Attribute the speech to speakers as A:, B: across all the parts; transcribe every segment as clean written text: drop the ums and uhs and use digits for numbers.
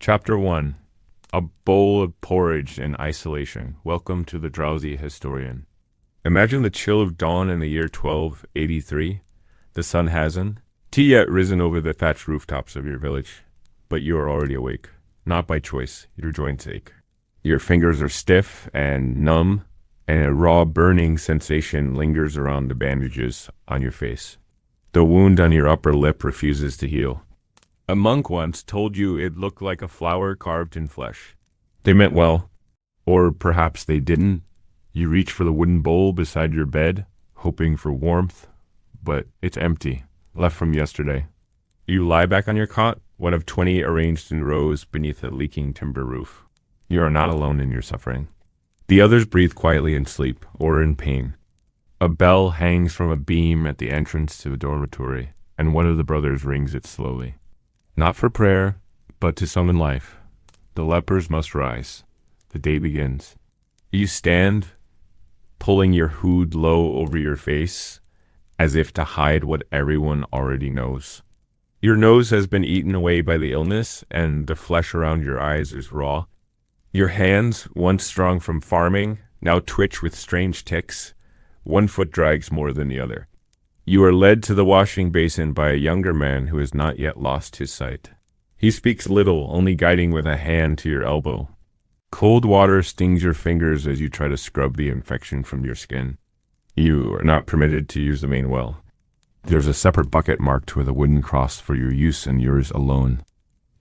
A: Chapter 1. A bowl of porridge in isolation. Welcome to the drowsy historian. Imagine the chill of dawn in the year 1283. The sun hasn't yet risen over the thatched rooftops of your village, but you are already awake. Not by choice, your joints ache. Your fingers are stiff and numb, and a raw burning sensation lingers around the bandages on your face. The wound on your upper lip refuses to heal. A monk once told you it looked like a flower carved in flesh. They meant well, or perhaps they didn't. You reach for the wooden bowl beside your bed, hoping for warmth, but it's empty, left from yesterday. You lie back on your cot, one of 20 arranged in rows beneath a leaking timber roof. You are not alone in your suffering. The others breathe quietly in sleep, or in pain. A bell hangs from a beam at the entrance to the dormitory, and one of the brothers rings it slowly. Not for prayer, but to summon life. The lepers must rise. The day begins. You stand, pulling your hood low over your face, as if to hide what everyone already knows. Your nose has been eaten away by the illness, and the flesh around your eyes is raw. Your hands, once strong from farming, now twitch with strange tics. One foot drags more than the other. You are led to the washing basin by a younger man who has not yet lost his sight. He speaks little, only guiding with a hand to your elbow. Cold water stings your fingers as you try to scrub the infection from your skin. You are not permitted to use the main well. There's a separate bucket marked with a wooden cross for your use and yours alone.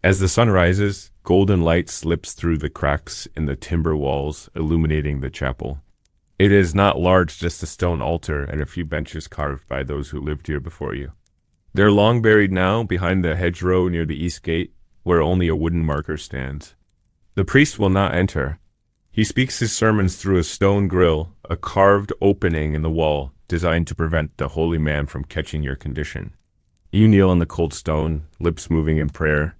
A: As the sun rises, golden light slips through the cracks in the timber walls, illuminating the chapel. It is not large, just a stone altar and a few benches carved by those who lived here before you. They're long buried now behind the hedgerow near the east gate, where only a wooden marker stands. The priest will not enter. He speaks his sermons through a stone grill, a carved opening in the wall, designed to prevent the holy man from catching your condition. You kneel on the cold stone, lips moving in prayer,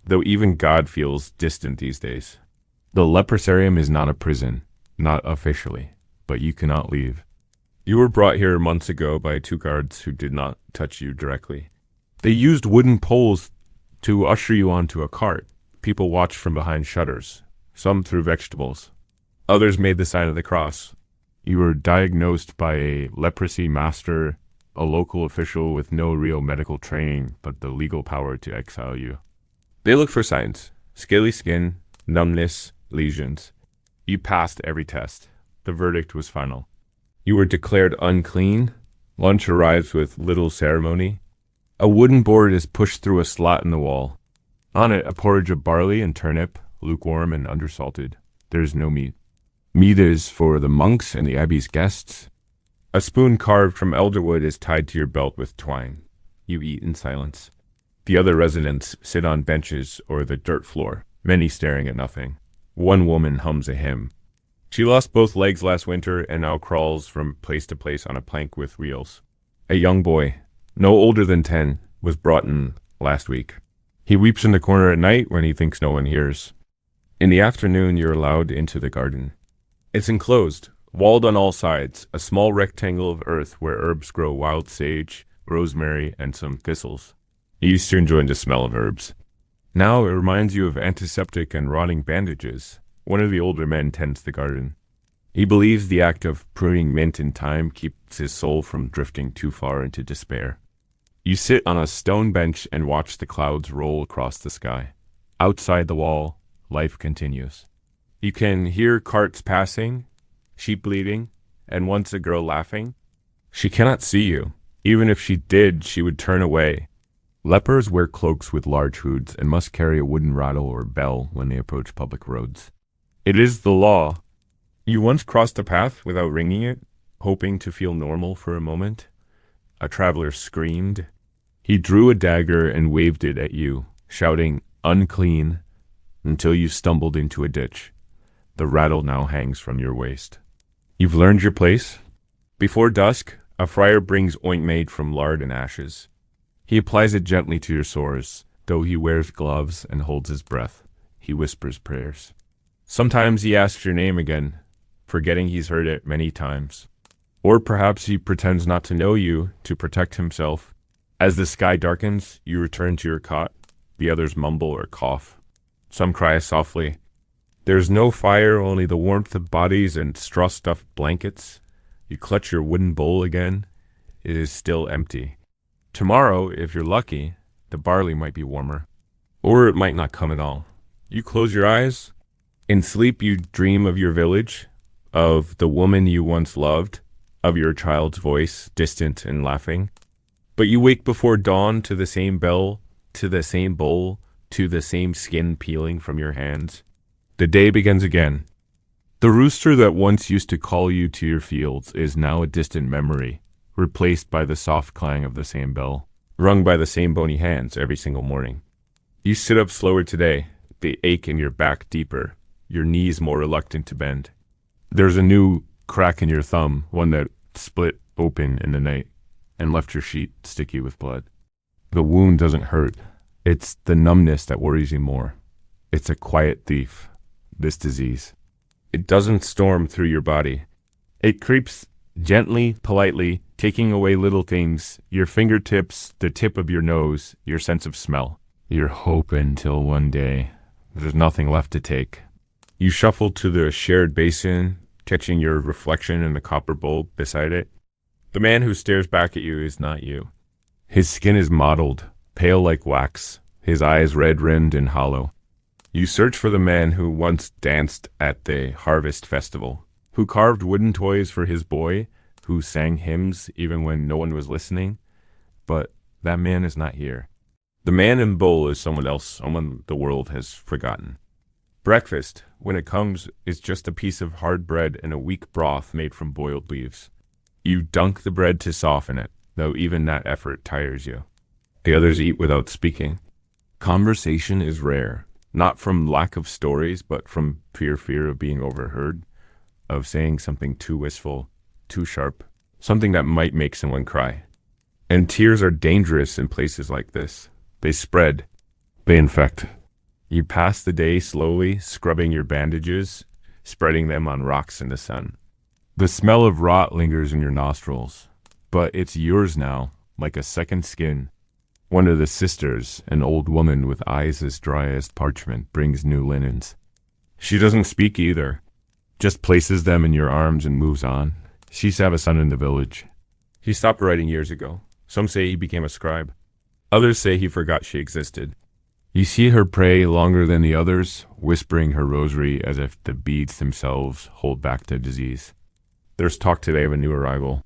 A: though even God feels distant these days. The leprosarium is not a prison, not officially, but you cannot leave. You were brought here months ago by 2 guards who did not touch you directly. They used wooden poles to usher you onto a cart. People watched from behind shutters. Some threw vegetables. Others made the sign of the cross. You were diagnosed by a leprosy master, a local official with no real medical training but the legal power to exile you. They looked for signs: scaly skin, numbness, lesions. You passed every test. The verdict was final. You were declared unclean. Lunch arrives with little ceremony. A wooden board is pushed through a slot in the wall. On it, a porridge of barley and turnip, lukewarm and undersalted. There is no meat. Meat is for the monks and the abbey's guests. A spoon carved from elderwood is tied to your belt with twine. You eat in silence. The other residents sit on benches or the dirt floor, many staring at nothing. One woman hums a hymn. She lost both legs last winter and now crawls from place to place on a plank with wheels. A young boy, no older than 10, was brought in last week. He weeps in the corner at night when he thinks no one hears. In the afternoon, you're allowed into the garden. It's enclosed, walled on all sides, a small rectangle of earth where herbs grow: wild sage, rosemary, and some thistles. You used to enjoy the smell of herbs. Now it reminds you of antiseptic and rotting bandages. One of the older men tends the garden. He believes the act of pruning mint in time keeps his soul from drifting too far into despair. You sit on a stone bench and watch the clouds roll across the sky. Outside the wall, life continues. You can hear carts passing, sheep bleating, and once a girl laughing. She cannot see you. Even if she did, she would turn away. Lepers wear cloaks with large hoods and must carry a wooden rattle or bell when they approach public roads. It is the law. You once crossed a path without ringing it, hoping to feel normal for a moment. A traveler screamed. He drew a dagger and waved it at you, shouting, "Unclean," until you stumbled into a ditch. The rattle now hangs from your waist. You've learned your place. Before dusk, a friar brings ointment from lard and ashes. He applies it gently to your sores. Though he wears gloves and holds his breath, he whispers prayers. Sometimes he asks your name again, forgetting he's heard it many times. Or perhaps he pretends not to know you to protect himself. As the sky darkens, you return to your cot. The others mumble or cough. Some cry softly. There's no fire, only the warmth of bodies and straw-stuffed blankets. You clutch your wooden bowl again. It is still empty. Tomorrow, if you're lucky, the barley might be warmer. Or it might not come at all. You close your eyes. In sleep you dream of your village, of the woman you once loved, of your child's voice, distant and laughing. But you wake before dawn to the same bell, to the same bowl, to the same skin peeling from your hands. The day begins again. The rooster that once used to call you to your fields is now a distant memory, replaced by the soft clang of the same bell, rung by the same bony hands every single morning. You sit up slower today, the ache in your back deeper, your knees more reluctant to bend. There's a new crack in your thumb, one that split open in the night and left your sheet sticky with blood. The wound doesn't hurt. It's the numbness that worries you more. It's a quiet thief, this disease. It doesn't storm through your body. It creeps gently, politely, taking away little things, your fingertips, the tip of your nose, your sense of smell. Your hope until one day there's nothing left to take. You shuffle to the shared basin, catching your reflection in the copper bowl beside it. The man who stares back at you is not you. His skin is mottled, pale like wax, his eyes red-rimmed and hollow. You search for the man who once danced at the harvest festival, who carved wooden toys for his boy, who sang hymns even when no one was listening. But that man is not here. The man in bowl is someone else, someone the world has forgotten. Breakfast, when it comes, is just a piece of hard bread and a weak broth made from boiled leaves. You dunk the bread to soften it, though even that effort tires you. The others eat without speaking. Conversation is rare, not from lack of stories, but from pure fear of being overheard, of saying something too wistful, too sharp, something that might make someone cry. And tears are dangerous in places like this. They spread. They infect. You pass the day slowly, scrubbing your bandages, spreading them on rocks in the sun. The smell of rot lingers in your nostrils, but it's yours now, like a second skin. One of the sisters, an old woman with eyes as dry as parchment, brings new linens. She doesn't speak either, just places them in your arms and moves on. She used to have a son in the village. He stopped writing years ago. Some say he became a scribe. Others say he forgot she existed. You see her pray longer than the others, whispering her rosary as if the beads themselves hold back the disease. There's talk today of a new arrival.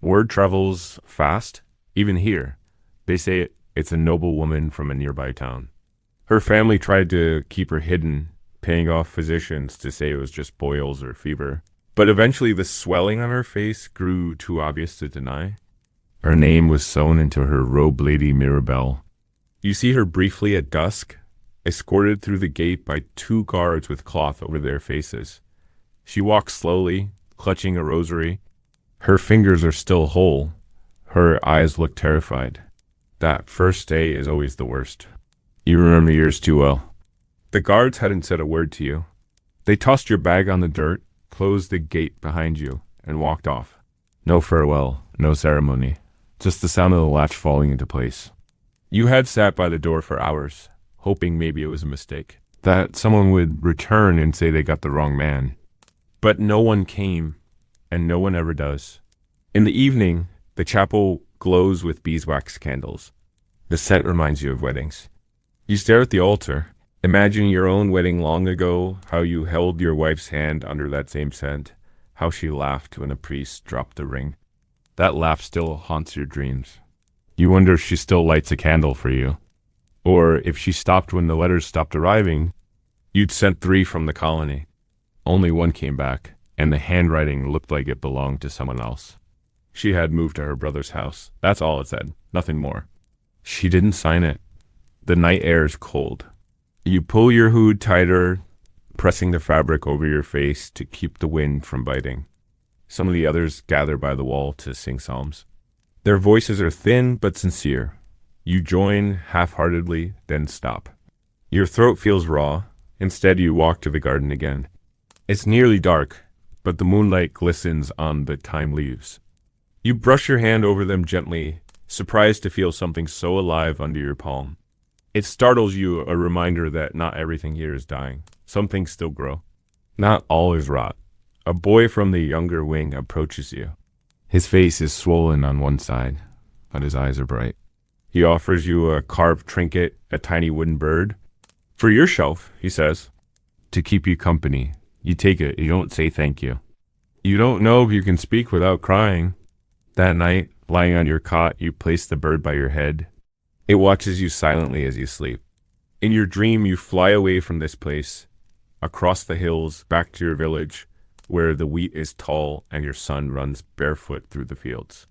A: Word travels fast, even here. They say it's a noble woman from a nearby town. Her family tried to keep her hidden, paying off physicians to say it was just boils or fever. But eventually the swelling on her face grew too obvious to deny. Her name was sewn into her robe, Lady Mirabelle. You see her briefly at dusk, escorted through the gate by 2 guards with cloth over their faces. She walks slowly, clutching a rosary. Her fingers are still whole. Her eyes look terrified. That first day is always the worst. You remember yours too well. The guards hadn't said a word to you. They tossed your bag on the dirt, closed the gate behind you, and walked off. No farewell, no ceremony, just the sound of the latch falling into place. You had sat by the door for hours, hoping maybe it was a mistake, that someone would return and say they got the wrong man. But no one came, and no one ever does. In the evening, the chapel glows with beeswax candles. The scent reminds you of weddings. You stare at the altar, imagining your own wedding long ago, how you held your wife's hand under that same scent, how she laughed when the priest dropped the ring. That laugh still haunts your dreams. You wonder if she still lights a candle for you. Or if she stopped when the letters stopped arriving. You'd sent 3 from the colony. Only 1 came back, and the handwriting looked like it belonged to someone else. She had moved to her brother's house. That's all it said, nothing more. She didn't sign it. The night air is cold. You pull your hood tighter, pressing the fabric over your face to keep the wind from biting. Some of the others gather by the wall to sing psalms. Their voices are thin but sincere. You join half-heartedly, then stop. Your throat feels raw. Instead, you walk to the garden again. It's nearly dark, but the moonlight glistens on the thyme leaves. You brush your hand over them gently, surprised to feel something so alive under your palm. It startles you, a reminder that not everything here is dying. Some things still grow. Not all is rot. A boy from the younger wing approaches you. His face is swollen on one side, but his eyes are bright. He offers you a carved trinket, a tiny wooden bird. For your shelf, he says. To keep you company. You take it, you don't say thank you. You don't know if you can speak without crying. That night, lying on your cot, you place the bird by your head. It watches you silently as you sleep. In your dream, you fly away from this place, across the hills, back to your village, where the wheat is tall and your son runs barefoot through the fields.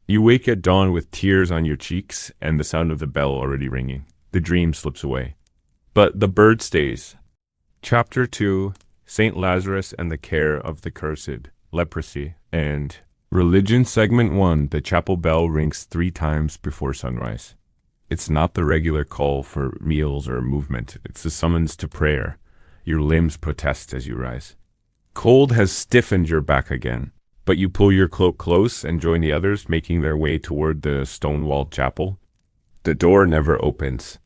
A: You wake at dawn with tears on your cheeks and the sound of the bell already ringing. The dream slips away. But the bird stays. Chapter 2, Saint Lazarus and the Care of the Cursed, Leprosy, and Religion. Segment 1, the chapel bell rings 3 times before sunrise. It's not the regular call for meals or movement. It's a summons to prayer. Your limbs protest as you rise. Cold has stiffened your back again, but you pull your cloak close and join the others making their way toward the stone-walled chapel. The door never opens.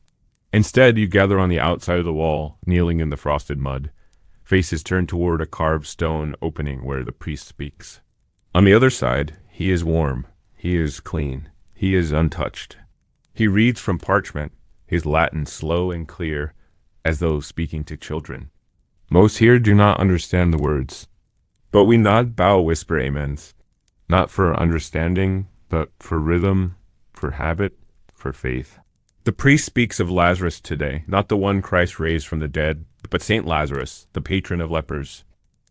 A: Instead, you gather on the outside of the wall, kneeling in the frosted mud, faces turned toward a carved stone opening where the priest speaks. On the other side, he is warm, he is clean, he is untouched. He reads from parchment, his Latin slow and clear, as though speaking to children. Most here do not understand the words, but we nod, bow, whisper amens, not for understanding, but for rhythm, for habit, for faith. The priest speaks of Lazarus today, not the one Christ raised from the dead, but Saint Lazarus, the patron of lepers.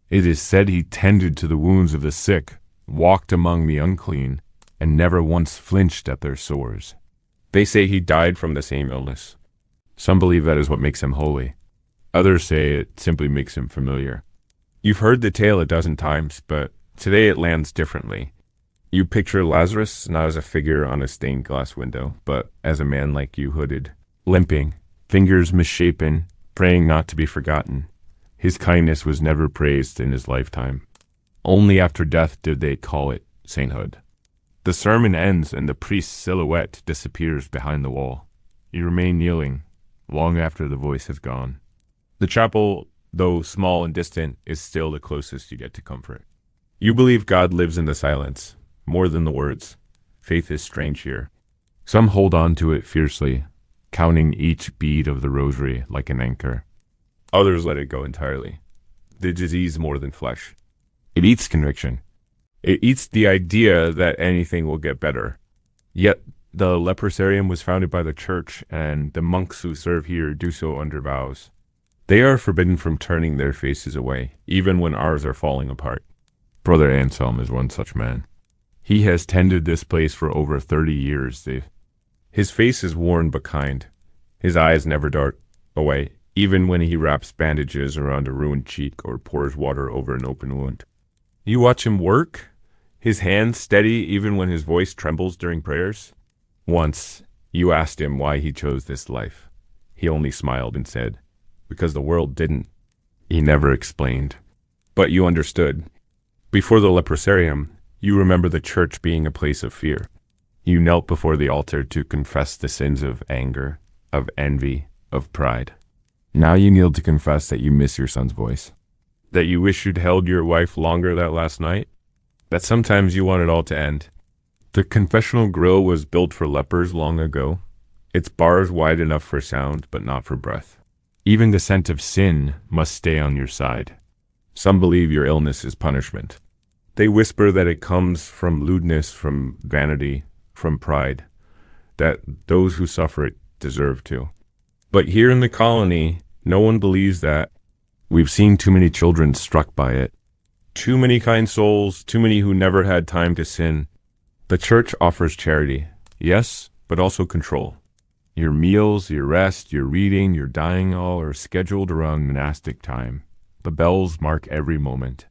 A: It is said he tended to the wounds of the sick, walked among the unclean, and never once flinched at their sores. They say he died from the same illness. Some believe that is what makes him holy. Others say it simply makes him familiar. You've heard the tale a dozen times, but today it lands differently. You picture Lazarus not as a figure on a stained glass window, but as a man like you, hooded, limping, fingers misshapen, praying not to be forgotten. His kindness was never praised in his lifetime. Only after death did they call it sainthood. The sermon ends and the priest's silhouette disappears behind the wall. You remain kneeling, long after the voice has gone. The chapel, though small and distant, is still the closest you get to comfort. You believe God lives in the silence, more than the words. Faith is strange here. Some hold on to it fiercely, counting each bead of the rosary like an anchor. Others let it go entirely. The disease more than flesh. It eats conviction. It eats the idea that anything will get better. Yet the leprosarium was founded by the church, and the monks who serve here do so under vows. They are forbidden from turning their faces away, even when ours are falling apart. Brother Anselm is one such man. He has tended this place for over 30 years. His face is worn but kind. His eyes never dart away, even when he wraps bandages around a ruined cheek or pours water over an open wound. You watch him work, his hands steady even when his voice trembles during prayers. Once, you asked him why he chose this life. He only smiled and said, because the world didn't. He never explained. But you understood. Before the leprosarium, you remember the church being a place of fear. You knelt before the altar to confess the sins of anger, of envy, of pride. Now you kneel to confess that you miss your son's voice. That you wish you'd held your wife longer that last night. That sometimes you want it all to end. The confessional grill was built for lepers long ago. Its bars wide enough for sound, but not for breath. Even the scent of sin must stay on your side. Some believe your illness is punishment. They whisper that it comes from lewdness, from vanity, from pride, that those who suffer it deserve to. But here in the colony, no one believes that. We've seen too many children struck by it. Too many kind souls, too many who never had time to sin. The church offers charity, yes, but also control. Your meals, your rest, your reading, your dying all are scheduled around monastic time. The bells mark every moment.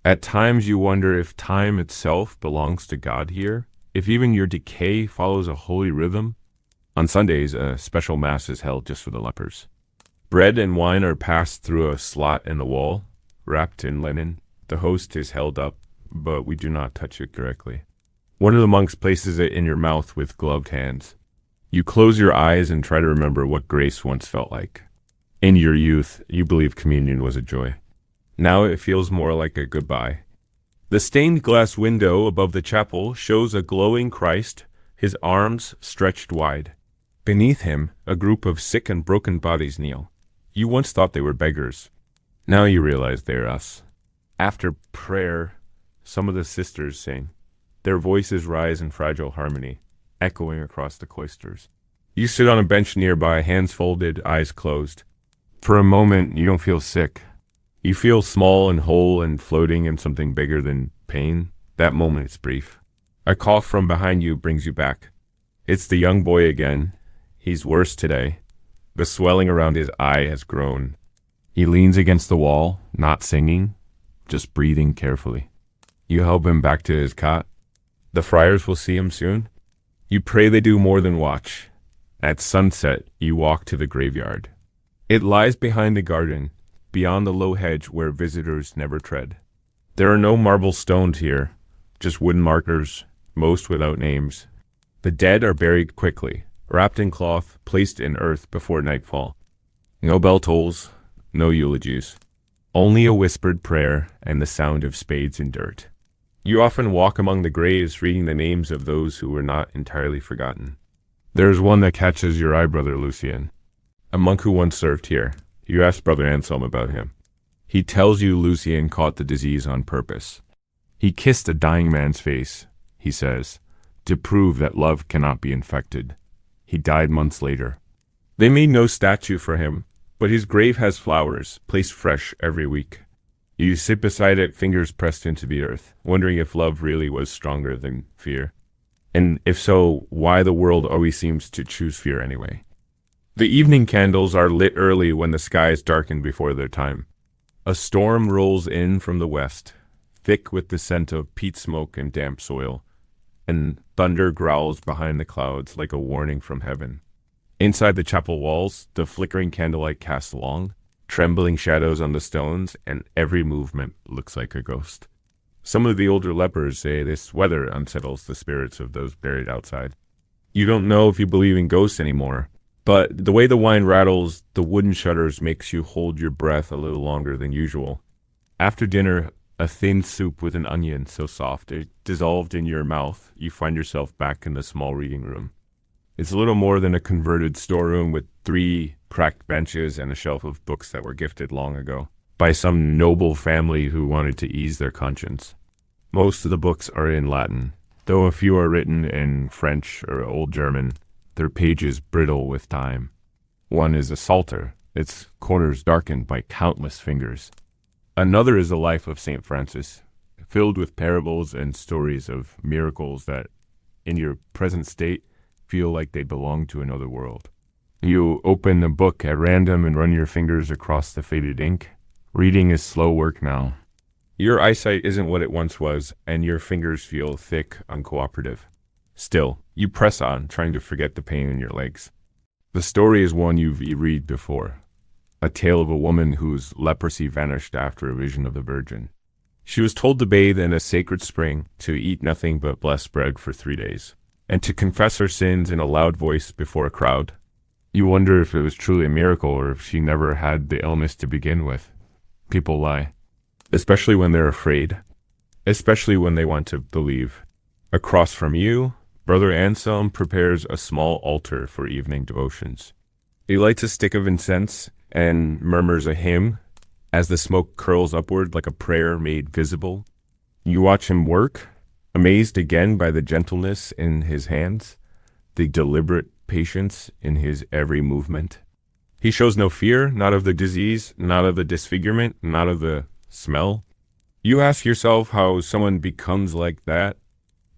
A: At times you wonder if time itself belongs to God here, if even your decay follows a holy rhythm. On Sundays, a special mass is held just for the lepers. Bread and wine are passed through a slot in the wall, wrapped in linen. The host is held up, but we do not touch it directly. One of the monks places it in your mouth with gloved hands. You close your eyes and try to remember what grace once felt like. In your youth, you believed communion was a joy. Now it feels more like a goodbye. The stained glass window above the chapel shows a glowing Christ, his arms stretched wide. Beneath him, a group of sick and broken bodies kneel. You once thought they were beggars. Now you realize they're us. After prayer, some of the sisters sing. Their voices rise in fragile harmony, echoing across the cloisters. You sit on a bench nearby, hands folded, eyes closed. For a moment, you don't feel sick. You feel small and whole and floating in something bigger than pain. That moment is brief. A cough from behind you brings you back. It's the young boy again. He's worse today. The swelling around his eye has grown. He leans against the wall, not singing, just breathing carefully. You help him back to his cot. The friars will see him soon. You pray they do more than watch. At sunset, you walk to the graveyard. It lies behind the garden, beyond the low hedge where visitors never tread. There are no marble stones here, just wooden markers, most without names. The dead are buried quickly, wrapped in cloth, placed in earth before nightfall. No bell tolls, no eulogies. Only a whispered prayer and the sound of spades in dirt. You often walk among the graves reading the names of those who were not entirely forgotten. There is one that catches your eye, Brother Lucian, a monk who once served here. You ask Brother Anselm about him. He tells you Lucian caught the disease on purpose. He kissed a dying man's face, he says, to prove that love cannot be infected. He died months later. They made no statue for him, but his grave has flowers, placed fresh every week. You sit beside it, fingers pressed into the earth, wondering if love really was stronger than fear. And if so, why the world always seems to choose fear anyway. The evening candles are lit early when the skies darken before their time. A storm rolls in from the west, thick with the scent of peat smoke and damp soil, and thunder growls behind the clouds like a warning from heaven. Inside the chapel walls, the flickering candlelight casts long, trembling shadows on the stones, and every movement looks like a ghost. Some of the older lepers say this weather unsettles the spirits of those buried outside. You don't know if you believe in ghosts anymore, but the way the wine rattles the wooden shutters makes you hold your breath a little longer than usual. After dinner, a thin soup with an onion so soft it dissolved in your mouth, you find yourself back in the small reading room. It's a little more than a converted storeroom with 3 cracked benches and a shelf of books that were gifted long ago by some noble family who wanted to ease their conscience. Most of the books are in Latin, though a few are written in French or Old German, their pages brittle with time. One is a psalter, its corners darkened by countless fingers. Another is the life of St. Francis, filled with parables and stories of miracles that, in your present state, feel like they belong to another world. You open a book at random and run your fingers across the faded ink. Reading is slow work now. Your eyesight isn't what it once was, and your fingers feel thick, uncooperative. Still, you press on, trying to forget the pain in your legs. The story is one you've read before. A tale of a woman whose leprosy vanished after a vision of the Virgin. She was told to bathe in a sacred spring, to eat nothing but blessed bread for 3 days, and to confess her sins in a loud voice before a crowd. You wonder if it was truly a miracle or if she never had the illness to begin with. People lie, especially when they're afraid, especially when they want to believe. Across from you, Brother Anselm prepares a small altar for evening devotions. He lights a stick of incense and murmurs a hymn as the smoke curls upward like a prayer made visible. You watch him work, amazed again by the gentleness in his hands, the deliberate patience in his every movement. He shows no fear, not of the disease, not of the disfigurement, not of the smell. You ask yourself how someone becomes like that.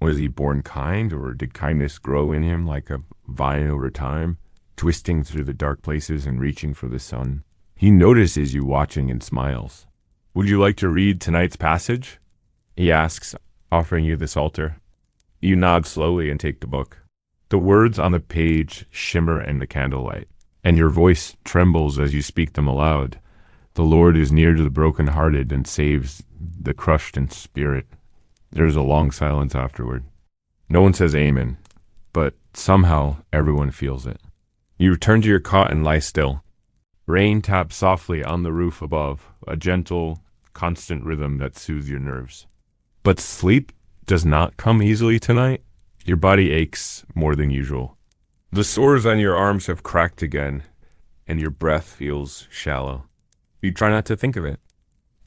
A: Was he born kind, or did kindness grow in him like a vine over time, twisting through the dark places and reaching for the sun? He notices you watching and smiles. Would you like to read tonight's passage? He asks, offering you the psalter. You nod slowly and take the book. The words on the page shimmer in the candlelight, and your voice trembles as you speak them aloud. The Lord is near to the brokenhearted and saves the crushed in spirit. There is a long silence afterward. No one says amen. but somehow everyone feels it. You return to your cot and lie still. Rain taps softly on the roof above, a gentle, constant rhythm that soothes your nerves. But sleep does not come easily tonight. Your body aches more than usual. The sores on your arms have cracked again, and your breath feels shallow. You try not to think of it.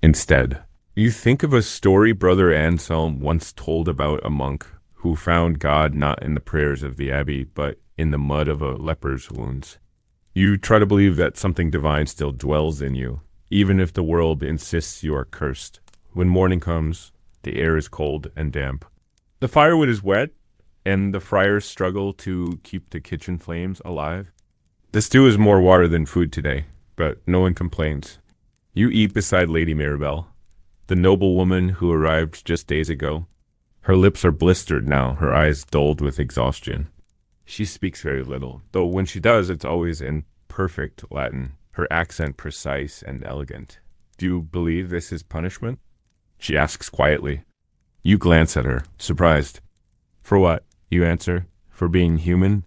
A: Instead, you think of a story Brother Anselm once told about a monk who found God not in the prayers of the abbey, but in the mud of a leper's wounds. You try to believe that something divine still dwells in you, even if the world insists you are cursed. When morning comes, the air is cold and damp. The firewood is wet, and the friars struggle to keep the kitchen flames alive. The stew is more water than food today, but no one complains. You eat beside Lady Mirabelle, the noble woman who arrived just days ago. Her lips are blistered now, her eyes dulled with exhaustion. She speaks very little, though when she does, it's always in perfect Latin, her accent precise and elegant. Do you believe this is punishment? She asks quietly. You glance at her, surprised. For what? You answer. For being human?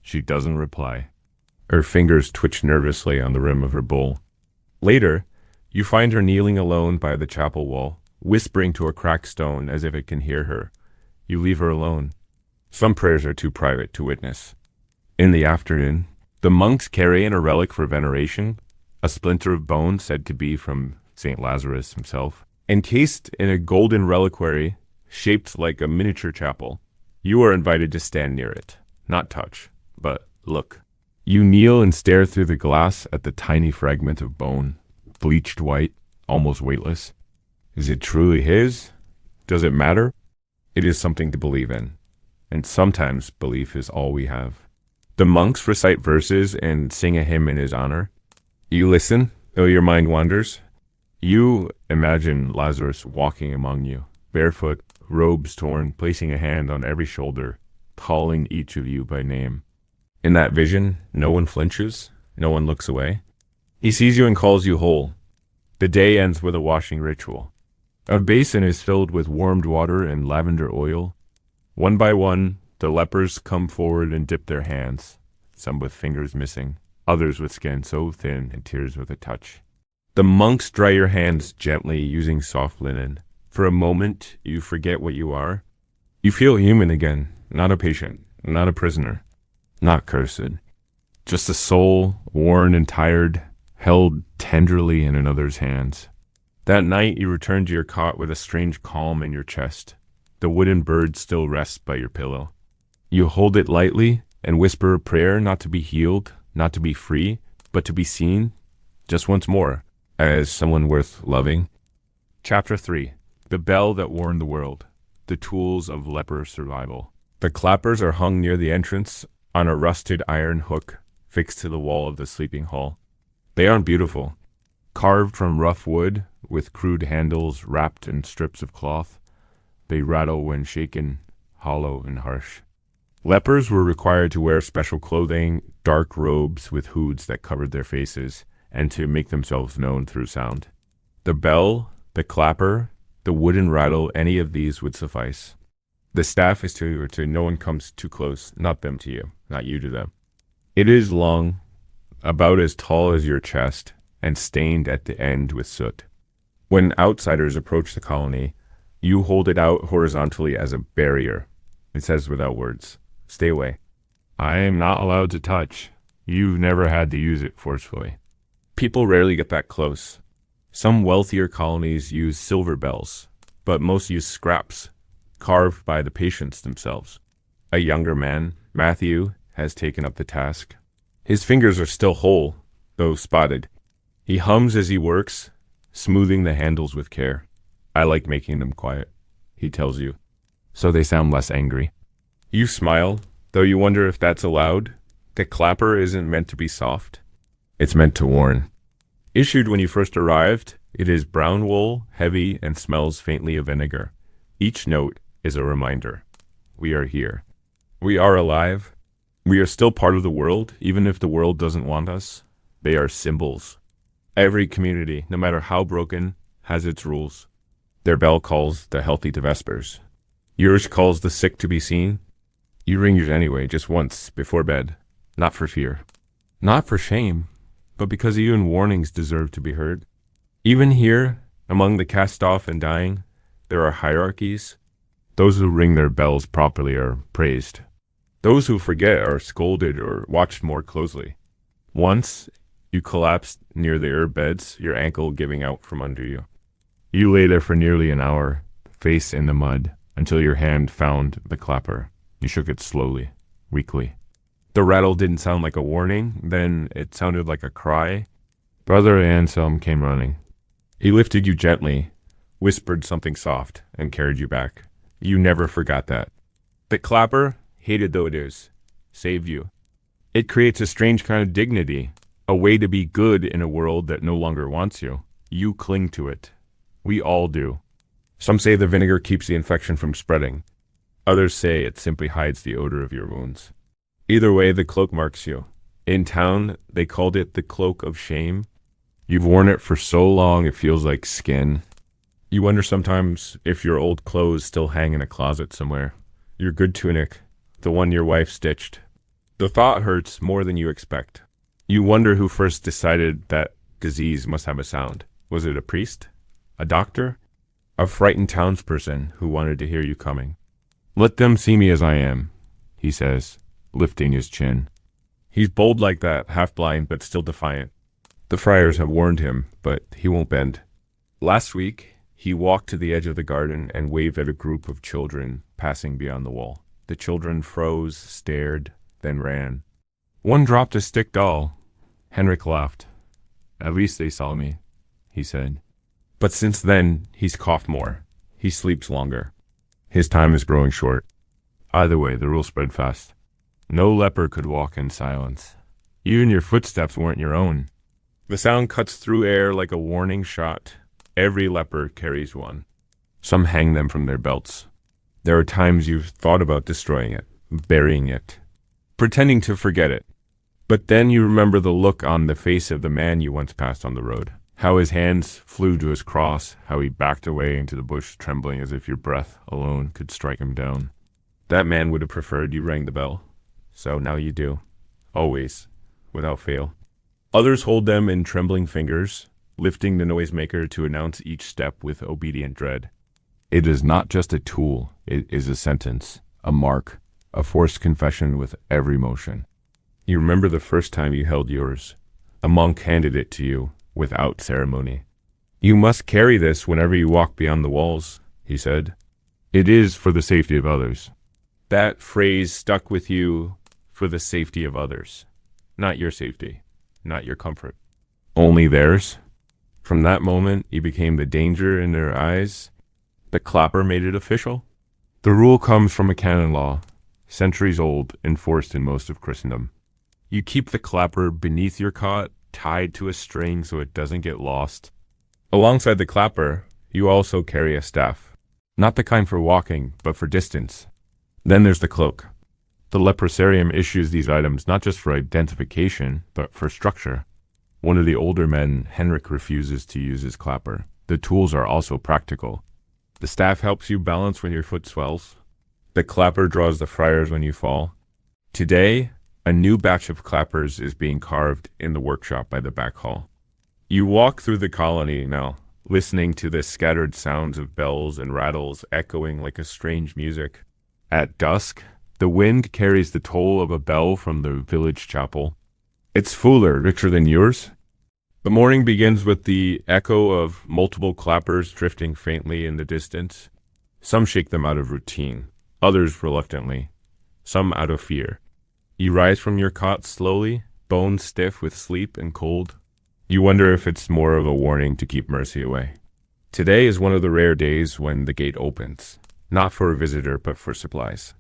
A: She doesn't reply. Her fingers twitch nervously on the rim of her bowl. Later, you find her kneeling alone by the chapel wall, whispering to a cracked stone as if it can hear her. You leave her alone. Some prayers are too private to witness. In the afternoon, the monks carry in a relic for veneration, a splinter of bone said to be from St. Lazarus himself, encased in a golden reliquary shaped like a miniature chapel. You are invited to stand near it, not touch, but look. You kneel and stare through the glass at the tiny fragment of bone, bleached white, almost weightless. Is it truly his? Does it matter? It is something to believe in, and sometimes belief is all we have. The monks recite verses and sing a hymn in his honor. You listen, though your mind wanders. You imagine Lazarus walking among you, barefoot, robes torn, placing a hand on every shoulder, calling each of you by name. In that vision, no one flinches, no one looks away. He sees you and calls you whole. The day ends with a washing ritual. A basin is filled with warmed water and lavender oil. One by one, the lepers come forward and dip their hands, some with fingers missing, others with skin so thin and tears with a touch. The monks dry your hands gently using soft linen. For a moment, you forget what you are. You feel human again, not a patient, not a prisoner, not cursed. Just a soul, worn and tired, held tenderly in another's hands. That night, you return to your cot with a strange calm in your chest. The wooden bird still rests by your pillow. You hold it lightly and whisper a prayer not to be healed, not to be free, but to be seen, just once more, as someone worth loving. Chapter 3. The bell that warned the world. The tools of leper survival. The clappers are hung near the entrance on a rusted iron hook fixed to the wall of the sleeping hall. They aren't beautiful. Carved from rough wood, with crude handles wrapped in strips of cloth, they rattle when shaken, hollow and harsh. Lepers were required to wear special clothing, dark robes with hoods that covered their faces, and to make themselves known through sound. The bell, the clapper, the wooden rattle, any of these would suffice. The staff is to no one comes too close, not them to you, not you to them. It is long, about as tall as your chest, and stained at the end with soot. When outsiders approach the colony, you hold it out horizontally as a barrier. It says without words, stay away. I am not allowed to touch. You've never had to use it forcefully. People rarely get that close. Some wealthier colonies use silver bells, but most use scraps, carved by the patients themselves. A younger man, Matthew, has taken up the task. His fingers are still whole, though spotted. He hums as he works, smoothing the handles with care. I like making them quiet, he tells you, so they sound less angry. You smile, though you wonder if that's allowed. The clapper isn't meant to be soft. It's meant to warn. Issued when you first arrived, it is brown wool, heavy, and smells faintly of vinegar. Each note is a reminder. We are here. We are alive. We are still part of the world, even if the world doesn't want us. They are symbols. Every community, no matter how broken, has its rules. Their bell calls the healthy to vespers. Yours calls the sick to be seen. You ring yours anyway, just once, before bed. Not for fear. Not for shame, but because even warnings deserve to be heard. Even here, among the cast off and dying, there are hierarchies. Those who ring their bells properly are praised. Those who forget are scolded or watched more closely. Once, you collapsed near the herb beds, your ankle giving out from under you. You lay there for nearly an hour, face in the mud, until your hand found the clapper. You shook it slowly, weakly. The rattle didn't sound like a warning, then it sounded like a cry. Brother Anselm came running. He lifted you gently, whispered something soft, and carried you back. You never forgot that. The clapper, hated though it is, saved you. It creates a strange kind of dignity, a way to be good in a world that no longer wants you. You cling to it. We all do. Some say the vinegar keeps the infection from spreading. Others say it simply hides the odor of your wounds. Either way, the cloak marks you. In town, they called it the cloak of shame. You've worn it for so long it feels like skin. You wonder sometimes if your old clothes still hang in a closet somewhere. Your good tunic, the one your wife stitched. The thought hurts more than you expect. You wonder who first decided that disease must have a sound. Was it a priest? A doctor? A frightened townsperson who wanted to hear you coming? Let them see me as I am, he says, lifting his chin. He's bold like that, half-blind but still defiant. The friars have warned him, but he won't bend. Last week, he walked to the edge of the garden and waved at a group of children passing beyond the wall. The children froze, stared, then ran. One dropped a stick doll. Henrik laughed. At least they saw me, he said. But since then, he's coughed more. He sleeps longer. His time is growing short. Either way, the rule spread fast. No leper could walk in silence. Even your footsteps weren't your own. The sound cuts through air like a warning shot. Every leper carries one. Some hang them from their belts. There are times you've thought about destroying it, burying it, pretending to forget it. But then you remember the look on the face of the man you once passed on the road. How his hands flew to his cross, how he backed away into the bush, trembling as if your breath alone could strike him down. That man would have preferred you rang the bell. So now you do. Always. Without fail. Others hold them in trembling fingers, lifting the noisemaker to announce each step with obedient dread. It is not just a tool, it is a sentence, a mark, a forced confession with every motion. You remember the first time you held yours. A monk handed it to you, without ceremony. You must carry this whenever you walk beyond the walls, he said. It is for the safety of others. That phrase stuck with you for the safety of others. Not your safety, not your comfort. Only theirs. From that moment, you became the danger in their eyes. The clapper made it official. The rule comes from a canon law, centuries old, enforced in most of Christendom. You keep the clapper beneath your cot, tied to a string so it doesn't get lost. Alongside the clapper, you also carry a staff. Not the kind for walking, but for distance. Then there's the cloak. The leprosarium issues these items not just for identification, but for structure. One of the older men, Henrik, refuses to use his clapper. The tools are also practical. The staff helps you balance when your foot swells. The clapper draws the friars when you fall. Today, a new batch of clappers is being carved in the workshop by the back hall. You walk through the colony now, listening to the scattered sounds of bells and rattles echoing like a strange music. At dusk, the wind carries the toll of a bell from the village chapel. It's fuller, richer than yours. The morning begins with the echo of multiple clappers drifting faintly in the distance. Some shake them out of routine, others reluctantly, some out of fear. You rise from your cot slowly, bones stiff with sleep and cold. You wonder if it's more of a warning to keep mercy away. Today is one of the rare days when the gate opens, not for a visitor but for supplies.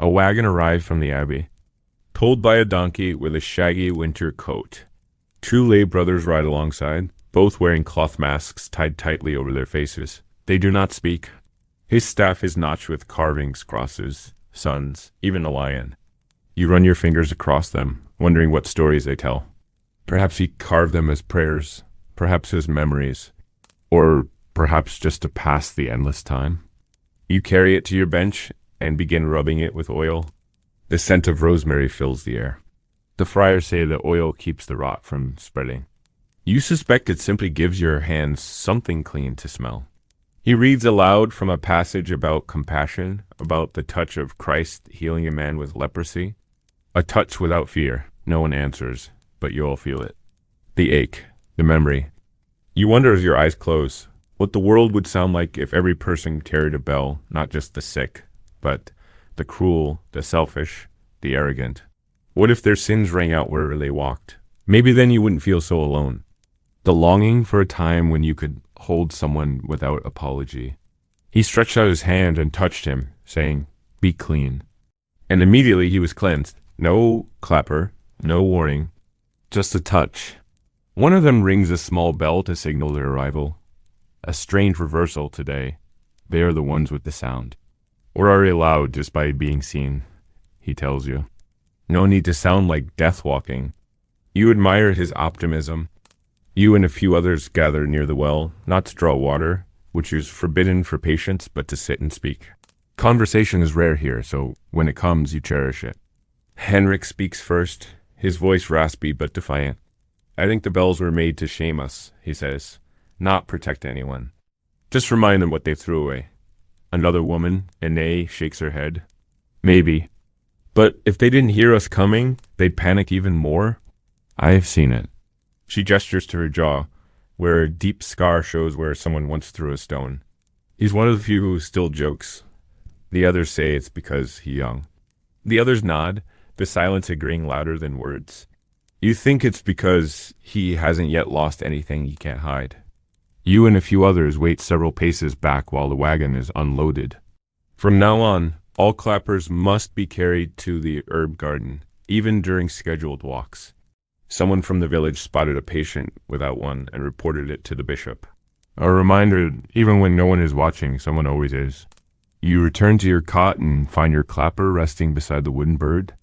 A: A wagon arrives from the abbey, pulled by a donkey with a shaggy winter coat. Two lay brothers ride alongside, both wearing cloth masks tied tightly over their faces. They do not speak. His staff is notched with carvings, crosses, suns, even a lion. You run your fingers across them, wondering what stories they tell. Perhaps he carved them as prayers, perhaps as memories, or perhaps just to pass the endless time. You carry it to your bench and begin rubbing it with oil. The scent of rosemary fills the air. The friars say the oil keeps the rot from spreading. You suspect it simply gives your hands something clean to smell. He reads aloud from a passage about compassion, about the touch of Christ healing a man with leprosy. A touch without fear. No one answers, but you all feel it. The ache, the memory. You wonder as your eyes close what the world would sound like if every person carried a bell, not just the sick, but the cruel, the selfish, the arrogant. What if their sins rang out wherever they walked? Maybe then you wouldn't feel so alone. The longing for a time when you could hold someone without apology. He stretched out his hand and touched him, saying, "Be clean." And immediately he was cleansed. No clapper, no warning, just a touch. One of them rings a small bell to signal their arrival. A strange reversal today. They are the ones with the sound. Or are allowed just by being seen, he tells you. No need to sound like death walking. You admire his optimism. You and a few others gather near the well, not to draw water, which is forbidden for patients, but to sit and speak. Conversation is rare here, so when it comes, you cherish it. Henrik speaks first, his voice raspy but defiant. I think the bells were made to shame us, he says, not protect anyone. Just remind them what they threw away. Another woman, Ine, shakes her head. Maybe. But if they didn't hear us coming, they'd panic even more. I have seen it. She gestures to her jaw, where a deep scar shows where someone once threw a stone. He's one of the few who still jokes. The others say it's because he's young. The others nod, the silence agreeing louder than words. You think it's because he hasn't yet lost anything he can't hide. You and a few others wait several paces back while the wagon is unloaded. From now on, all clappers must be carried to the herb garden, even during scheduled walks. Someone from the village spotted a patient without one and reported it to the bishop. A reminder, even when no one is watching, someone always is. You return to your cot and find your clapper resting beside the wooden bird.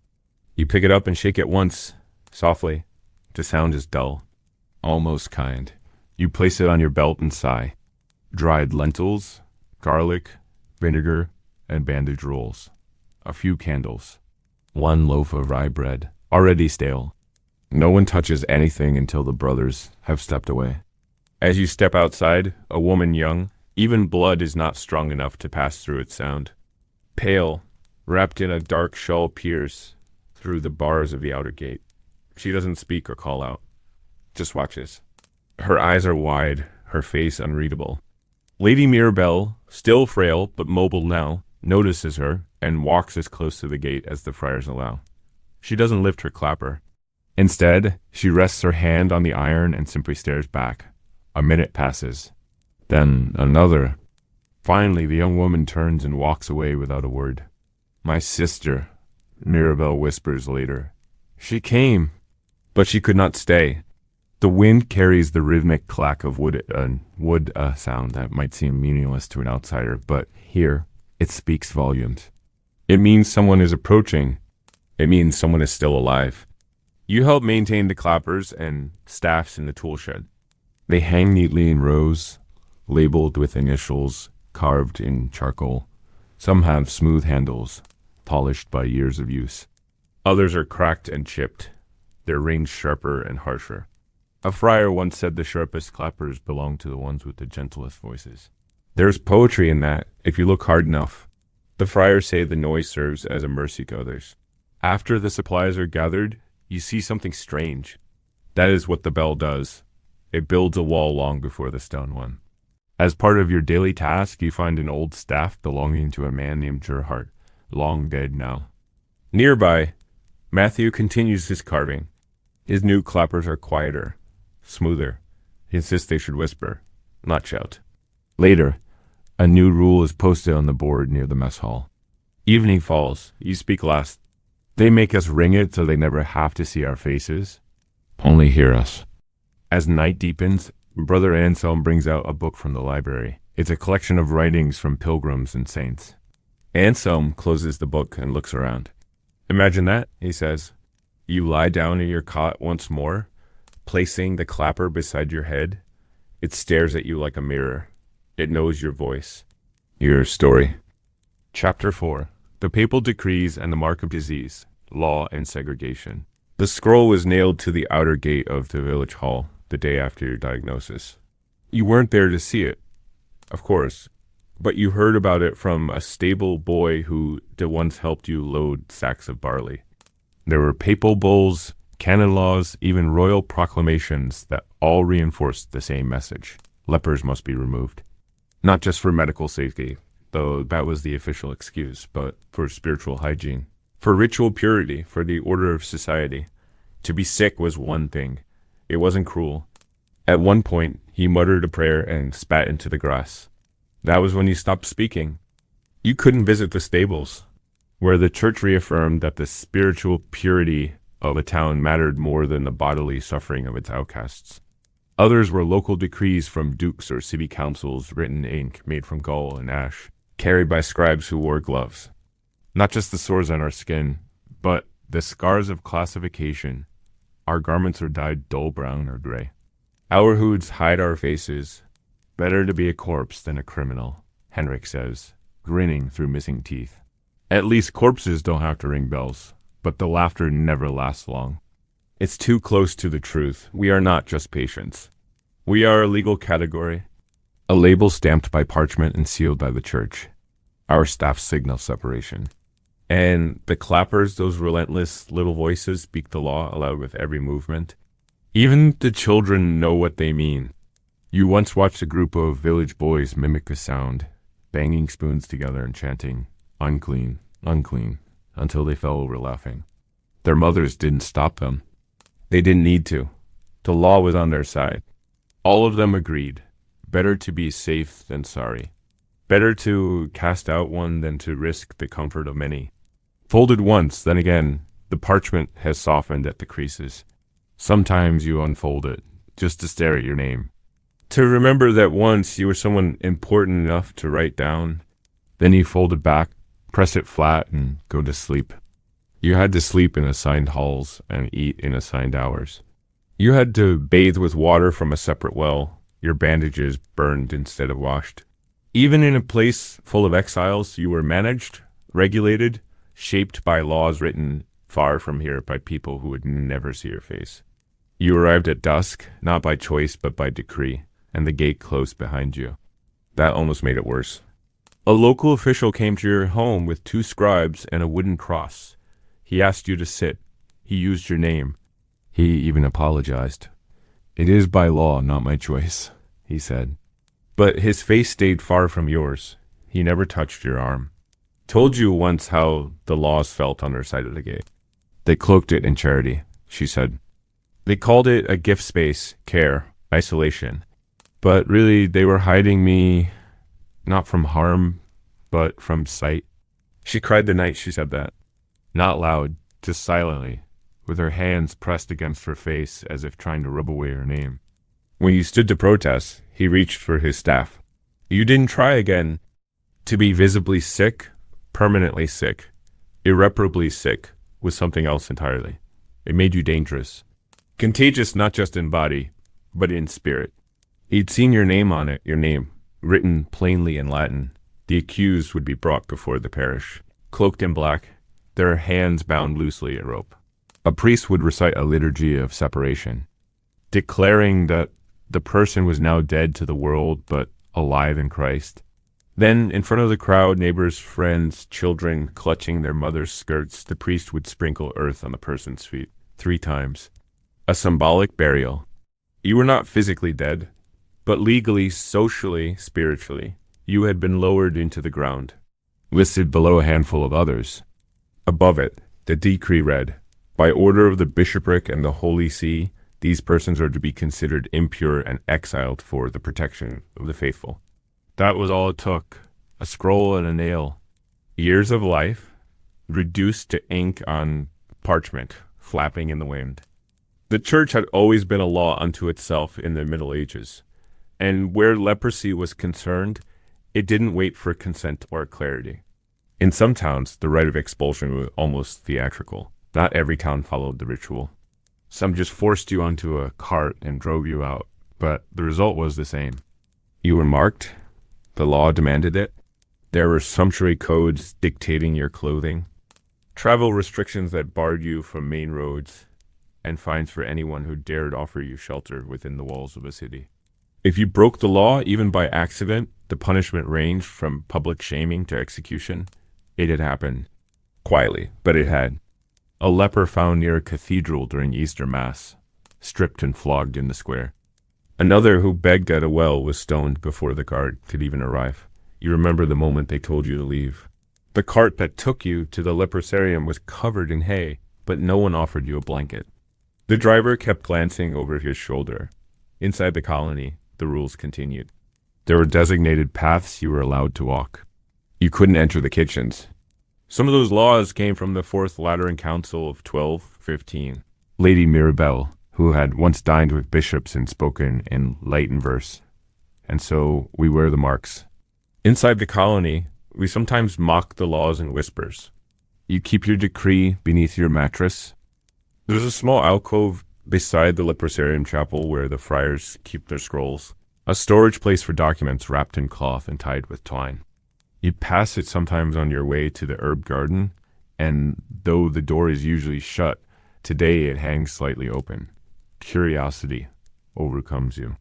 A: You pick it up and shake it once, softly. The sound is dull, almost kind. You place it on your belt and sigh. Dried lentils, garlic, vinegar, and bandage rolls. A few candles. One loaf of rye bread, already stale. No one touches anything until the brothers have stepped away. As you step outside, a woman young, even blood is not strong enough to pass through its sound. Pale, wrapped in a dark shawl peers through the bars of the outer gate. She doesn't speak or call out, just watches. Her eyes are wide, her face unreadable. Lady Mirabelle, still frail but mobile now, notices her and walks as close to the gate as the friars allow. She doesn't lift her clapper. Instead, she rests her hand on the iron and simply stares back. A minute passes. Then another. Finally, the young woman turns and walks away without a word. My sister, Mirabelle whispers later. She came, but she could not stay. The wind carries the rhythmic clack of wood sound that might seem meaningless to an outsider, but here, it speaks volumes. It means someone is approaching. It means someone is still alive. You help maintain the clappers and staffs in the tool shed. They hang neatly in rows, labeled with initials carved in charcoal. Some have smooth handles, polished by years of use. Others are cracked and chipped, their rings sharper and harsher. A friar once said the sharpest clappers belong to the ones with the gentlest voices. There's poetry in that, if you look hard enough. The friars say the noise serves as a mercy to others. After the supplies are gathered, you see something strange. That is what the bell does. It builds a wall long before the stone one. As part of your daily task, you find an old staff belonging to a man named Gerhardt, long dead now. Nearby, Matthew continues his carving. His new clappers are quieter, smoother. He insists they should whisper, not shout. Later, a new rule is posted on the board near the mess hall. Evening falls. You speak last. They make us ring it so they never have to see our faces, only hear us. As night deepens, Brother Anselm brings out a book from the library. It's a collection of writings from pilgrims and saints. Anselm closes the book and looks around. Imagine that, he says. You lie down in your cot once more, placing the clapper beside your head. It stares at you like a mirror. It knows your voice, your story. Chapter 4. the papal decrees and the mark of disease, law and segregation. The scroll was nailed to the outer gate of the village hall the day after your diagnosis. You weren't there to see it, of course, but you heard about it from a stable boy who once helped you load sacks of barley. There were papal bulls, canon laws, even royal proclamations that all reinforced the same message. Lepers must be removed. Not just for medical safety, though that was the official excuse, but for spiritual hygiene, for ritual purity, for the order of society. To be sick was one thing. It wasn't cruel. At one point, he muttered a prayer and spat into the grass. That was when he stopped speaking. You couldn't visit the stables, where the church reaffirmed that the spiritual purity of a town mattered more than the bodily suffering of its outcasts. Others were local decrees from dukes or city councils written in ink made from gall and ash, carried by scribes who wore gloves. Not just the sores on our skin, but the scars of classification. Our garments are dyed dull brown or gray. Our hoods hide our faces. Better to be a corpse than a criminal, Henrik says, grinning through missing teeth. At least corpses don't have to ring bells, but the laughter never lasts long. It's too close to the truth. We are not just patients. We are a legal category, a label stamped by parchment and sealed by the church. Our staff signal separation. And the clappers, those relentless little voices, speak the law aloud with every movement. Even the children know what they mean. You once watched a group of village boys mimic the sound, banging spoons together and chanting, "Unclean, unclean," until they fell over laughing. Their mothers didn't stop them. They didn't need to. The law was on their side. All of them agreed. Better to be safe than sorry. Better to cast out one than to risk the comfort of many. Folded once, then again, the parchment has softened at the creases. Sometimes you unfold it, just to stare at your name. To remember that once you were someone important enough to write down. Then you fold it back, press it flat, and go to sleep. You had to sleep in assigned halls and eat in assigned hours. You had to bathe with water from a separate well, your bandages burned instead of washed. Even in a place full of exiles, you were managed, regulated, shaped by laws written far from here by people who would never see your face. You arrived at dusk, not by choice but by decree, and the gate closed behind you. That almost made it worse. A local official came to your home with 2 scribes and a wooden cross. He asked you to sit. He used your name. He even apologized. "It is by law, not my choice," he said. But his face stayed far from yours. He never touched your arm. Told you once how the laws felt on their side of the gate. They cloaked it in charity, she said. They called it a gift space, care, isolation. But really, they were hiding me, not from harm, but from sight. She cried the night she said that. Not loud, just silently, with her hands pressed against her face as if trying to rub away her name. When you stood to protest, he reached for his staff. You didn't try again. To be visibly sick, permanently sick, irreparably sick, was something else entirely. It made you dangerous. Contagious not just in body, but in spirit. He'd seen your name on it, your name, written plainly in Latin. The accused would be brought before the parish, cloaked in black, their hands bound loosely in rope. A priest would recite a liturgy of separation, declaring that the person was now dead to the world, but alive in Christ. Then, in front of the crowd, neighbors, friends, children, clutching their mother's skirts, the priest would sprinkle earth on the person's feet 3 times. A symbolic burial. You were not physically dead, but legally, socially, spiritually, you had been lowered into the ground, listed below a handful of others. Above it, the decree read, "By order of the bishopric and the Holy See, these persons are to be considered impure and exiled for the protection of the faithful." That was all it took. A scroll and a nail. Years of life, reduced to ink on parchment, flapping in the wind. The church had always been a law unto itself in the Middle Ages, and where leprosy was concerned, it didn't wait for consent or clarity. In some towns, the rite of expulsion was almost theatrical. Not every town followed the ritual. Some just forced you onto a cart and drove you out, but the result was the same. You were marked. The law demanded it. There were sumptuary codes dictating your clothing, travel restrictions that barred you from main roads, and fines for anyone who dared offer you shelter within the walls of a city. If you broke the law, even by accident, the punishment ranged from public shaming to execution. It had happened. Quietly, but it had. A leper found near a cathedral during Easter Mass, stripped and flogged in the square. Another who begged at a well was stoned before the guard could even arrive. You remember the moment they told you to leave. The cart that took you to the leprosarium was covered in hay, but no one offered you a blanket. The driver kept glancing over his shoulder. Inside the colony, the rules continued. There were designated paths you were allowed to walk. You couldn't enter the kitchens. Some of those laws came from the Fourth Lateran Council of 1215. Lady Mirabelle, who had once dined with bishops and spoken in Latin verse. And so we wear the marks. Inside the colony, we sometimes mock the laws in whispers. You keep your decree beneath your mattress. There's a small alcove beside the leprosarium chapel where the friars keep their scrolls. A storage place for documents wrapped in cloth and tied with twine. You pass it sometimes on your way to the herb garden, and though the door is usually shut, today it hangs slightly open. Curiosity overcomes you.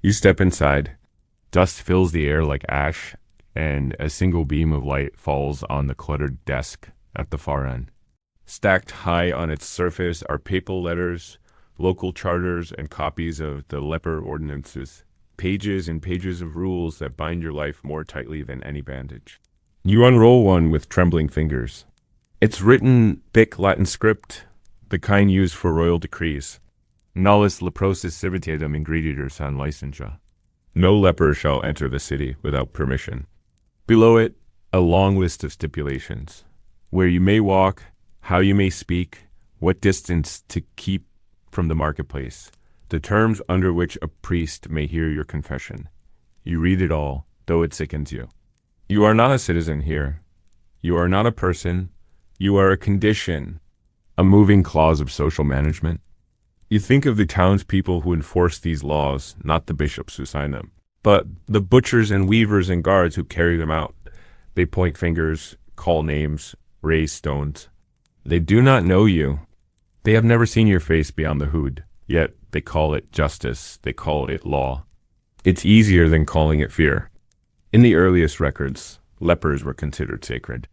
A: You step inside. Dust fills the air like ash, and a single beam of light falls on the cluttered desk at the far end. Stacked high on its surface are papal letters, local charters, and copies of the leper ordinances. Pages and pages of rules that bind your life more tightly than any bandage. You unroll one with trembling fingers. It's written thick Latin script, the kind used for royal decrees. Nollis leprosis civitatem ingreditor san licentia. No leper shall enter the city without permission. Below it, a long list of stipulations. Where you may walk, how you may speak, what distance to keep from the marketplace. The terms under which a priest may hear your confession. You read it all, though it sickens you. You are not a citizen here. You are not a person. You are a condition, a moving clause of social management. You think of the townspeople who enforce these laws, not the bishops who sign them, but the butchers and weavers and guards who carry them out. They point fingers, call names, raise stones. They do not know you. They have never seen your face beyond the hood. Yet they call it justice, they call it law. It's easier than calling it fear. In the earliest records, lepers were considered sacred.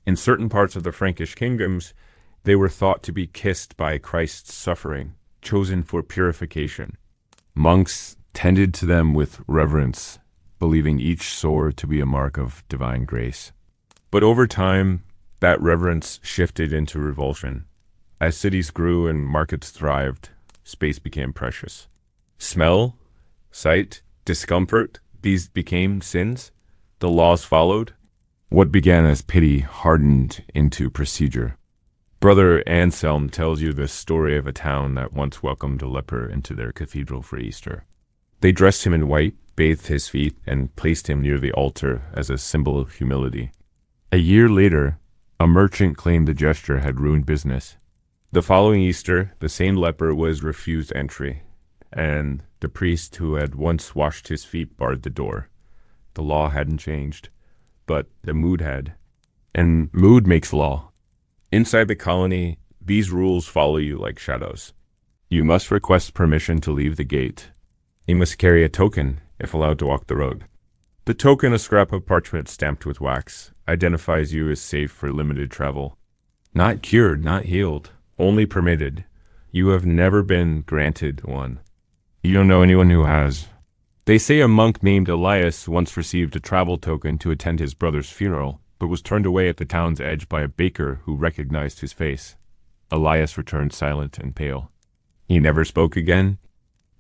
A: In certain parts of the Frankish kingdoms, they were thought to be kissed by Christ's suffering, chosen for purification. Monks tended to them with reverence, believing each sore to be a mark of divine grace. But over time, that reverence shifted into revulsion. As cities grew and markets thrived, space became precious. Smell, sight, discomfort, these became sins. The laws followed. What began as pity hardened into procedure. Brother Anselm tells you the story of a town that once welcomed a leper into their cathedral for Easter. They dressed him in white, bathed his feet, and placed him near the altar as a symbol of humility. A year later, a merchant claimed the gesture had ruined business. The following Easter, the same leper was refused entry, and the priest who had once washed his feet barred the door. The law hadn't changed, but the mood had. And mood makes law. Inside the colony, these rules follow you like shadows. You must request permission to leave the gate. You must carry a token if allowed to walk the road. The token, a scrap of parchment stamped with wax, identifies you as safe for limited travel. Not cured, not healed. Only permitted. You have never been granted one. You don't know anyone who has. They say a monk named Elias once received a travel token to attend his brother's funeral, but was turned away at the town's edge by a baker who recognized his face. Elias returned silent and pale. He never spoke again.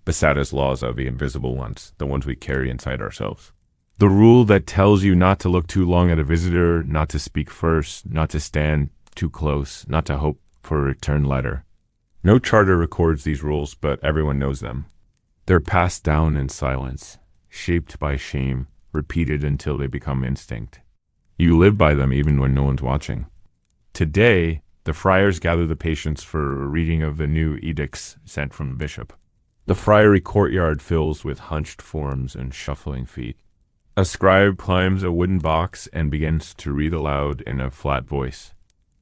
A: The saddest laws are the invisible ones, the ones we carry inside ourselves. The rule that tells you not to look too long at a visitor, not to speak first, not to stand too close, not to hope for a return letter. No charter records these rules, but everyone knows them. They're passed down in silence, shaped by shame, repeated until they become instinct. You live by them even when no one's watching. Today, the friars gather the patients for a reading of the new edicts sent from the bishop. The friary courtyard fills with hunched forms and shuffling feet. A scribe climbs a wooden box and begins to read aloud in a flat voice.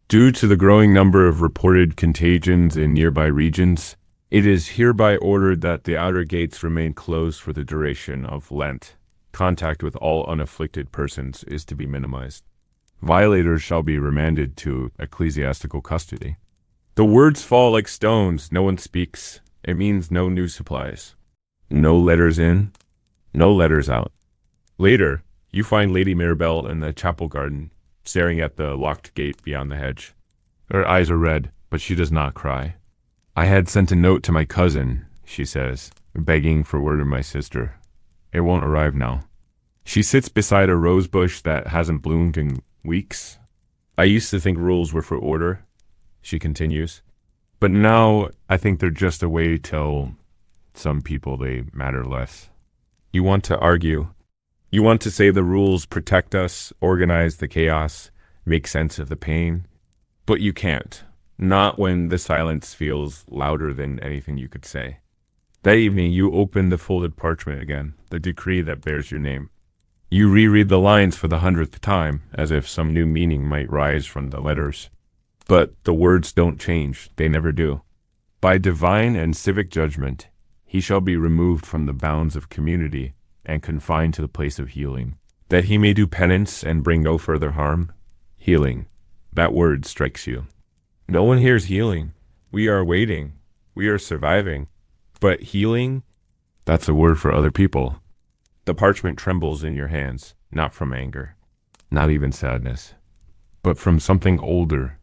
A: Due to the growing number of reported contagions in nearby regions, it is hereby ordered that the outer gates remain closed for the duration of Lent. Contact with all unafflicted persons is to be minimized. Violators shall be remanded to ecclesiastical custody. The words fall like stones. No one speaks. It means no new supplies. No letters in, no letters out. Later, you find Lady Mirabelle in the chapel garden, staring at the locked gate beyond the hedge. Her eyes are red, but she does not cry. I had sent a note to my cousin, she says, begging for word of my sister. It won't arrive now. She sits beside a rose bush that hasn't bloomed in weeks. I used to think rules were for order, she continues, but now I think they're just a way to tell some people they matter less. You want to argue. You want to say the rules protect us, organize the chaos, make sense of the pain, but you can't. Not when the silence feels louder than anything you could say. That evening, you open the folded parchment again, the decree that bears your name. You reread the lines for the 100th time, as if some new meaning might rise from the letters. But the words don't change. They never do. By divine and civic judgment, he shall be removed from the bounds of community and confined to the place of healing, that he may do penance and bring no further harm. Healing. That word strikes you. No one hears healing. We are waiting. We are surviving. But healing? That's a word for other people. The parchment trembles in your hands, not from anger, not even sadness, but from something older,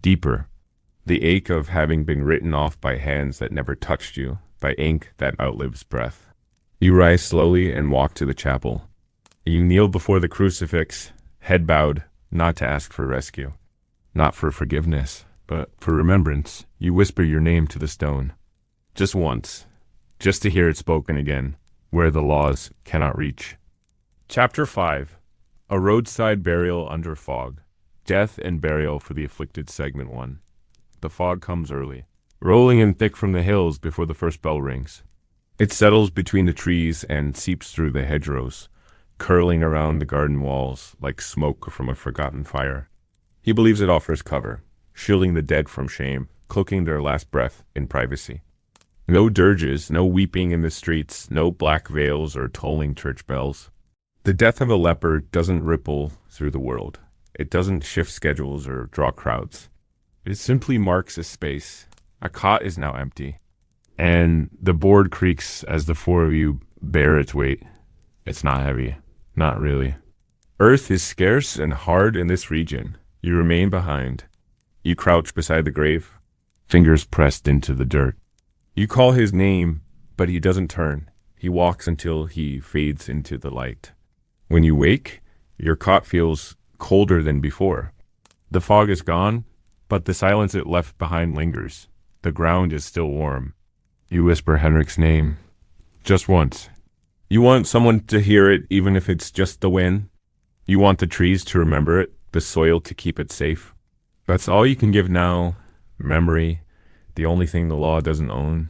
A: deeper. The ache of having been written off by hands that never touched you, by ink that outlives breath. You rise slowly and walk to the chapel. You kneel before the crucifix, head bowed, not to ask for rescue, not for forgiveness, but for remembrance. You whisper your name to the stone. Just once, just to hear it spoken again, where the laws cannot reach. Chapter 5. A roadside burial under fog. Death and burial for the afflicted, segment 1. The fog comes early, rolling in thick from the hills before the first bell rings. It settles between the trees and seeps through the hedgerows, curling around the garden walls like smoke from a forgotten fire. He believes it offers cover, shielding the dead from shame, cloaking their last breath in privacy. No dirges, no weeping in the streets, no black veils or tolling church bells. The death of a leper doesn't ripple through the world. It doesn't shift schedules or draw crowds. It simply marks a space. A cot is now empty, and the board creaks as the four of you bear its weight. It's not heavy. Not really. Earth is scarce and hard in this region. You remain behind. You crouch beside the grave, fingers pressed into the dirt. You call his name, but he doesn't turn. He walks until he fades into the light. When you wake, your cot feels colder than before. The fog is gone, but the silence it left behind lingers. The ground is still warm. You whisper Henrik's name. Just once. You want someone to hear it, even if it's just the wind. You want the trees to remember it, the soil to keep it safe. That's all you can give now. Memory, the only thing the law doesn't own.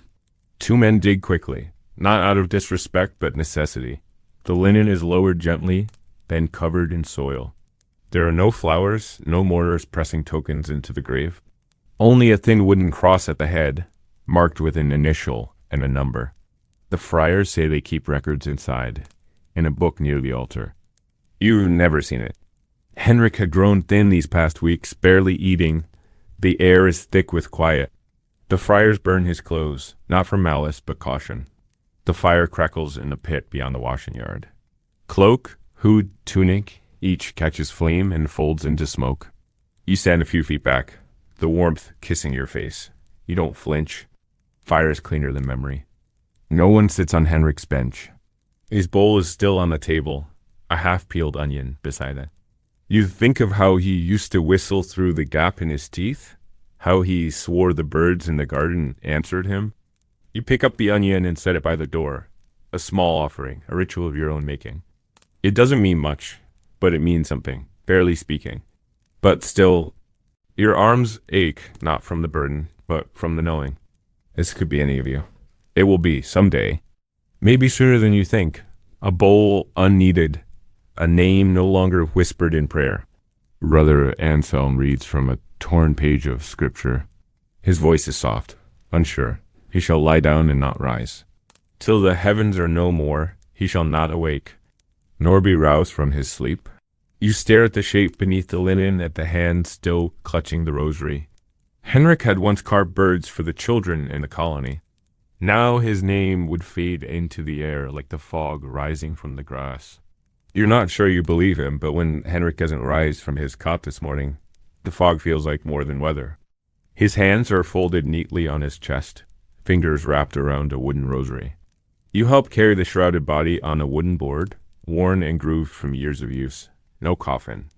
A: Two men dig quickly, not out of disrespect, but necessity. The linen is lowered gently, then covered in soil. There are no flowers, no mortars pressing tokens into the grave. Only a thin wooden cross at the head, marked with an initial and a number. The friars say they keep records inside, in a book near the altar. You've never seen it. Henrik had grown thin these past weeks, barely eating. The air is thick with quiet. The friars burn his clothes, not for malice, but caution. The fire crackles in the pit beyond the washing yard. Cloak, hood, tunic, each catches flame and folds into smoke. You stand a few feet back, the warmth kissing your face. You don't flinch. Fire is cleaner than memory. No one sits on Henrik's bench. His bowl is still on the table, a half-peeled onion beside it. You think of how he used to whistle through the gap in his teeth, how he swore the birds in the garden answered him. You pick up the onion and set it by the door, a small offering, a ritual of your own making. It doesn't mean much, but it means something, barely speaking. But still, your arms ache, not from the burden, but from the knowing. This could be any of you. It will be, someday. Maybe sooner than you think. A bowl unneeded, a name no longer whispered in prayer. Brother Anselm reads from a torn page of scripture. His voice is soft, unsure. He shall lie down and not rise. Till the heavens are no more, he shall not awake, nor be roused from his sleep. You stare at the shape beneath the linen, at the hand still clutching the rosary. Henrik had once carved birds for the children in the colony. Now his name would fade into the air like the fog rising from the grass. You're not sure you believe him, but when Henrik doesn't rise from his cot this morning, the fog feels like more than weather. His hands are folded neatly on his chest, fingers wrapped around a wooden rosary. You help carry the shrouded body on a wooden board, worn and grooved from years of use. No coffin,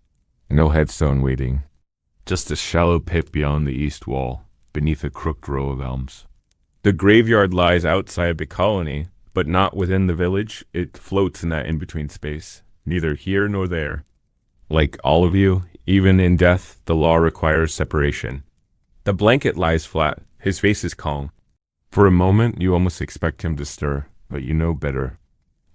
A: no headstone waiting. Just a shallow pit beyond the east wall, beneath a crooked row of elms. The graveyard lies outside the colony, but not within the village. It floats in that in-between space, neither here nor there. Like all of you, even in death, the law requires separation. The blanket lies flat. His face is calm. For a moment, you almost expect him to stir, but you know better.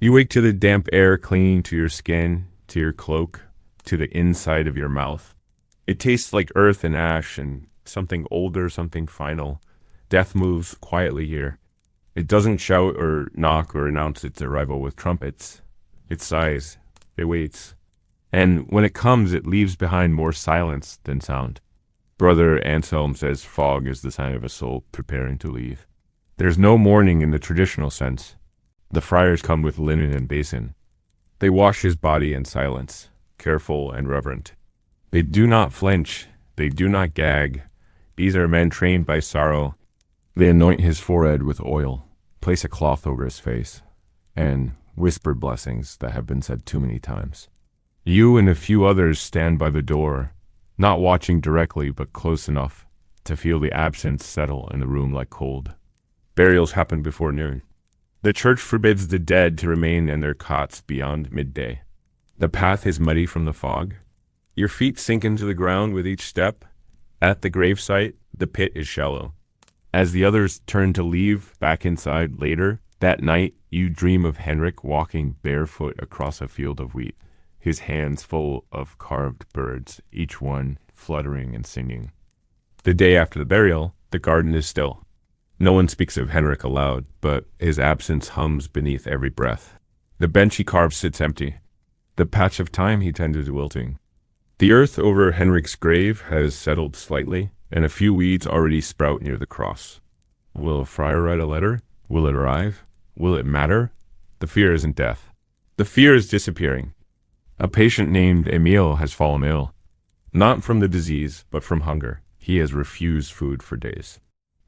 A: You wake to the damp air clinging to your skin, to your cloak, to the inside of your mouth. It tastes like earth and ash and something older, something final. Death moves quietly here. It doesn't shout or knock or announce its arrival with trumpets. It sighs. It waits. And when it comes, it leaves behind more silence than sound. Brother Anselm says fog is the sign of a soul preparing to leave. There's no mourning in the traditional sense. The friars come with linen and basin. They wash his body in silence, careful and reverent. They do not flinch. They do not gag. These are men trained by sorrow. They anoint his forehead with oil, place a cloth over his face, and whisper blessings that have been said too many times. You and a few others stand by the door, not watching directly but close enough to feel the absence settle in the room like cold. Burials happen before noon. The church forbids the dead to remain in their cots beyond midday. The path is muddy from the fog. Your feet sink into the ground with each step. At the gravesite, the pit is shallow. As the others turn to leave back inside later, that night you dream of Henrik walking barefoot across a field of wheat, his hands full of carved birds, each one fluttering and singing. The day after the burial, the garden is still. No one speaks of Henrik aloud, but his absence hums beneath every breath. The bench he carved sits empty. The patch of time he tended to wilting. The earth over Henrik's grave has settled slightly, and a few weeds already sprout near the cross. Will a friar write a letter? Will it arrive? Will it matter? The fear isn't death. The fear is disappearing. A patient named Emil has fallen ill. Not from the disease, but from hunger. He has refused food for days.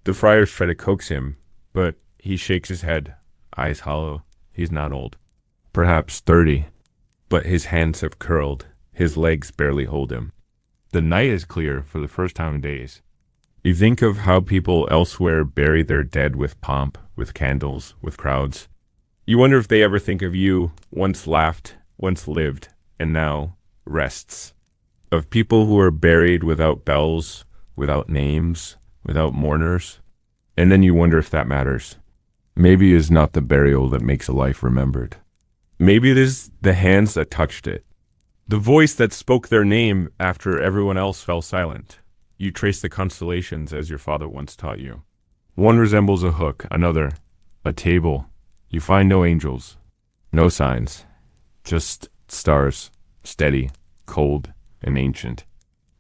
A: The friars try to coax him, but he shakes his head, eyes hollow. He's not old. Perhaps 30. But his hands have curled. His legs barely hold him. The night is clear for the first time in days. You think of how people elsewhere bury their dead with pomp, with candles, with crowds. You wonder if they ever think of you, once laughed, once lived, and now rests. Of people who are buried without bells, without names, without mourners. And then you wonder if that matters. Maybe it is not the burial that makes a life remembered. Maybe it is the hands that touched it. The voice that spoke their name after everyone else fell silent. You trace the constellations as your father once taught you. One resembles a hook, another, a table. You find no angels, no signs, just stars, steady, cold, and ancient.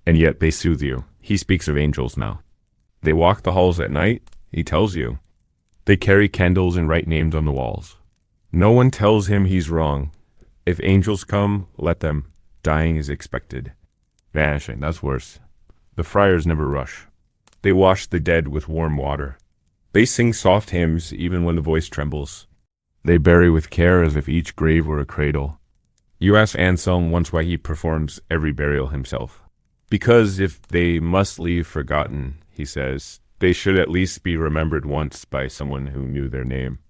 A: And yet they soothe you. He speaks of angels now. They walk the halls at night, he tells you. They carry candles and write names on the walls. No one tells him he's wrong. If angels come, let them. Dying is expected. Vanishing, that's worse. The friars never rush. They wash the dead with warm water. They sing soft hymns even when the voice trembles. They bury with care as if each grave were a cradle. You ask Anselm once why he performs every burial himself. Because if they must leave forgotten, he says, they should at least be remembered once by someone who knew their name.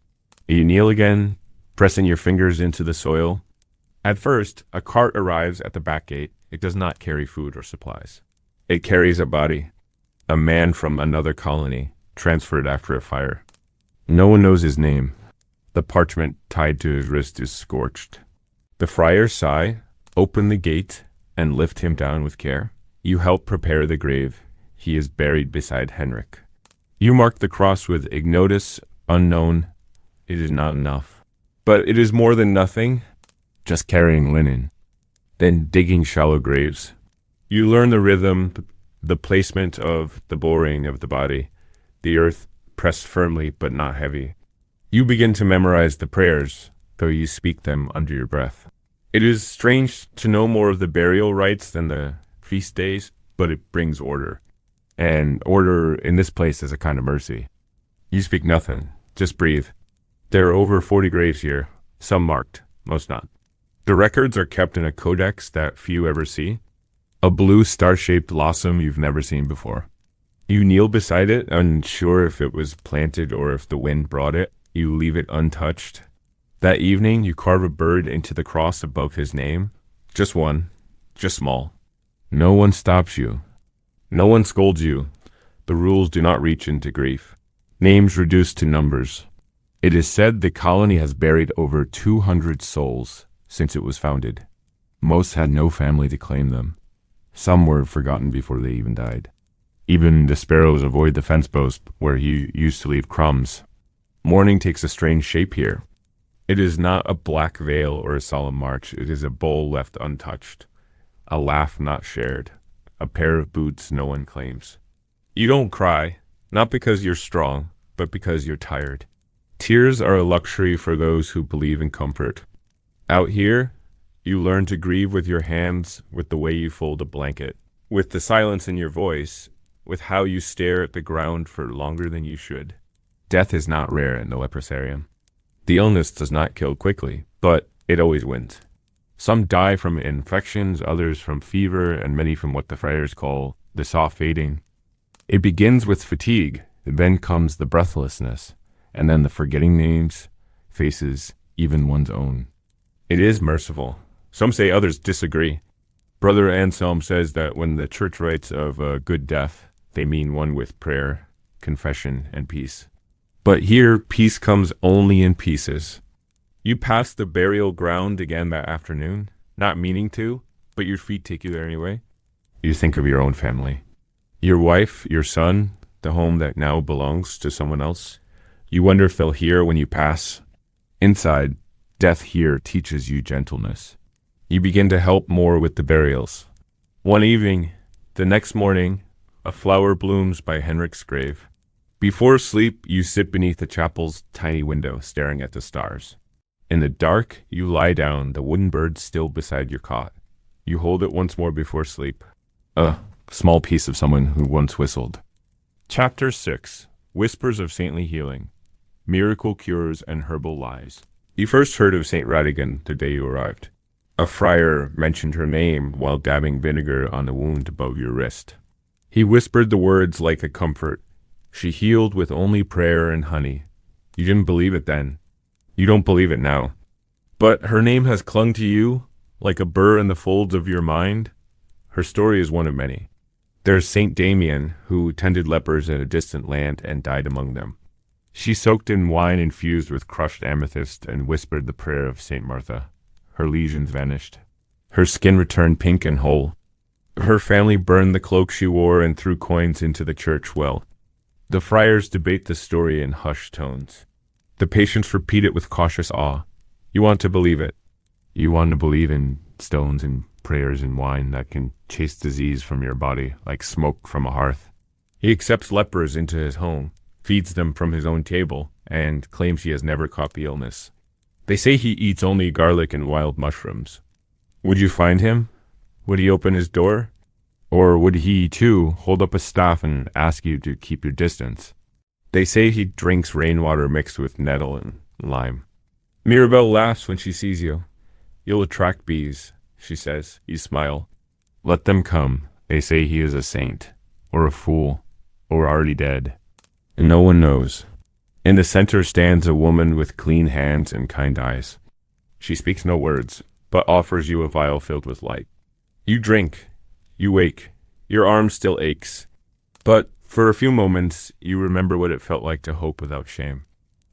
A: You kneel again, pressing your fingers into the soil. At first, a cart arrives at the back gate. It does not carry food or supplies. It carries a body, a man from another colony, transferred after a fire. No one knows his name. The parchment tied to his wrist is scorched. The friars sigh, open the gate, and lift him down with care. You help prepare the grave. He is buried beside Henrik. You mark the cross with ignotus, unknown. It is not enough. But it is more than nothing, just carrying linen. Then digging shallow graves. You learn the rhythm, the placement of the boring of the body, the earth pressed firmly but not heavy. You begin to memorize the prayers, though you speak them under your breath. It is strange to know more of the burial rites than the feast days, but it brings order. And order in this place is a kind of mercy. You speak nothing, just breathe. There are over 40 graves here, some marked, most not. The records are kept in a codex that few ever see, a blue star-shaped blossom you've never seen before. You kneel beside it, unsure if it was planted or if the wind brought it. You leave it untouched. That evening, you carve a bird into the cross above his name. Just one, just small. No one stops you. No one scolds you. The rules do not reach into grief. Names reduced to numbers. It is said the colony has buried over 200 souls since it was founded. Most had no family to claim them. Some were forgotten before they even died. Even the sparrows avoid the fence post where you used to leave crumbs. Mourning takes a strange shape here. It is not a black veil or a solemn march. It is a bowl left untouched, a laugh not shared, a pair of boots no one claims. You don't cry, not because you're strong, but because you're tired. Tears are a luxury for those who believe in comfort. Out here, you learn to grieve with your hands, with the way you fold a blanket, with the silence in your voice, with how you stare at the ground for longer than you should. Death is not rare in the leprosarium. The illness does not kill quickly, but it always wins. Some die from infections, others from fever, and many from what the friars call the soft fading. It begins with fatigue, then comes the breathlessness, and then the forgetting names, faces, even one's own. It is merciful. Some say others disagree. Brother Anselm says that when the church writes of a good death, they mean one with prayer, confession, and peace. But here, peace comes only in pieces. You pass the burial ground again that afternoon, not meaning to, but your feet take you there anyway. You think of your own family. Your wife, your son, the home that now belongs to someone else. You wonder if they'll hear when you pass. Inside, death here teaches you gentleness. You begin to help more with the burials. One evening, the next morning, a flower blooms by Henrik's grave. Before sleep, you sit beneath the chapel's tiny window, staring at the stars. In the dark, you lie down, the wooden bird still beside your cot. You hold it once more before sleep. A small piece of someone who once whistled. Chapter 6. Whispers of Saintly Healing. Miracle Cures and Herbal Lies. You first heard of Saint Radigan the day you arrived. A friar mentioned her name while dabbing vinegar on the wound above your wrist. He whispered the words like a comfort. She healed with only prayer and honey. You didn't believe it then. You don't believe it now. But her name has clung to you like a burr in the folds of your mind. Her story is one of many. There's Saint Damien, who tended lepers in a distant land and died among them. She soaked in wine infused with crushed amethyst and whispered the prayer of Saint Martha. Her lesions vanished. Her skin returned pink and whole. Her family burned the cloak she wore and threw coins into the church well. The friars debate the story in hushed tones. The patients repeat it with cautious awe. You want to believe it. You want to believe in stones and prayers and wine that can chase disease from your body like smoke from a hearth. He accepts lepers into his home, feeds them from his own table, and claims he has never caught the illness. They say he eats only garlic and wild mushrooms. Would you find him? Would he open his door? Or would he, too, hold up a staff and ask you to keep your distance? They say he drinks rainwater mixed with nettle and lime. Mirabelle laughs when she sees you. You'll attract bees, she says. You smile. Let them come. They say he is a saint, or a fool, or already dead. And no one knows. In the center stands a woman with clean hands and kind eyes. She speaks no words, but offers you a vial filled with light. You drink. You wake. Your arm still aches. But for a few moments, you remember what it felt like to hope without shame.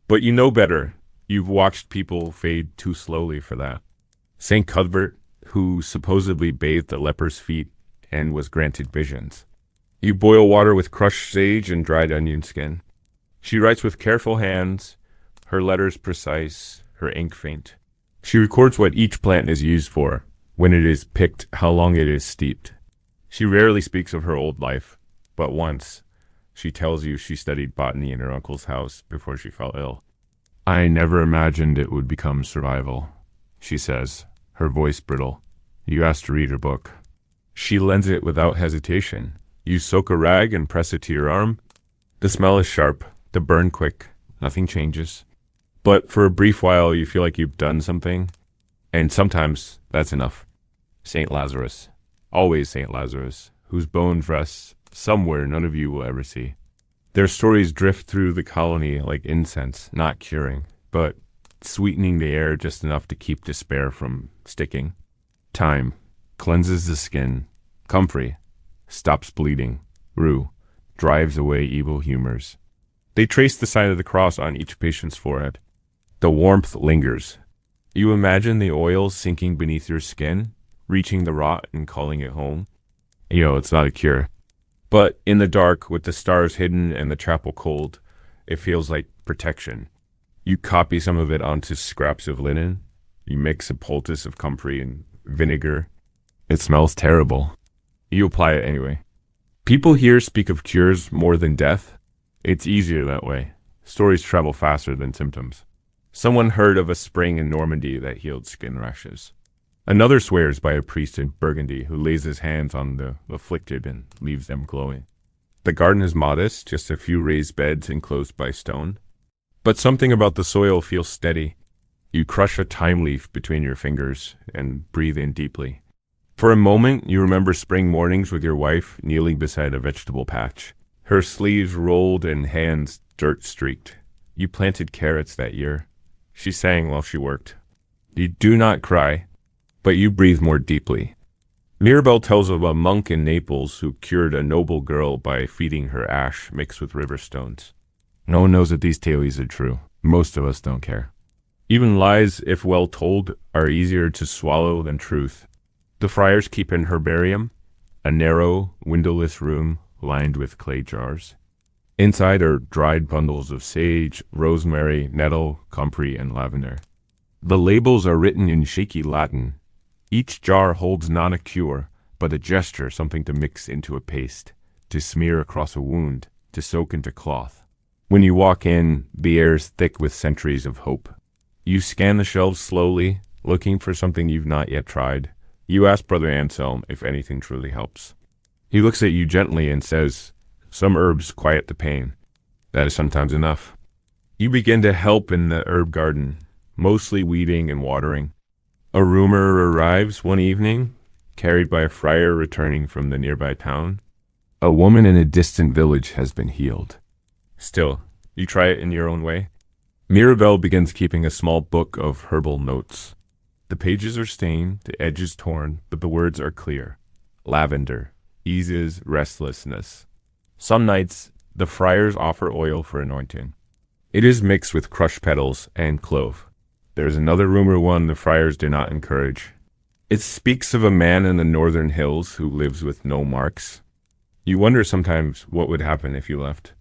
A: But you know better. You've watched people fade too slowly for that. Saint Cuthbert, who supposedly bathed the leper's feet and was granted visions. You boil water with crushed sage and dried onion skin. She writes with careful hands, her letters precise, her ink faint. She records what each plant is used for, when it is picked, how long it is steeped. She rarely speaks of her old life, but once, she tells you she studied botany in her uncle's house before she fell ill. I never imagined it would become survival, she says, her voice brittle. You ask to read her book. She lends it without hesitation. You soak a rag and press it to your arm. The smell is sharp, the burn quick, nothing changes. But for a brief while, you feel like you've done something, and sometimes that's enough. Saint Lazarus, always Saint Lazarus, whose bones rest somewhere none of you will ever see. Their stories drift through the colony like incense, not curing, but sweetening the air just enough to keep despair from sticking. Time cleanses the skin. Comfrey stops bleeding. Rue drives away evil humors. They trace the sign of the cross on each patient's forehead. The warmth lingers. You imagine the oil sinking beneath your skin, reaching the rot and calling it home. It's not a cure. But in the dark, with the stars hidden and the chapel cold, it feels like protection. You copy some of it onto scraps of linen. You mix a poultice of comfrey and vinegar. It smells terrible. You apply it anyway. People here speak of cures more than death. It's easier that way. Stories travel faster than symptoms. Someone heard of a spring in Normandy that healed skin rashes. Another swears by a priest in Burgundy who lays his hands on the afflicted and leaves them glowing. The garden is modest, just a few raised beds enclosed by stone. But something about the soil feels steady. You crush a thyme leaf between your fingers and breathe in deeply. For a moment, you remember spring mornings with your wife kneeling beside a vegetable patch. Her sleeves rolled and hands dirt-streaked. You planted carrots that year. She sang while she worked. You do not cry, but you breathe more deeply. Mirabelle tells of a monk in Naples who cured a noble girl by feeding her ash mixed with river stones. No one knows that these tales are true. Most of us don't care. Even lies, if well told, are easier to swallow than truth. The friars keep an herbarium, a narrow, windowless room lined with clay jars. Inside are dried bundles of sage, rosemary, nettle, comfrey, and lavender. The labels are written in shaky Latin. Each jar holds not a cure, but a gesture, something to mix into a paste, to smear across a wound, to soak into cloth. When you walk in, the air is thick with centuries of hope. You scan the shelves slowly, looking for something you've not yet tried. You ask Brother Anselm if anything truly helps. He looks at you gently and says, "Some herbs quiet the pain. That is sometimes enough." You begin to help in the herb garden, mostly weeding and watering. A rumor arrives one evening, carried by a friar returning from the nearby town. A woman in a distant village has been healed. Still, you try it in your own way. Mirabelle begins keeping a small book of herbal notes. The pages are stained, the edges torn, but the words are clear. Lavender eases restlessness. Some nights, the friars offer oil for anointing. It is mixed with crushed petals and clove. There is another rumor, one the friars do not encourage. It speaks of a man in the northern hills who lives with no marks. You wonder sometimes what would happen if you left.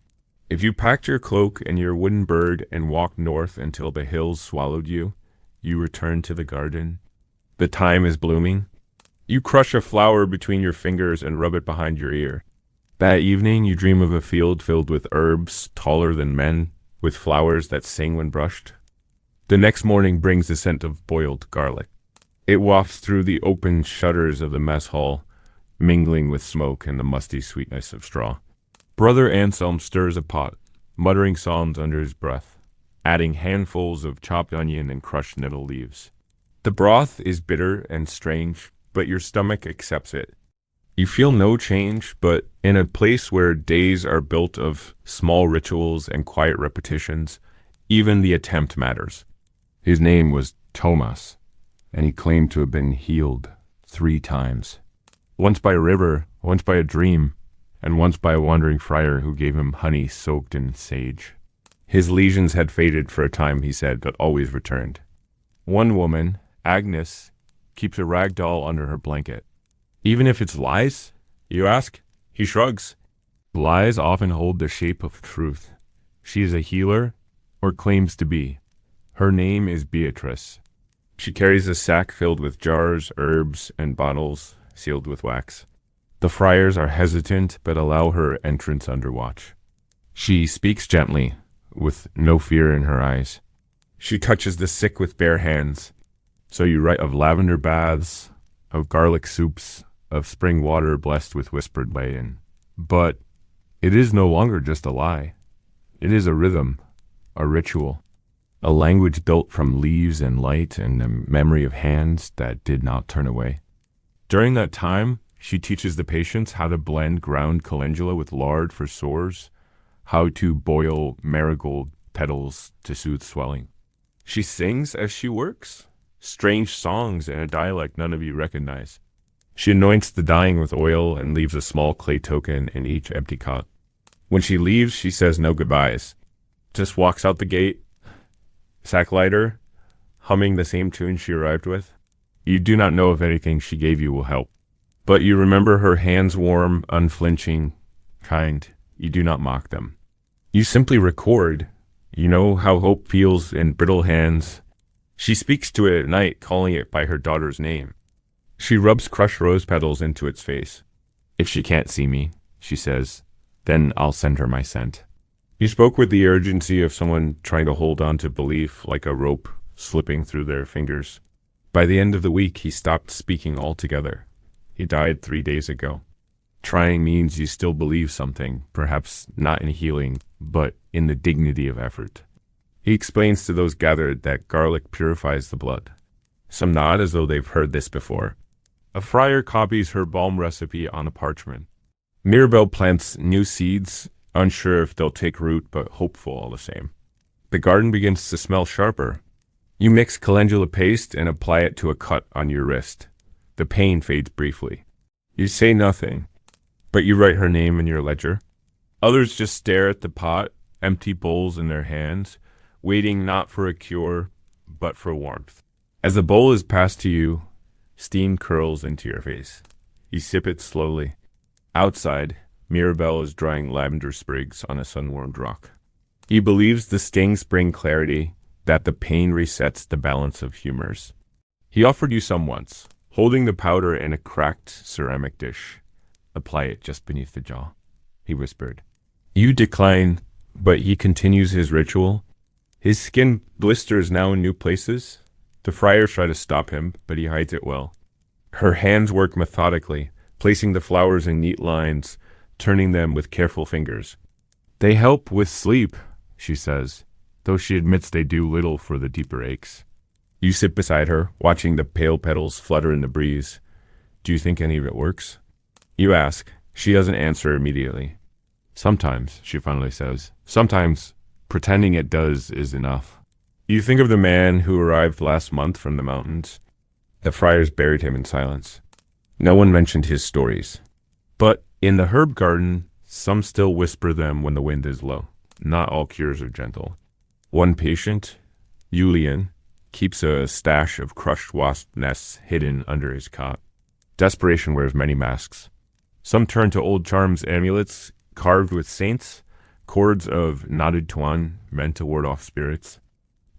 A: If you packed your cloak and your wooden bird and walked north until the hills swallowed you, you return to the garden. The thyme is blooming. You crush a flower between your fingers and rub it behind your ear. That evening, you dream of a field filled with herbs taller than men, with flowers that sing when brushed. The next morning brings the scent of boiled garlic. It wafts through the open shutters of the mess hall, mingling with smoke and the musty sweetness of straw. Brother Anselm stirs a pot, muttering psalms under his breath, adding handfuls of chopped onion and crushed nettle leaves. The broth is bitter and strange, but your stomach accepts it. You feel no change, but in a place where days are built of small rituals and quiet repetitions, even the attempt matters. His name was Thomas, and he claimed to have been healed 3 times. Once by a river, once by a dream, and once by a wandering friar who gave him honey soaked in sage. His lesions had faded for a time, he said, but always returned. One woman, Agnes, keeps a rag doll under her blanket. Even if it's lies, you ask? He shrugs. Lies often hold the shape of truth. She is a healer, or claims to be. Her name is Beatrice. She carries a sack filled with jars, herbs, and bottles sealed with wax. The friars are hesitant but allow her entrance under watch. She speaks gently, with no fear in her eyes. She touches the sick with bare hands. So you write of lavender baths, of garlic soups, of spring water blessed with whispered lighting. But it is no longer just a lie. It is a rhythm, a ritual, a language built from leaves and light and a memory of hands that did not turn away. During that time, she teaches the patients how to blend ground calendula with lard for sores, how to boil marigold petals to soothe swelling. She sings as she works, strange songs in a dialect none of you recognize. She anoints the dying with oil and leaves a small clay token in each empty cot. When she leaves, she says no goodbyes. Just walks out the gate, sack lighter, humming the same tune she arrived with. You do not know if anything she gave you will help. But you remember her hands warm, unflinching, kind. You do not mock them. You simply record. You know how hope feels in brittle hands. She speaks to it at night, calling it by her daughter's name. She rubs crushed rose petals into its face. If she can't see me, she says, then I'll send her my scent. You spoke with the urgency of someone trying to hold on to belief like a rope slipping through their fingers. By the end of the week, he stopped speaking altogether. He died 3 days ago. Trying means you still believe something, perhaps not in healing, but in the dignity of effort. He explains to those gathered that garlic purifies the blood. Some nod as though they've heard this before. A friar copies her balm recipe on a parchment. Mirabelle plants new seeds, unsure if they'll take root, but hopeful all the same. The garden begins to smell sharper. You mix calendula paste and apply it to a cut on your wrist. The pain fades briefly. You say nothing, but you write her name in your ledger. Others just stare at the pot, empty bowls in their hands, waiting not for a cure, but for warmth. As the bowl is passed to you, steam curls into your face. You sip it slowly. Outside, Mirabelle is drying lavender sprigs on a sun-warmed rock. He believes the stings bring clarity, that the pain resets the balance of humors. He offered you some once, holding the powder in a cracked ceramic dish. Apply it just beneath the jaw, he whispered. You decline, but he continues his ritual. His skin blisters now in new places. The friars try to stop him, but he hides it well. Her hands work methodically, placing the flowers in neat lines, turning them with careful fingers. They help with sleep, she says, though she admits they do little for the deeper aches. You sit beside her, watching the pale petals flutter in the breeze. Do you think any of it works? You ask. She doesn't answer immediately. Sometimes, she finally says. Sometimes, pretending it does is enough. You think of the man who arrived last month from the mountains. The friars buried him in silence. No one mentioned his stories. But in the herb garden, some still whisper them when the wind is low. Not all cures are gentle. One patient, Julian, keeps a stash of crushed wasp nests hidden under his cot. Desperation wears many masks. Some turn to old charms, amulets carved with saints, cords of knotted twine meant to ward off spirits.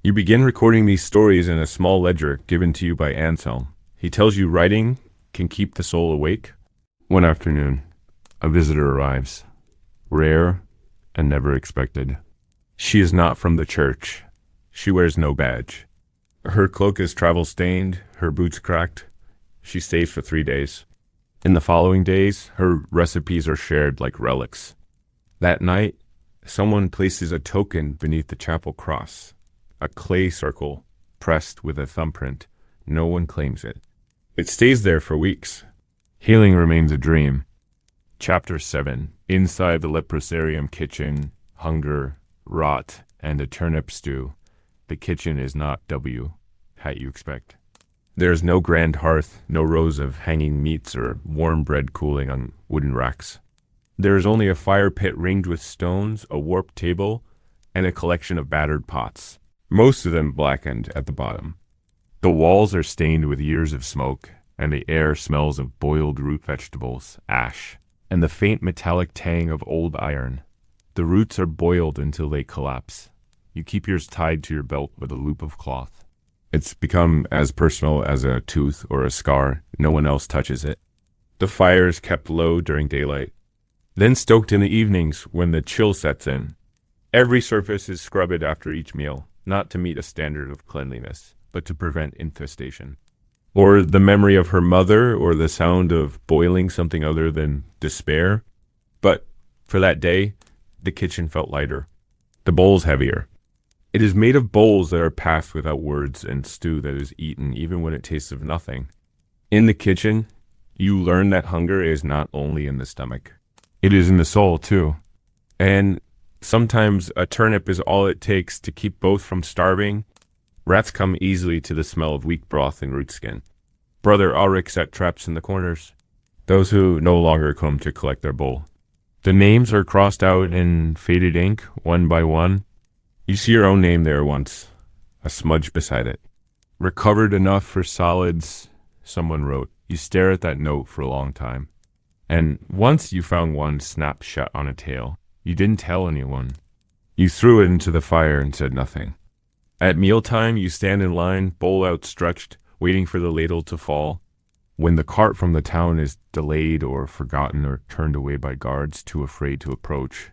A: You begin recording these stories in a small ledger given to you by Anselm. He tells you writing can keep the soul awake. One afternoon, a visitor arrives, rare and never expected. She is not from the church. She wears no badge. Her cloak is travel-stained, her boots cracked. She stays for 3 days. In the following days, her recipes are shared like relics. That night, someone places a token beneath the chapel cross, a clay circle pressed with a thumbprint. No one claims it. It stays there for weeks. Healing remains a dream. Chapter 7. Inside the leprosarium kitchen, hunger, rot, and a turnip stew. The kitchen is not W, how you expect. There is no grand hearth, no rows of hanging meats or warm bread cooling on wooden racks. There is only a fire pit ringed with stones, a warped table, and a collection of battered pots, most of them blackened at the bottom. The walls are stained with years of smoke, and the air smells of boiled root vegetables, ash, and the faint metallic tang of old iron. The roots are boiled until they collapse. You keep yours tied to your belt with a loop of cloth. It's become as personal as a tooth or a scar. No one else touches it. The fire is kept low during daylight, then stoked in the evenings when the chill sets in. Every surface is scrubbed after each meal, not to meet a standard of cleanliness, but to prevent infestation. Or the memory of her mother, or the sound of boiling something other than despair. But for that day, the kitchen felt lighter. The bowls heavier. It is made of bowls that are passed without words and stew that is eaten even when it tastes of nothing. In the kitchen, you learn that hunger is not only in the stomach. It is in the soul, too. And sometimes a turnip is all it takes to keep both from starving. Rats come easily to the smell of weak broth and root skin. Brother Ulrich set traps in the corners. Those who no longer come to collect their bowl. The names are crossed out in faded ink, one by one. You see your own name there once, a smudge beside it. Recovered enough for solids, someone wrote. You stare at that note for a long time. And once you found one snapped shut on a tail. You didn't tell anyone. You threw it into the fire and said nothing. At mealtime, you stand in line, bowl outstretched, waiting for the ladle to fall. When the cart from the town is delayed or forgotten or turned away by guards too afraid to approach.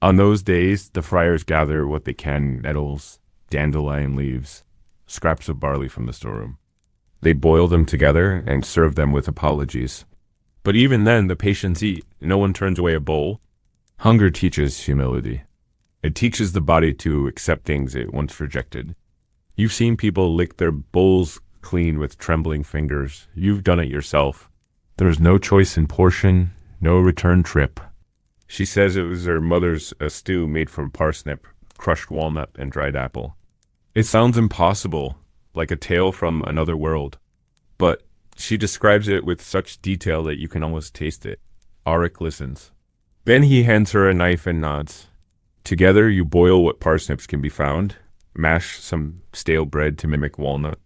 A: On those days, the friars gather what they can: nettles, dandelion leaves, scraps of barley from the storeroom. They boil them together and serve them with apologies. But even then, the patients eat. No one turns away a bowl. Hunger teaches humility. It teaches the body to accept things it once rejected. You've seen people lick their bowls clean with trembling fingers. You've done it yourself. There's no choice in portion, no return trip. She says it was her mother's stew made from parsnip, crushed walnut, and dried apple. It sounds impossible, like a tale from another world. But she describes it with such detail that you can almost taste it. Auric listens. Then he hands her a knife and nods. Together you boil what parsnips can be found, mash some stale bread to mimic walnut,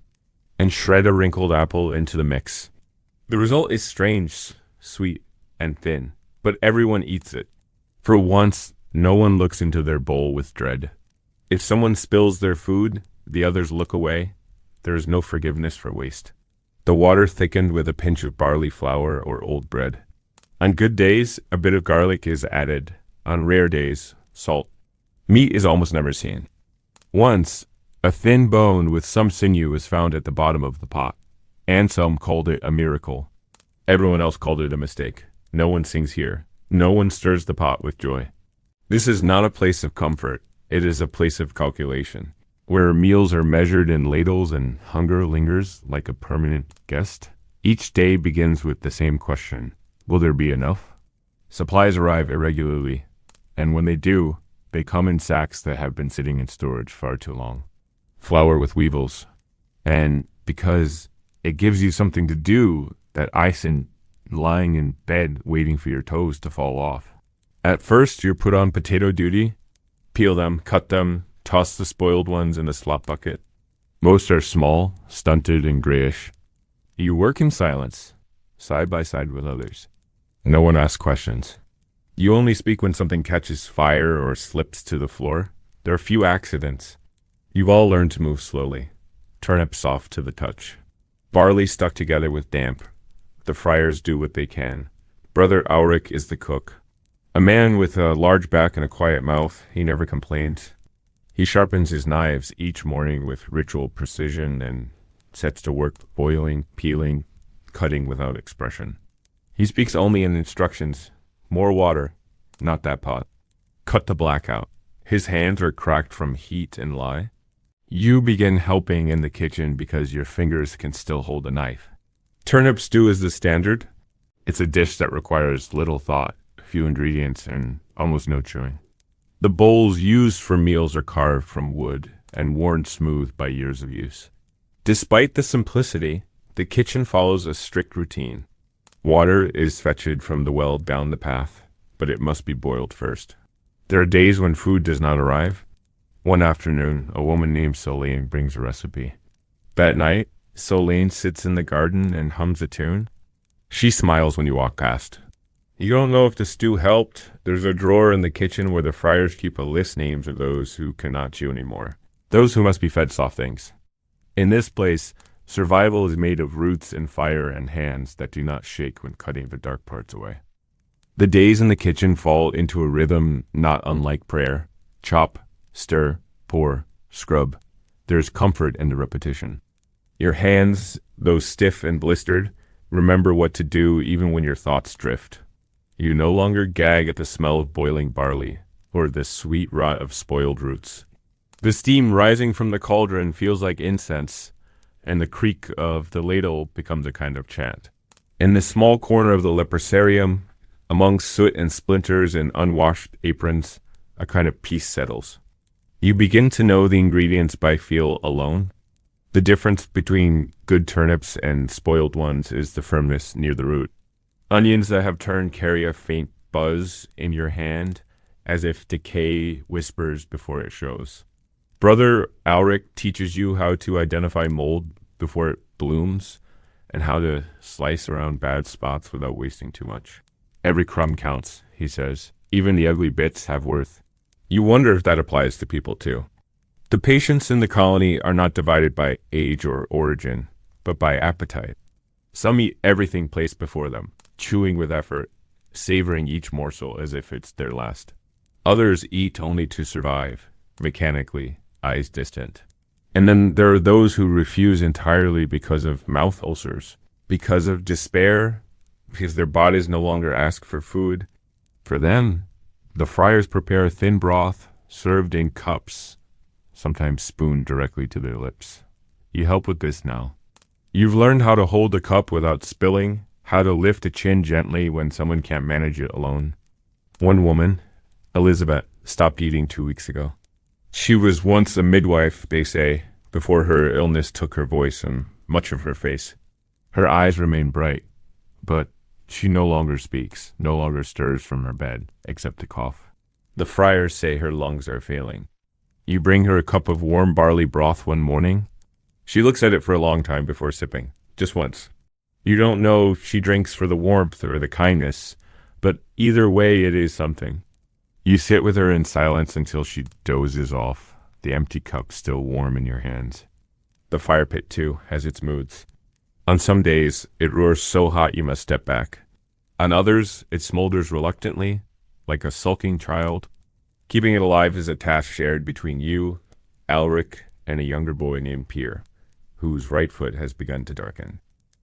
A: and shred a wrinkled apple into the mix. The result is strange, sweet, and thin, but everyone eats it. For once, no one looks into their bowl with dread. If someone spills their food, the others look away. There is no forgiveness for waste. The water thickened with a pinch of barley flour or old bread. On good days, a bit of garlic is added. On rare days, salt. Meat is almost never seen. Once, a thin bone with some sinew was found at the bottom of the pot. Anselm called it a miracle. Everyone else called it a mistake. No one sings here. No one stirs the pot with joy. This is not a place of comfort. It is a place of calculation, where meals are measured in ladles and hunger lingers like a permanent guest. Each day begins with the same question: will there be enough? Supplies arrive irregularly, and when they do, they come in sacks that have been sitting in storage far too long. Flour with weevils. And because it gives you something to do, that ice in lying in bed waiting for your toes to fall off. At first, you're put on potato duty. Peel them, cut them, toss the spoiled ones in the slop bucket. Most are small, stunted, and grayish. You work in silence, side by side with others. No one asks questions. You only speak when something catches fire or slips to the floor. There are few accidents. You've all learned to move slowly. Turnip soft to the touch. Barley stuck together with damp. The friars do what they can. Brother Ulrich is the cook. A man with a large back and a quiet mouth, he never complains. He sharpens his knives each morning with ritual precision and sets to work boiling, peeling, cutting without expression. He speaks only in instructions. More water, not that pot. Cut the black out. His hands are cracked from heat and lie. You begin helping in the kitchen because your fingers can still hold a knife. Turnip stew is the standard. It's a dish that requires little thought, few ingredients, and almost no chewing. The bowls used for meals are carved from wood and worn smooth by years of use. Despite the simplicity, the kitchen follows a strict routine. Water is fetched from the well down the path, but it must be boiled first. There are days when food does not arrive. One afternoon, a woman named Soleil brings a recipe. That night, Solane sits in the garden and hums a tune. She smiles when you walk past. You don't know if the stew helped. There's a drawer in the kitchen where the friars keep a list names of those who cannot chew anymore. Those who must be fed soft things. In this place, survival is made of roots and fire and hands that do not shake when cutting the dark parts away. The days in the kitchen fall into a rhythm not unlike prayer. Chop, stir, pour, scrub. There's comfort in the repetition. Your hands, though stiff and blistered, remember what to do even when your thoughts drift. You no longer gag at the smell of boiling barley or the sweet rot of spoiled roots. The steam rising from the cauldron feels like incense, and the creak of the ladle becomes a kind of chant. In the small corner of the leprosarium, among soot and splinters and unwashed aprons, a kind of peace settles. You begin to know the ingredients by feel alone. The difference between good turnips and spoiled ones is the firmness near the root. Onions that have turned carry a faint buzz in your hand, as if decay whispers before it shows. Brother Alric teaches you how to identify mold before it blooms, and how to slice around bad spots without wasting too much. Every crumb counts, he says. Even the ugly bits have worth. You wonder if that applies to people too. The patients in the colony are not divided by age or origin, but by appetite. Some eat everything placed before them, chewing with effort, savoring each morsel as if it's their last. Others eat only to survive, mechanically, eyes distant. And then there are those who refuse entirely because of mouth ulcers, because of despair, because their bodies no longer ask for food. For them, the friars prepare thin broth served in cups, sometimes spooned directly to their lips. You help with this now. You've learned how to hold a cup without spilling, how to lift a chin gently when someone can't manage it alone. One woman, Elizabeth, stopped eating 2 weeks ago. She was once a midwife, they say, before her illness took her voice and much of her face. Her eyes remain bright, but she no longer speaks, no longer stirs from her bed, except to cough. The friars say her lungs are failing. You bring her a cup of warm barley broth one morning. She looks at it for a long time before sipping, just once. You don't know if she drinks for the warmth or the kindness, but either way it is something. You sit with her in silence until she dozes off, the empty cup still warm in your hands. The fire pit, too, has its moods. On some days, it roars so hot you must step back. On others, it smolders reluctantly, like a sulking child. Keeping it alive is a task shared between you, Alric, and a younger boy named Pierre, whose right foot has begun to darken.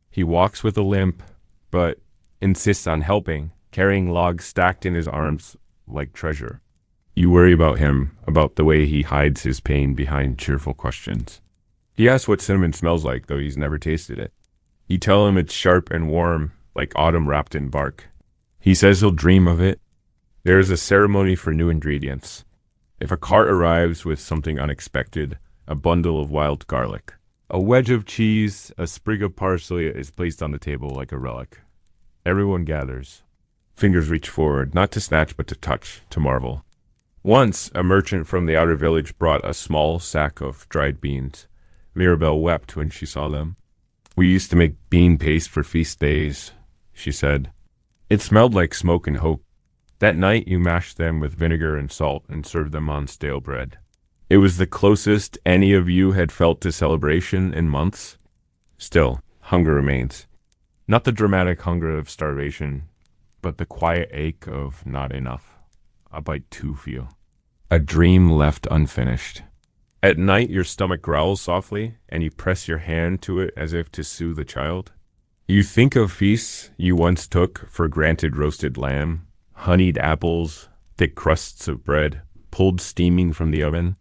A: He walks with a limp, but insists on helping, carrying logs stacked in his arms like treasure. You worry about him, about the way he hides his pain behind cheerful questions. He asks what cinnamon smells like, though he's never tasted it. You tell him it's sharp and warm, like autumn wrapped in bark. He says he'll dream of it. There is a ceremony for new ingredients. If a cart arrives with something unexpected, a bundle of wild garlic, a wedge of cheese, a sprig of parsley is placed on the table like a relic. Everyone gathers. Fingers reach forward, not to snatch but to touch, to marvel. Once, a merchant from the outer village brought a small sack of dried beans. Mirabelle wept when she saw them. We used to make bean paste for feast days, she said. It smelled like smoke and hope. That night you mashed them with vinegar and salt and served them on stale bread. It was the closest any of you had felt to celebration in months. Still, hunger remains. Not the dramatic hunger of starvation, but the quiet ache of not enough. A bite too few. A dream left unfinished. At night your stomach growls softly, and you press your hand to it as if to soothe a child. You think of feasts you once took for granted: roasted lamb, honeyed apples, thick crusts of bread, pulled steaming from the oven.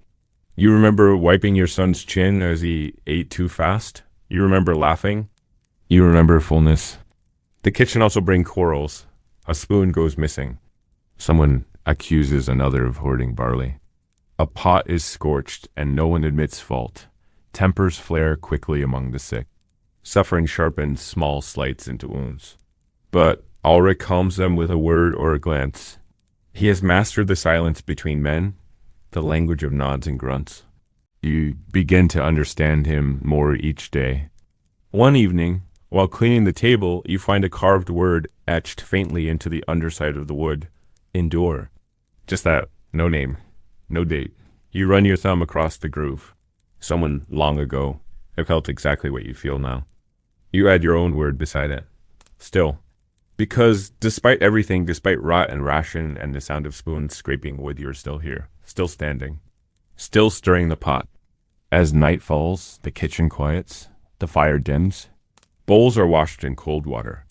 A: You remember wiping your son's chin as he ate too fast. You remember laughing. You remember fullness. The kitchen also brings quarrels. A spoon goes missing. Someone accuses another of hoarding barley. A pot is scorched and no one admits fault. Tempers flare quickly among the sick. Suffering sharpens small slights into wounds. But Ulrich calms them with a word or a glance. He has mastered the silence between men, the language of nods and grunts. You begin to understand him more each day. One evening, while cleaning the table, you find a carved word etched faintly into the underside of the wood. Endure. Just that. No name. No date. You run your thumb across the groove. Someone long ago. It felt exactly what you feel now. You add your own word beside it. Still. Because despite everything, despite rot and ration and the sound of spoons scraping wood, you're still here. Still standing. Still stirring the pot. As night falls, the kitchen quiets. The fire dims. Bowls are washed in cold water.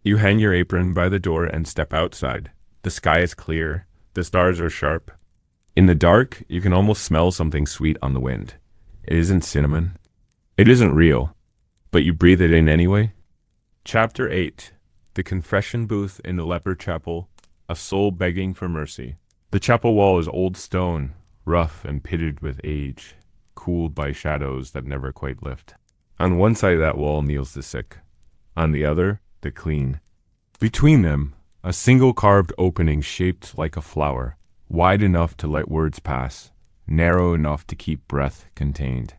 A: You hang your apron by the door and step outside. The sky is clear. The stars are sharp. In the dark, you can almost smell something sweet on the wind. It isn't cinnamon. It isn't real. But you breathe it in anyway. Chapter 8. The confession booth in the Leper chapel. A soul begging for mercy. The chapel wall is old stone, rough and pitted with age, cooled by shadows that never quite lift. On one side of that wall kneels the sick. On the other, the clean. Between them, a single carved opening shaped like a flower, wide enough to let words pass, narrow enough to keep breath contained.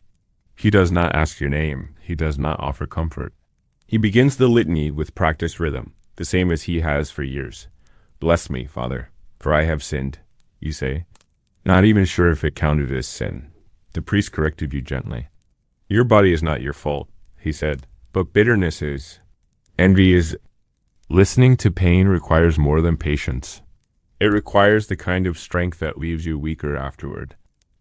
A: He does not ask your name. He does not offer comfort. He begins the litany with practiced rhythm, the same as he has for years. Bless me, Father, for I have sinned, you say. Not even sure if it counted as sin. The priest corrected you gently. Your body is not your fault, he said, but bitterness is. Envy is. Listening to pain requires more than patience. It requires the kind of strength that leaves you weaker afterward.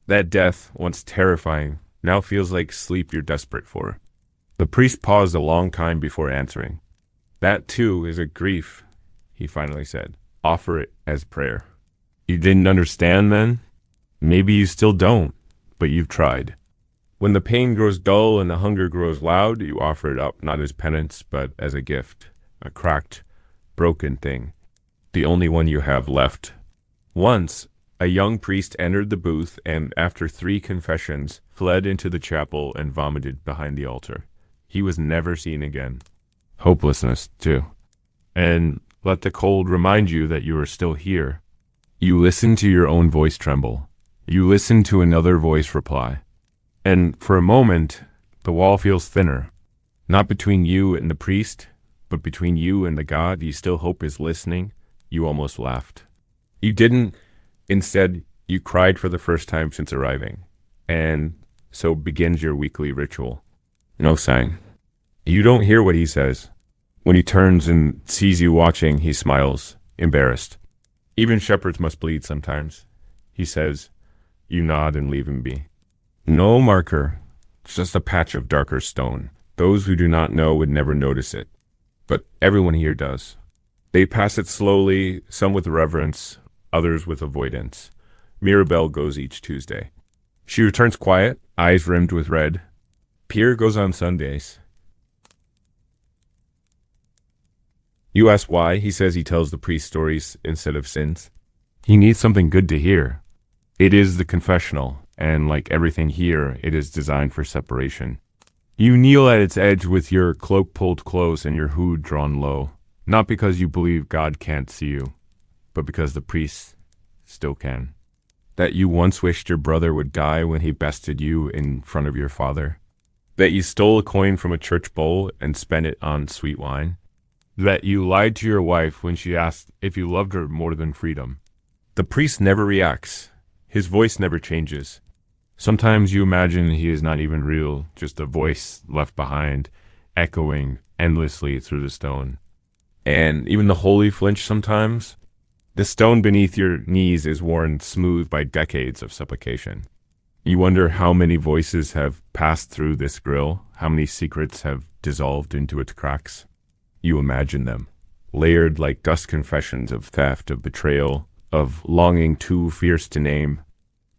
A: That death, once terrifying, now feels like sleep you're desperate for. The priest paused a long time before answering. That too is a grief, he finally said. Offer it as prayer. You didn't understand then? Maybe you still don't, but you've tried. When the pain grows dull and the hunger grows loud, you offer it up not as penance, but as a gift, a cracked, broken thing, the only one you have left. Once, a young priest entered the booth and, after 3 confessions, fled into the chapel and vomited behind the altar. He was never seen again. Hopelessness, too. And let the cold remind you that you are still here. You listen to your own voice tremble. You listen to another voice reply. And for a moment, the wall feels thinner. Not between you and the priest, but between you and the God you still hope is listening. You almost laughed. You didn't. Instead, you cried for the first time since arriving. And so begins your weekly ritual. No sign. You don't hear what he says. When he turns and sees you watching, he smiles, embarrassed. Even shepherds must bleed sometimes. He says, you nod and leave him be. No marker, just a patch of darker stone. Those who do not know would never notice it. But everyone here does. They pass it slowly, some with reverence, others with avoidance. Mirabelle goes each Tuesday. She returns quiet, eyes rimmed with red. Pierre goes on Sundays. You ask why. He says he tells the priest stories instead of sins. He needs something good to hear. It is the confessional, and like everything here, it is designed for separation. You kneel at its edge with your cloak pulled close and your hood drawn low, not because you believe God can't see you, but because the priest still can. That you once wished your brother would die when he bested you in front of your father. That you stole a coin from a church bowl and spent it on sweet wine. That you lied to your wife when she asked if you loved her more than freedom. The priest never reacts. His voice never changes. Sometimes you imagine he is not even real, just a voice left behind, echoing endlessly through the stone. And even the holy flinch sometimes. The stone beneath your knees is worn smooth by decades of supplication. You wonder how many voices have passed through this grill, how many secrets have dissolved into its cracks. You imagine them, layered like dust confessions of theft, of betrayal, of longing too fierce to name.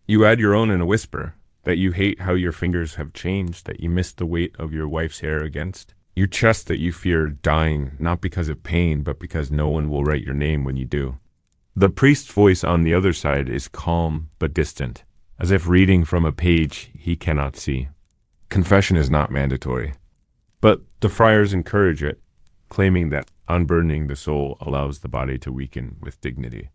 A: You add your own in a whisper, that you hate how your fingers have changed, that you miss the weight of your wife's hair against. Your chest that you fear dying, not because of pain, but because no one will write your name when you do. The priest's voice on the other side is calm but distant, as if reading from a page he cannot see. Confession is not mandatory, but the friars encourage it, claiming that unburdening the soul allows the body to weaken with dignity.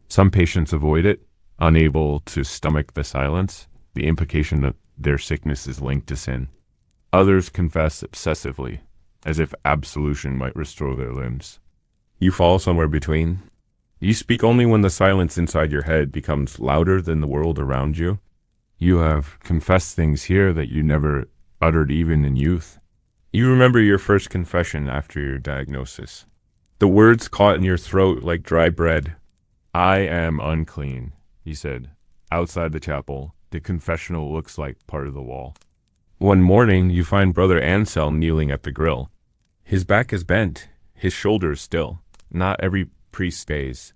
A: Some patients avoid it, unable to stomach the silence, the implication that their sickness is linked to sin. Others confess obsessively, as if absolution might restore their limbs. You fall somewhere between. You speak only when the silence inside your head becomes louder than the world around you. You have confessed things here that you never uttered even in youth. You remember your first confession after your diagnosis. The words caught in your throat like dry bread. I am unclean, he said. Outside the chapel, the confessional looks like part of the wall. One morning, you find Brother Ansel kneeling at the grill. His back is bent, his shoulders still. Not every priest stays.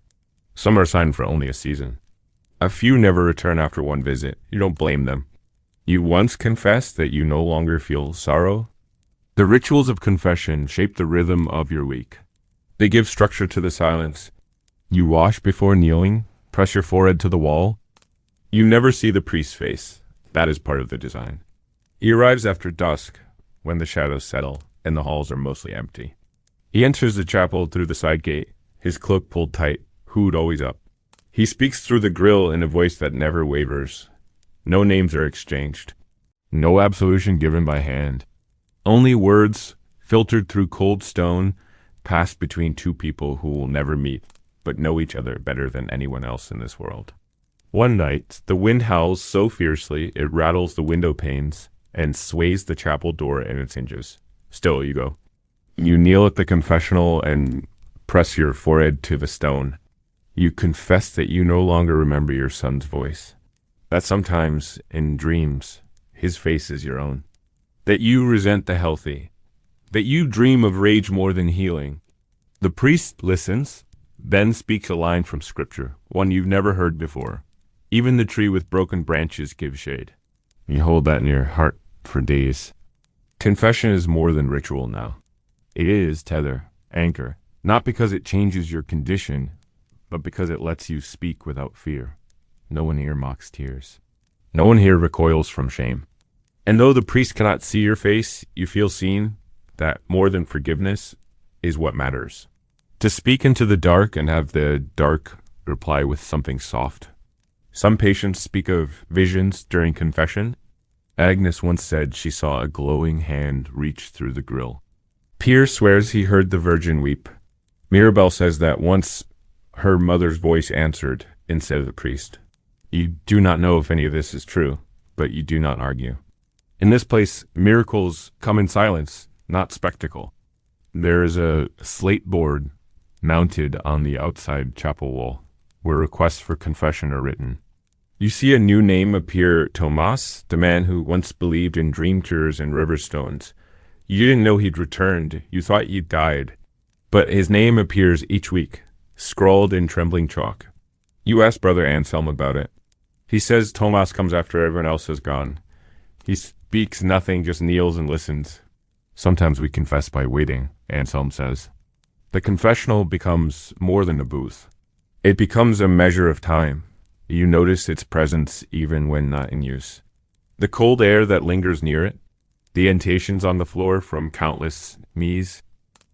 A: Some are assigned for only a season. A few never return after one visit. You don't blame them. You once confessed that you no longer feel sorrow. The rituals of confession shape the rhythm of your week. They give structure to the silence. You wash before kneeling, press your forehead to the wall. You never see the priest's face. That is part of the design. He arrives after dusk, when the shadows settle and the halls are mostly empty. He enters the chapel through the side gate, his cloak pulled tight, hood always up. He speaks through the grill in a voice that never wavers. No names are exchanged. No absolution given by hand. Only words, filtered through cold stone, pass between two people who will never meet, but know each other better than anyone else in this world. One night, the wind howls so fiercely it rattles the window panes and sways the chapel door in its hinges. Still, you go. You kneel at the confessional and press your forehead to the stone. You confess that you no longer remember your son's voice. That sometimes, in dreams, his face is your own. That you resent the healthy. That you dream of rage more than healing. The priest listens, then speaks a line from scripture, one you've never heard before. Even the tree with broken branches gives shade. You hold that in your heart for days. Confession is more than ritual now. It is tether, anchor, not because it changes your condition, but because it lets you speak without fear. No one here mocks tears. No one here recoils from shame. And though the priest cannot see your face, you feel seen. That more than forgiveness is what matters. To speak into the dark and have the dark reply with something soft. Some patients speak of visions during confession. Agnes once said she saw a glowing hand reach through the grill. Pierre swears he heard the Virgin weep. Mirabelle says that once her mother's voice answered instead of the priest. You do not know if any of this is true, but you do not argue. In this place, miracles come in silence, not spectacle. There is a slate board mounted on the outside chapel wall, where requests for confession are written. You see a new name appear, Thomas, the man who once believed in dream cures and river stones. You didn't know he'd returned, you thought he'd died. But his name appears each week, scrawled in trembling chalk. You ask Brother Anselm about it. He says Thomas comes after everyone else has gone. He speaks nothing, just kneels and listens. Sometimes we confess by waiting, Anselm says. The confessional becomes more than a booth. It becomes a measure of time. You notice its presence even when not in use. The cold air that lingers near it, the indentations on the floor from countless me's,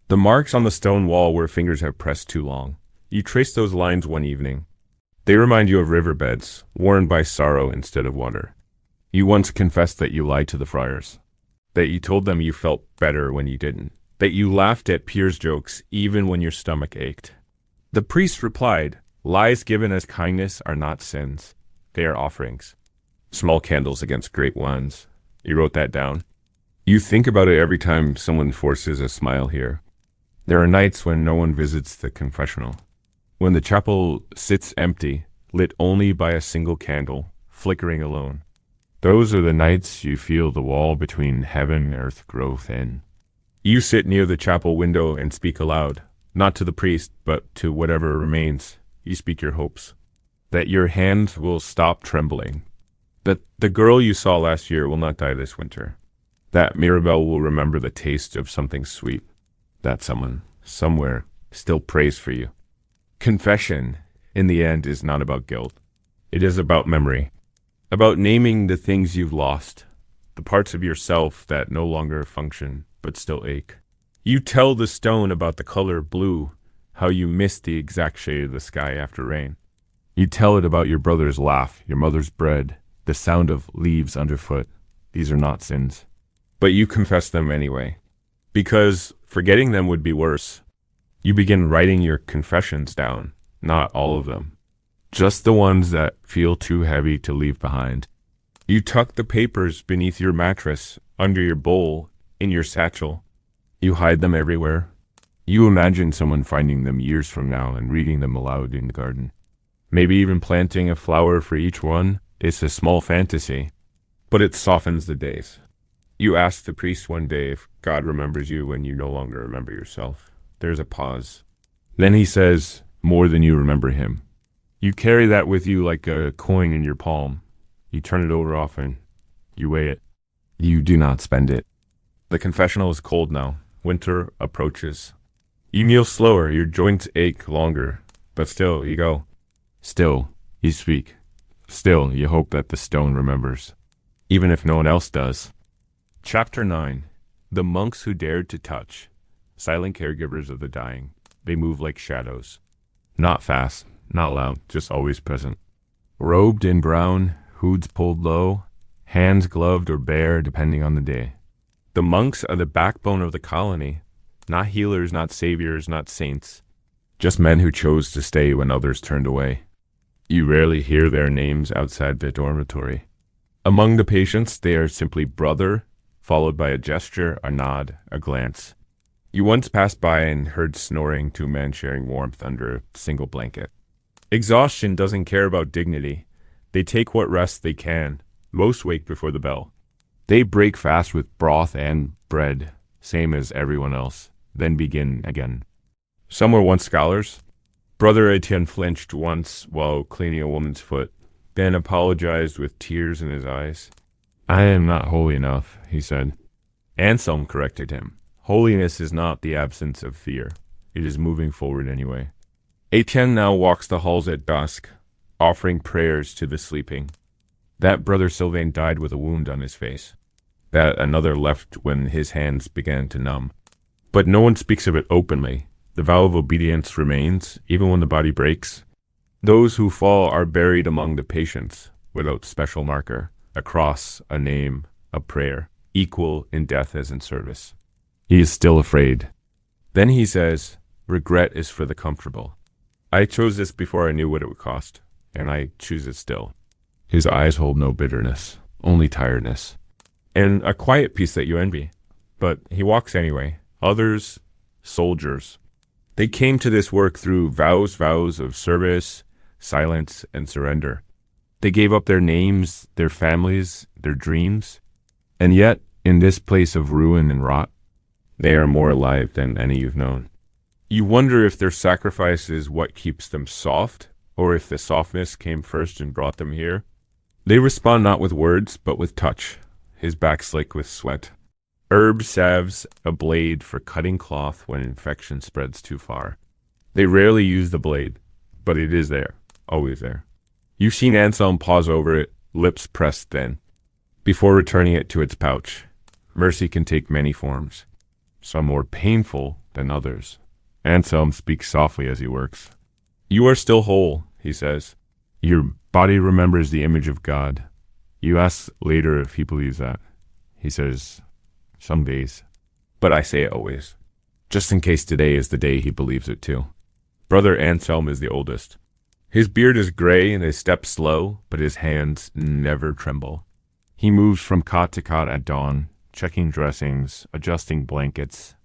A: the marks on the stone wall where fingers have pressed too long. You trace those lines one evening. They remind you of riverbeds, worn by sorrow instead of water. You once confessed that you lied to the friars, that you told them you felt better when you didn't, that you laughed at Pierre's jokes even when your stomach ached. The priest replied, lies given as kindness are not sins. They are offerings. Small candles against great ones. You wrote that down. You think about it every time someone forces a smile here. There are nights when no one visits the confessional. When the chapel sits empty, lit only by a single candle, flickering alone. Those are the nights you feel the wall between heaven and earth grow thin. You sit near the chapel window and speak aloud, not to the priest, but to whatever remains. You speak your hopes. That your hands will stop trembling. That the girl you saw last year will not die this winter. That Mirabelle will remember the taste of something sweet. That someone, somewhere, still prays for you. Confession, in the end, is not about guilt. It is about memory. About naming the things you've lost. The parts of yourself that no longer function, but still ache. You tell the stone about the color blue, how you missed the exact shade of the sky after rain. You tell it about your brother's laugh, your mother's bread, the sound of leaves underfoot. These are not sins. but you confess them anyway. Because forgetting them would be worse. You begin writing your confessions down, not all of them. Just the ones that feel too heavy to leave behind. You tuck the papers beneath your mattress, under your bowl, in your satchel. You hide them everywhere. You imagine someone finding them years from now and reading them aloud in the garden. Maybe even planting a flower for each one. It's a small fantasy, but it softens the days. You ask the priest one day if God remembers you when you no longer remember yourself. There's a pause. Then he says, more than you remember him. You carry that with you like a coin in your palm. You turn it over often. You weigh it. You do not spend it. The confessional is cold now. Winter approaches. You kneel slower. Your joints ache longer. But still, you go. Still, you speak. Still, you hope that the stone remembers. Even if no one else does. Chapter 9. The monks who dared to touch. Silent caregivers of the dying. They move like shadows. Not fast, not loud, just always present. Robed in brown, hoods pulled low, hands gloved or bare depending on the day. The monks are the backbone of the colony. Not healers, not saviors, not saints. Just men who chose to stay when others turned away. You rarely hear their names outside the dormitory. Among the patients, they are simply brother, followed by a gesture, a nod, a glance. You once passed by and heard snoring, two men sharing warmth under a single blanket. Exhaustion doesn't care about dignity. They take what rest they can. Most wake before the bell. They break fast with broth and bread, same as everyone else, then begin again. Some were once scholars. Brother Etienne flinched once while cleaning a woman's foot, then apologized with tears in his eyes. I am not holy enough, he said. Anselm corrected him. Holiness is not the absence of fear. It is moving forward anyway. Etienne now walks the halls at dusk, offering prayers to the sleeping. That brother Sylvain died with a wound on his face. That another left when his hands began to numb. But no one speaks of it openly. The vow of obedience remains, even when the body breaks. Those who fall are buried among the patients, without special marker, a cross, a name, a prayer, equal in death as in service. He is still afraid. Then he says, regret is for the comfortable. I chose this before I knew what it would cost, and I choose it still. His eyes hold no bitterness, only tiredness. And a quiet peace that you envy. But he walks anyway. Others, soldiers. They came to this work through vows of service, silence, and surrender. They gave up their names, their families, their dreams. And yet, in this place of ruin and rot, they are more alive than any you've known. You wonder if their sacrifice is what keeps them soft, or if the softness came first and brought them here. They respond not with words, but with touch, his back slick with sweat. Herb salves a blade for cutting cloth when infection spreads too far. They rarely use the blade, but it is there, always there. You've seen Anselm pause over it, lips pressed thin, before returning it to its pouch. Mercy can take many forms, some more painful than others. Anselm speaks softly as he works. You are still whole, he says. Your body remembers the image of God. You ask later if he believes that. He says, some days. But I say it always. Just in case today is the day he believes it too. Brother Anselm is the oldest. His beard is gray and his step slow, but his hands never tremble. He moves from cot to cot at dawn, checking dressings, adjusting blankets,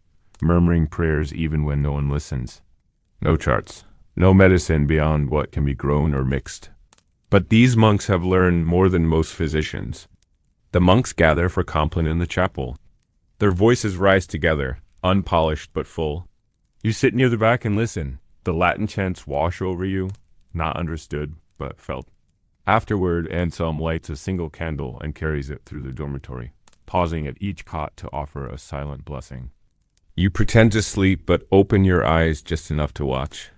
A: murmuring prayers even when no one listens. No charts, no medicine beyond what can be grown or mixed. But these monks have learned more than most physicians. The monks gather for compline in the chapel. Their voices rise together, unpolished but full. You sit near the back and listen. The Latin chants wash over you, not understood, but felt. Afterward, Anselm lights a single candle and carries it through the dormitory, pausing at each cot to offer a silent blessing. You pretend to sleep, but open your eyes just enough to watch.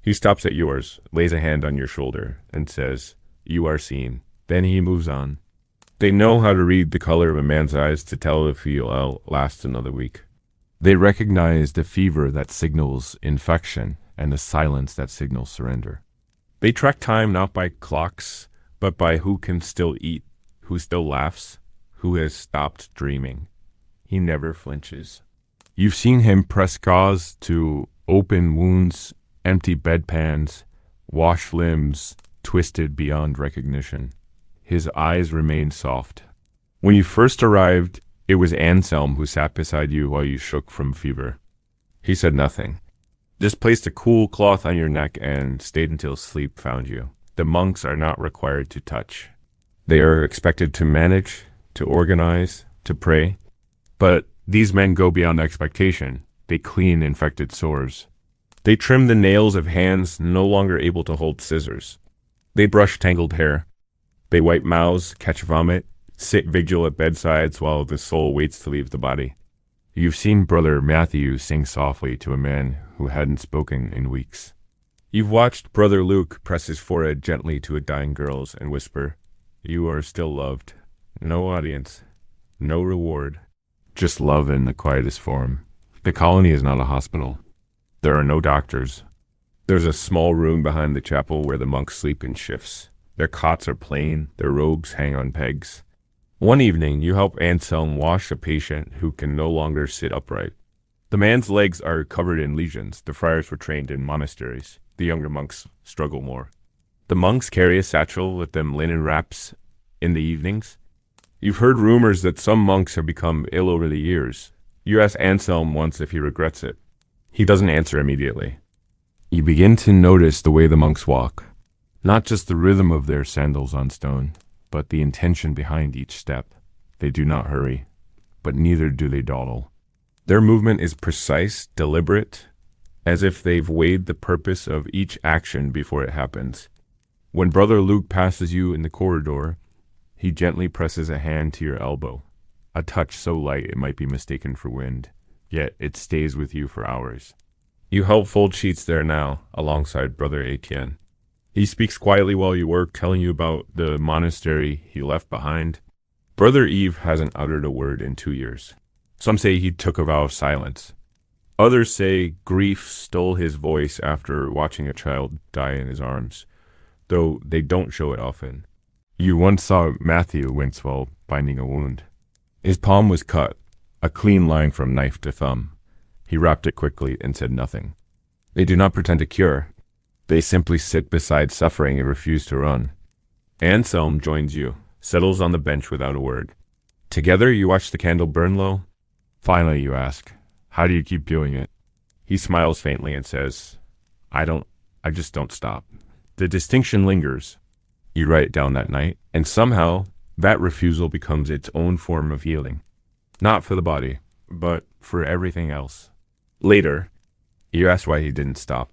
A: He stops at yours, lays a hand on your shoulder, and says, you are seen. Then he moves on. They know how to read the color of a man's eyes to tell if he'll last another week. They recognize the fever that signals infection and the silence that signals surrender. They track time not by clocks, but by who can still eat, who still laughs, who has stopped dreaming. he never flinches. You've seen him press gauze to open wounds, empty bedpans, wash limbs twisted beyond recognition. His eyes remain soft. When you first arrived, it was Anselm who sat beside you while you shook from fever. He said nothing, just placed a cool cloth on your neck and stayed until sleep found you. The monks are not required to touch. They are expected to manage, to organize, to pray. But these men go beyond expectation. They clean infected sores. They trim the nails of hands no longer able to hold scissors. They brush tangled hair. They wipe mouths, catch vomit, sit vigil at bedsides while the soul waits to leave the body. You've seen Brother Matthew sing softly to a man who hadn't spoken in weeks. You've watched Brother Luke press his forehead gently to a dying girl's and whisper, "You are still loved." No audience, no reward, just love in the quietest form. The colony is not a hospital. There are no doctors. There's a small room behind the chapel where the monks sleep in shifts. Their cots are plain, their robes hang on pegs. One evening, you help Anselm wash a patient who can no longer sit upright. The man's legs are covered in lesions. The friars were trained in monasteries. The younger monks struggle more. The monks carry a satchel with them linen wraps in the evenings. You've heard rumors that some monks have become ill over the years. You ask Anselm once if he regrets it. He doesn't answer immediately. You begin to notice the way the monks walk. Not just the rhythm of their sandals on stone, but the intention behind each step. They do not hurry, but neither do they dawdle. Their movement is precise, deliberate, as if they've weighed the purpose of each action before it happens. When Brother Luke passes you in the corridor, he gently presses a hand to your elbow, a touch so light it might be mistaken for wind, yet it stays with you for hours. You help fold sheets there now, alongside Brother Etienne. He speaks quietly while you work, telling you about the monastery he left behind. Brother Yves hasn't uttered a word in 2 years. Some say he took a vow of silence. Others say grief stole his voice after watching a child die in his arms, though they don't show it often. You once saw Matthew wince while binding a wound. His palm was cut, a clean line from knife to thumb. He wrapped it quickly and said nothing. They do not pretend to cure. They simply sit beside suffering and refuse to run. Anselm joins you, settles on the bench without a word. Together you watch the candle burn low. Finally you ask, "How do you keep doing it?" He smiles faintly and says, I just don't stop. The distinction lingers. You write it down that night, and somehow that refusal becomes its own form of healing. Not for the body, but for everything else. Later, you ask why he didn't stop.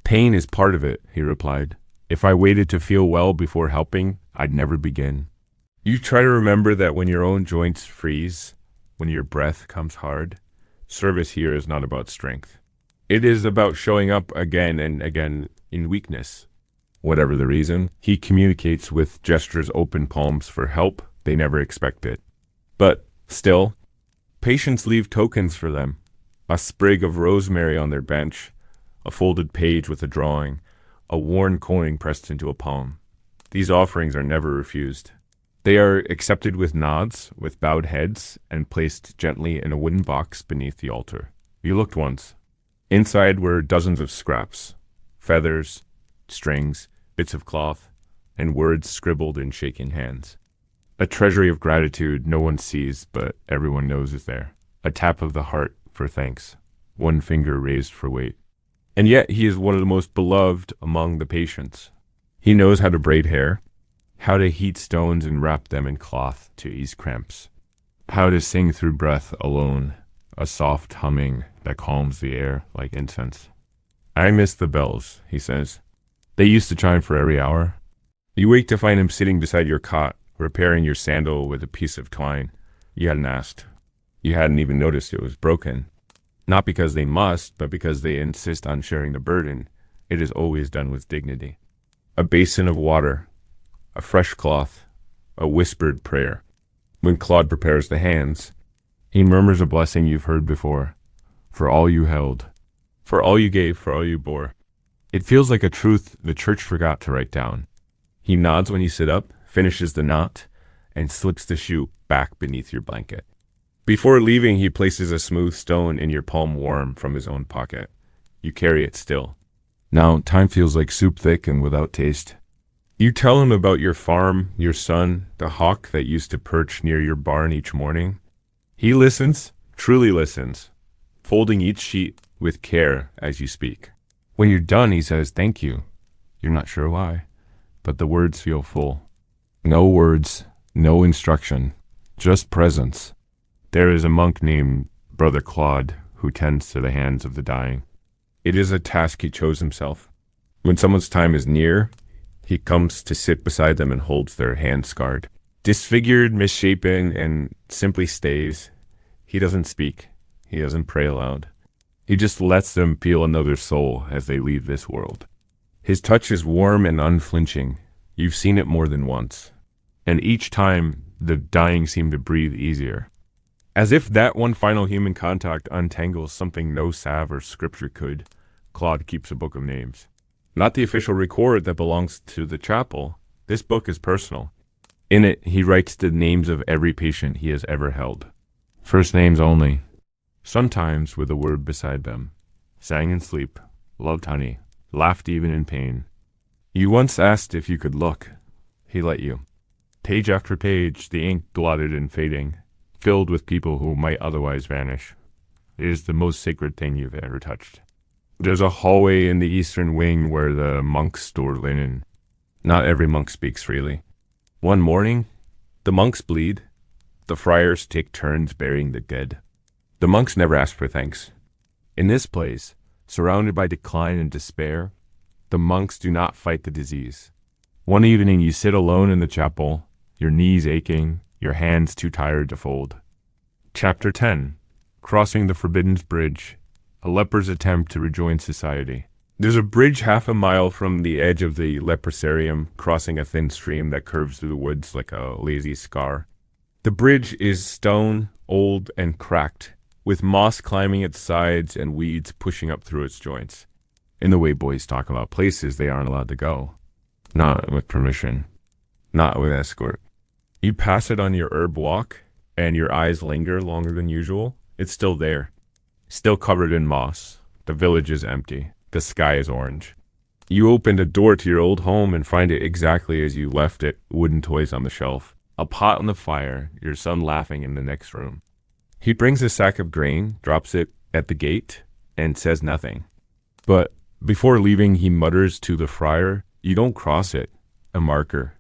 A: Pain is part of it, he replied. If I waited to feel well before helping, I'd never begin. You try to remember that when your own joints freeze, when your breath comes hard, service here is not about strength. It is about showing up again and again in weakness. Whatever the reason, he communicates with gestures open palms for help they never expected. But still, patients leave tokens for them. A sprig of rosemary on their bench, a folded page with a drawing, a worn coin pressed into a palm. These offerings are never refused. They are accepted with nods, with bowed heads, and placed gently in a wooden box beneath the altar. You looked once. Inside were dozens of scraps, feathers, strings, bits of cloth, and words scribbled in shaking hands. A treasury of gratitude no one sees, but everyone knows is there. A tap of the heart for thanks, one finger raised for weight. And yet he is one of the most beloved among the patients. He knows how to braid hair, how to heat stones and wrap them in cloth to ease cramps, how to sing through breath alone, a soft humming that calms the air like incense. I miss the bells, he says. They used to chime for every hour. You wake to find him sitting beside your cot, repairing your sandal with a piece of twine. You hadn't asked. You hadn't even noticed it was broken. Not because they must, but because they insist on sharing the burden. It is always done with dignity. A basin of water, a fresh cloth, a whispered prayer. When Claude prepares the hands, he murmurs a blessing you've heard before. For all you held, for all you gave, for all you bore. It feels like a truth the church forgot to write down. He nods when you sit up, finishes the knot, and slips the shoe back beneath your blanket. Before leaving, he places a smooth stone in your palm warm from his own pocket. You carry it still. Now, time feels like soup thick and without taste. You tell him about your farm, your son, the hawk that used to perch near your barn each morning. He listens, truly listens, folding each sheet with care as you speak. When you're done, he says, "Thank you." You're not sure why, but the words feel full. No words, no instruction, just presence. There is a monk named Brother Claude who tends to the hands of the dying. It is a task he chose himself. When someone's time is near, he comes to sit beside them and holds their hand scarred. Disfigured, misshapen, and simply stays. He doesn't speak. He doesn't pray aloud. He just lets them feel another soul as they leave this world. His touch is warm and unflinching. You've seen it more than once. And each time, the dying seem to breathe easier. As if that one final human contact untangles something no salve or scripture could, Claude keeps a book of names. Not the official record that belongs to the chapel. This book is personal. In it, he writes the names of every patient he has ever held. First names only. Sometimes with a word beside them. Sang in sleep, loved honey, laughed even in pain. You once asked if you could look. He let you. Page after page, the ink blotted and fading, filled with people who might otherwise vanish. It is the most sacred thing you've ever touched. There's a hallway in the eastern wing where the monks store linen. Not every monk speaks freely. One morning, the monks bleed. The friars take turns burying the dead. The monks never ask for thanks. In this place, surrounded by decline and despair, the monks do not fight the disease. One evening you sit alone in the chapel, your knees aching, your hands too tired to fold. Chapter 10. Crossing the Forbidden Bridge. A leper's attempt to rejoin society. There's a bridge half a mile from the edge of the leprosarium, crossing a thin stream that curves through the woods like a lazy scar. The bridge is stone, old, and cracked, with moss climbing its sides and weeds pushing up through its joints. In the way boys talk about places they aren't allowed to go. Not with permission. Not with escort. You pass it on your herb walk, and your eyes linger longer than usual. It's still there. Still covered in moss. The village is empty. The sky is orange. You open the door to your old home and find it exactly as you left it, wooden toys on the shelf. A pot on the fire, your son laughing in the next room. He brings a sack of grain, drops it at the gate, and says nothing. But before leaving, he mutters to the friar, "You don't cross it." A marker.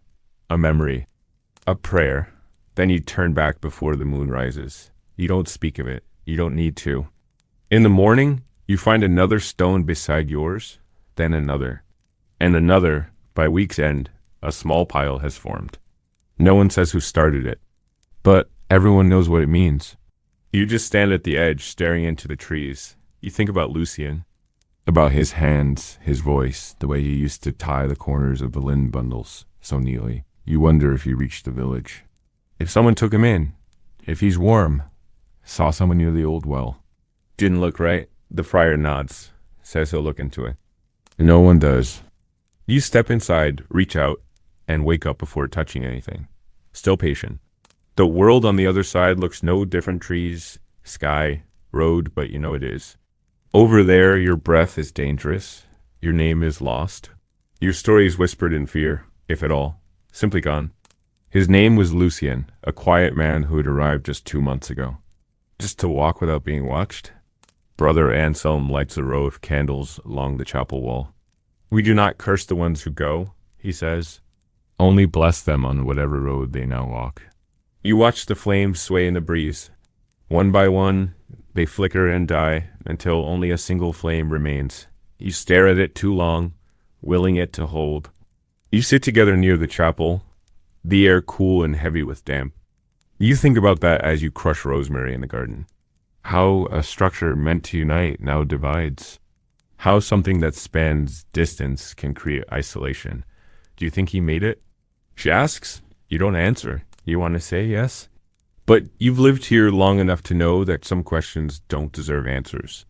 A: A memory. A prayer. Then you turn back before the moon rises. You don't speak of it. You don't need to. In the morning, you find another stone beside yours, then another. And another. By week's end, a small pile has formed. No one says who started it. But everyone knows what it means. You just stand at the edge, staring into the trees. You think about Lucien. About his hands, his voice, the way he used to tie the corners of the linen bundles so neatly. You wonder if he reached the village. If someone took him in. If he's warm. Saw someone near the old well. Didn't look right. The friar nods. Says he'll look into it. No one does. You step inside, reach out, and wake up before touching anything. Still patient. The world on the other side looks no different. Trees, sky, road, but you know it is. Over there, your breath is dangerous. Your name is lost. Your story is whispered in fear, if at all. Simply gone. His name was Lucien, a quiet man who had arrived just 2 months ago. Just to walk without being watched? Brother Anselm lights a row of candles along the chapel wall. "We do not curse the ones who go," he says. "Only bless them on whatever road they now walk." You watch the flames sway in the breeze. One by one, they flicker and die until only a single flame remains. You stare at it too long, willing it to hold. You sit together near the chapel, the air cool and heavy with damp. You think about that as you crush rosemary in the garden. How a structure meant to unite now divides. How something that spans distance can create isolation. Do you think he made it? She asks. You don't answer. You want to say yes? But you've lived here long enough to know that some questions don't deserve answers.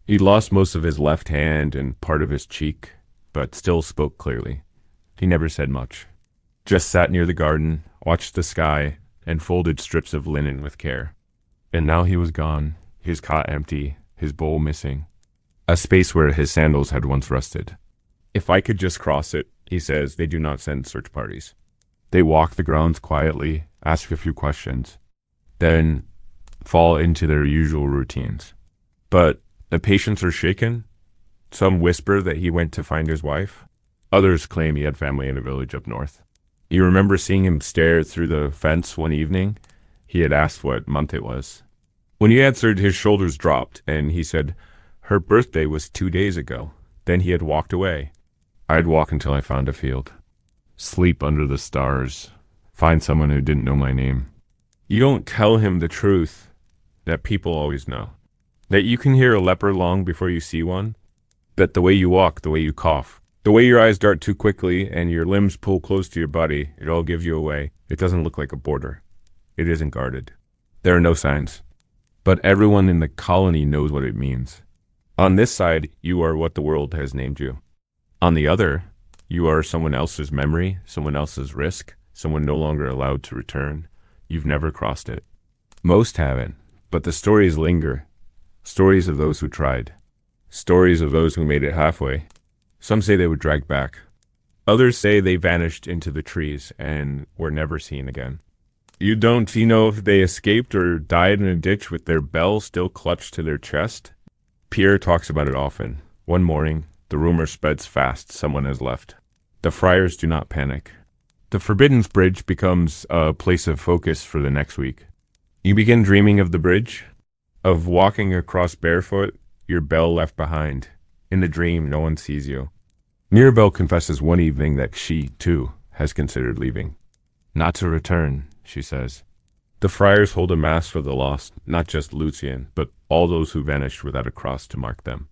A: He lost most of his left hand and part of his cheek, but still spoke clearly. He never said much. Just sat near the garden, watched the sky, and folded strips of linen with care. And now he was gone, his cot empty, his bowl missing, a space where his sandals had once rested. If I could just cross it, he says, they do not send search parties. They walk the grounds quietly, ask a few questions, then fall into their usual routines. But the patients are shaken. Some whisper that he went to find his wife. Others claim he had family in a village up north. You remember seeing him stare through the fence one evening? He had asked what month it was. When he answered, his shoulders dropped, and he said, her birthday was 2 days ago. Then he had walked away. I'd walk until I found a field. Sleep under the stars. Find someone who didn't know my name. You don't tell him the truth that people always know. That you can hear a leper long before you see one. That the way you walk, the way you cough, the way your eyes dart too quickly and your limbs pull close to your body, it all gives you away. It doesn't look like a border. It isn't guarded. There are no signs. But everyone in the colony knows what it means. On this side, you are what the world has named you. On the other, you are someone else's memory, someone else's risk, someone no longer allowed to return. You've never crossed it. Most haven't, but the stories linger. Stories of those who tried. Stories of those who made it halfway. Some say they were dragged back. Others say they vanished into the trees and were never seen again. You don't know if they escaped or died in a ditch with their bell still clutched to their chest? Pierre talks about it often. One morning, the rumor spreads fast someone has left. The friars do not panic. The Forbidden Bridge becomes a place of focus for the next week. You begin dreaming of the bridge, of walking across barefoot, your bell left behind. In the dream, no one sees you. Mirabelle confesses one evening that she, too, has considered leaving. Not to return, she says. The friars hold a mass for the lost, not just Lucien, but all those who vanished without a cross to mark them.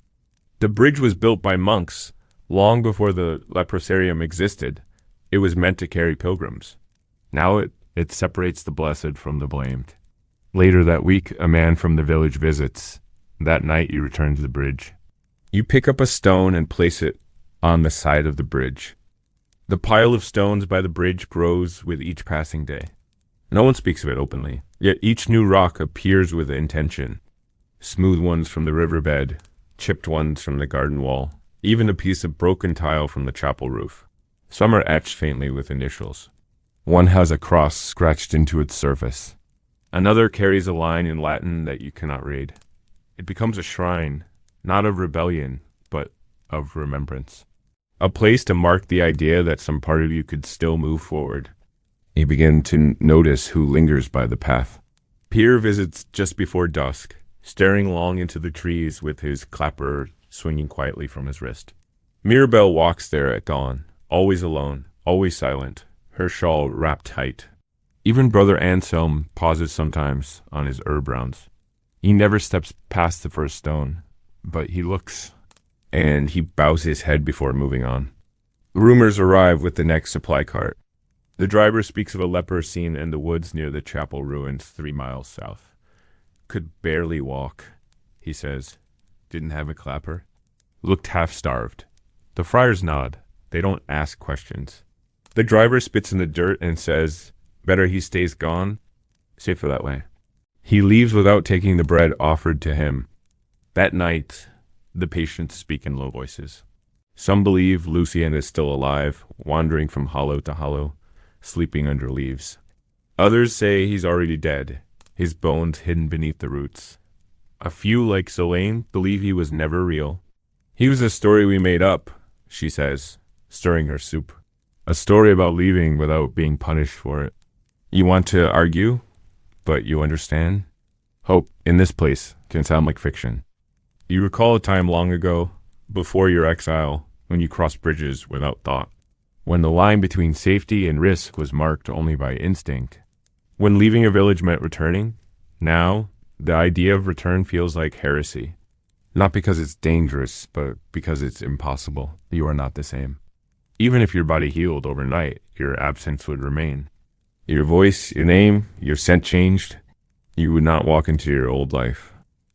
A: The bridge was built by monks long before the leprosarium existed. It was meant to carry pilgrims. Now it separates the blessed from the blamed. Later that week, a man from the village visits. That night, you return to the bridge. You pick up a stone and place it on the side of the bridge. The pile of stones by the bridge grows with each passing day. No one speaks of it openly, yet each new rock appears with intention. Smooth ones from the riverbed, chipped ones from the garden wall, even a piece of broken tile from the chapel roof. Some are etched faintly with initials. One has a cross scratched into its surface. Another carries a line in Latin that you cannot read. It becomes a shrine, not of rebellion, but of remembrance. A place to mark the idea that some part of you could still move forward. You begin to notice who lingers by the path. Pierre visits just before dusk, staring long into the trees with his clapper swinging quietly from his wrist. Mirabelle walks there at dawn, always alone, always silent, her shawl wrapped tight. Even Brother Anselm pauses sometimes on his herb rounds. He never steps past the first stone, but he looks, and he bows his head before moving on. Rumors arrive with the next supply cart. The driver speaks of a leper seen in the woods near the chapel ruins 3 miles south. Could barely walk, he says. Didn't have a clapper. Looked half-starved. The friars nod. They don't ask questions. The driver spits in the dirt and says, better he stays gone. Safer that way. He leaves without taking the bread offered to him. That night, the patients speak in low voices. Some believe Lucien is still alive, wandering from hollow to hollow, sleeping under leaves. Others say he's already dead, his bones hidden beneath the roots. A few, like Solane, believe he was never real. He was a story we made up, she says, stirring her soup. A story about leaving without being punished for it. You want to argue, but you understand? Hope, in this place, can sound like fiction. You recall a time long ago, before your exile, when you crossed bridges without thought. When the line between safety and risk was marked only by instinct. When leaving a village meant returning, now, the idea of return feels like heresy. Not because it's dangerous, but because it's impossible. You are not the same. Even if your body healed overnight, your absence would remain. Your voice, your name, your scent changed. You would not walk into your old life.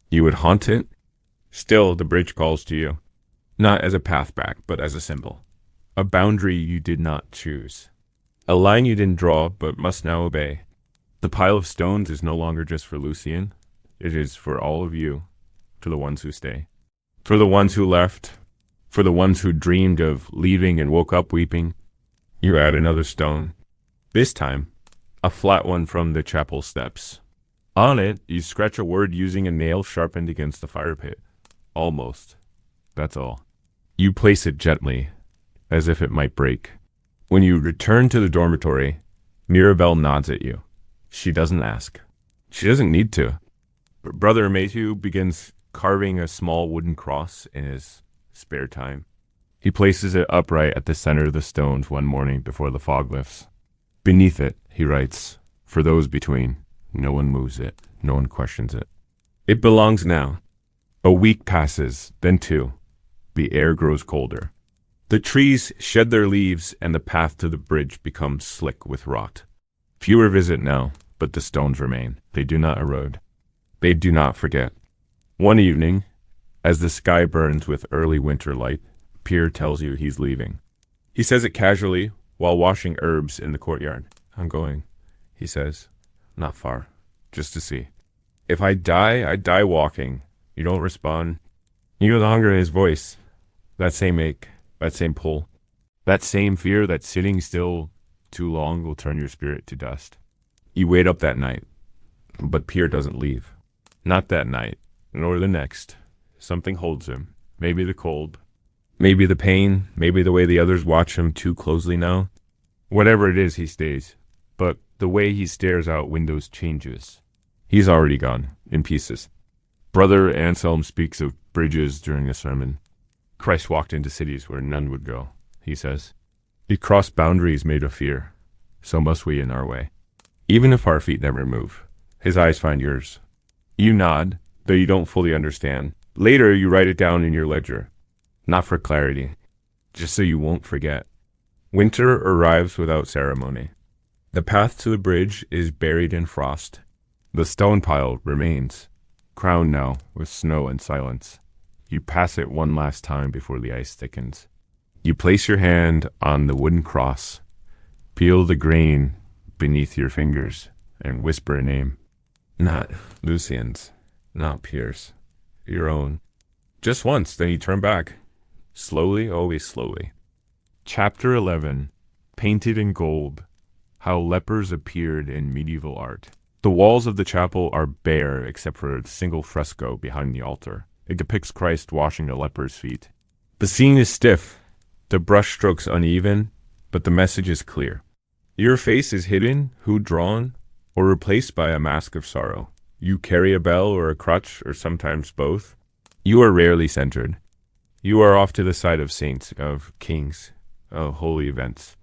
A: You would haunt it. Still, the bridge calls to you. Not as a path back, but as a symbol. A boundary you did not choose. A line you didn't draw, but must now obey. The pile of stones is no longer just for Lucien. It is for all of you, for the ones who stay. For the ones who left, for the ones who dreamed of leaving and woke up weeping, you add another stone. This time, a flat one from the chapel steps. On it, you scratch a word using a nail sharpened against the fire pit. Almost. That's all. You place it gently, as if it might break. When you return to the dormitory, Mirabelle nods at you. She doesn't ask. She doesn't need to. Brother Matthew begins carving a small wooden cross in his spare time. He places it upright at the center of the stones one morning before the fog lifts. Beneath it, he writes, for those between, no one moves it, no one questions it. It belongs now. A week passes, then two. The air grows colder. The trees shed their leaves and the path to the bridge becomes slick with rot. Fewer visit now, but the stones remain. They do not erode. They do not forget. One evening, as the sky burns with early winter light, Pierre tells you he's leaving. He says it casually while washing herbs in the courtyard. I'm going, he says. Not far, just to see. If I die walking. You don't respond. You know the hunger in his voice. That same ache, that same pull. That same fear that sitting still too long will turn your spirit to dust. You wait up that night, but Pierre doesn't leave. Not that night, nor the next. Something holds him. Maybe the cold. Maybe the pain. Maybe the way the others watch him too closely now. Whatever it is, he stays. But the way he stares out windows changes. He's already gone, in pieces. Brother Anselm speaks of bridges during a sermon. Christ walked into cities where none would go, he says. He crossed boundaries made of fear. So must we in our way. Even if our feet never move, his eyes find yours. You nod, though you don't fully understand. Later, you write it down in your ledger. Not for clarity, just so you won't forget. Winter arrives without ceremony. The path to the bridge is buried in frost. The stone pile remains, crowned now with snow and silence. You pass it one last time before the ice thickens. You place your hand on the wooden cross, peel the grain beneath your fingers, and whisper a name. Not Lucien's, not Pierre's, your own. Just once, then you turn back. Slowly, always slowly. Chapter 11. Painted in Gold. How Lepers Appeared in Medieval Art. The walls of the chapel are bare except for a single fresco behind the altar. It depicts Christ washing a leper's feet. The scene is stiff, the brushstrokes uneven, but the message is clear. Your face is hidden, who drawn, or replaced by a mask of sorrow. You carry a bell or a crutch, or sometimes both. You are rarely centered. You are off to the side of saints, of kings, of holy events.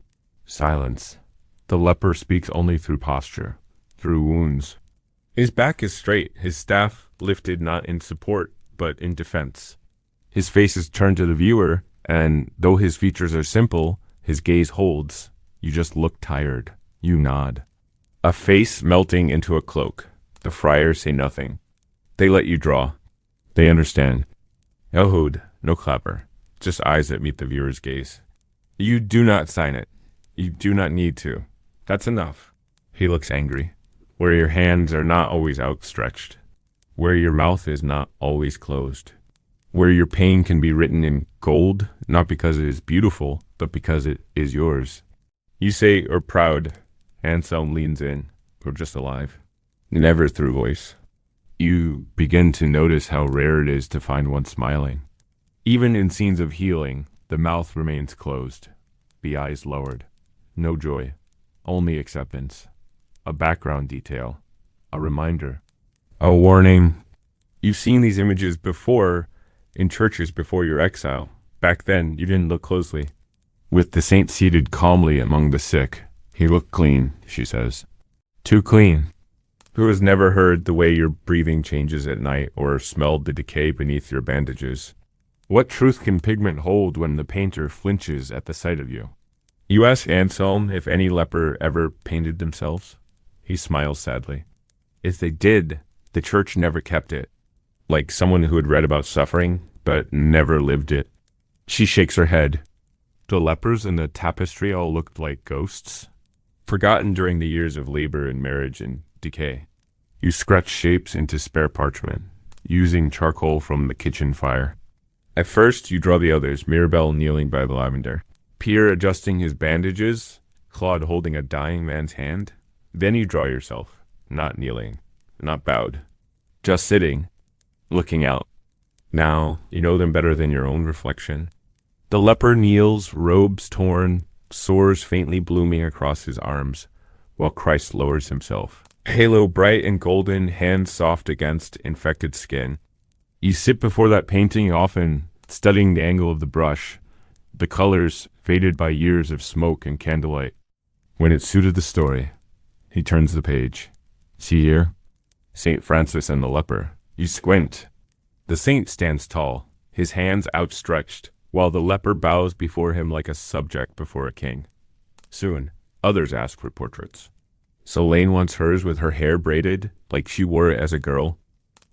A: Silence. The leper speaks only through posture, through wounds. His back is straight, his staff lifted not in support, but in defense. His face is turned to the viewer, and though his features are simple, his gaze holds. You just look tired. You nod. A face melting into a cloak. The friars say nothing. They let you draw. They understand. Ehud, no clapper. Just eyes that meet the viewer's gaze. You do not sign it. You do not need to. That's enough. He looks angry. Where your hands are not always outstretched. Where your mouth is not always closed. Where your pain can be written in gold, not because it is beautiful, but because it is yours. You say, or proud. Anselm leans in, or just alive. Never through voice. You begin to notice how rare it is to find one smiling. Even in scenes of healing, the mouth remains closed, the eyes lowered. No joy, only acceptance. A background detail, a reminder, a warning. You've seen these images before in churches before your exile. Back then, you didn't look closely. With the saint seated calmly among the sick, he looked clean, she says. Too clean. Who has never heard the way your breathing changes at night or smelled the decay beneath your bandages? What truth can pigment hold when the painter flinches at the sight of you? You ask Anselm if any leper ever painted themselves. He smiles sadly. If they did, the church never kept it. Like someone who had read about suffering, but never lived it. She shakes her head. The lepers in the tapestry all looked like ghosts, forgotten during the years of labor and marriage and decay. You scratch shapes into spare parchment, using charcoal from the kitchen fire. At first, you draw the others, Mirabelle kneeling by the lavender, Pierre adjusting his bandages, Claude holding a dying man's hand. Then you draw yourself, not kneeling, not bowed, just sitting, looking out. Now, you know them better than your own reflection. The leper kneels, robes torn, sores faintly blooming across his arms, while Christ lowers himself. Halo bright and golden, hands soft against infected skin. You sit before that painting, often studying the angle of the brush, the colors faded by years of smoke and candlelight. When it suited the story, he turns the page. See here? St. Francis and the leper. You squint. The saint stands tall, his hands outstretched, while the leper bows before him like a subject before a king. Soon, others ask for portraits. Solane wants hers with her hair braided, like she wore it as a girl.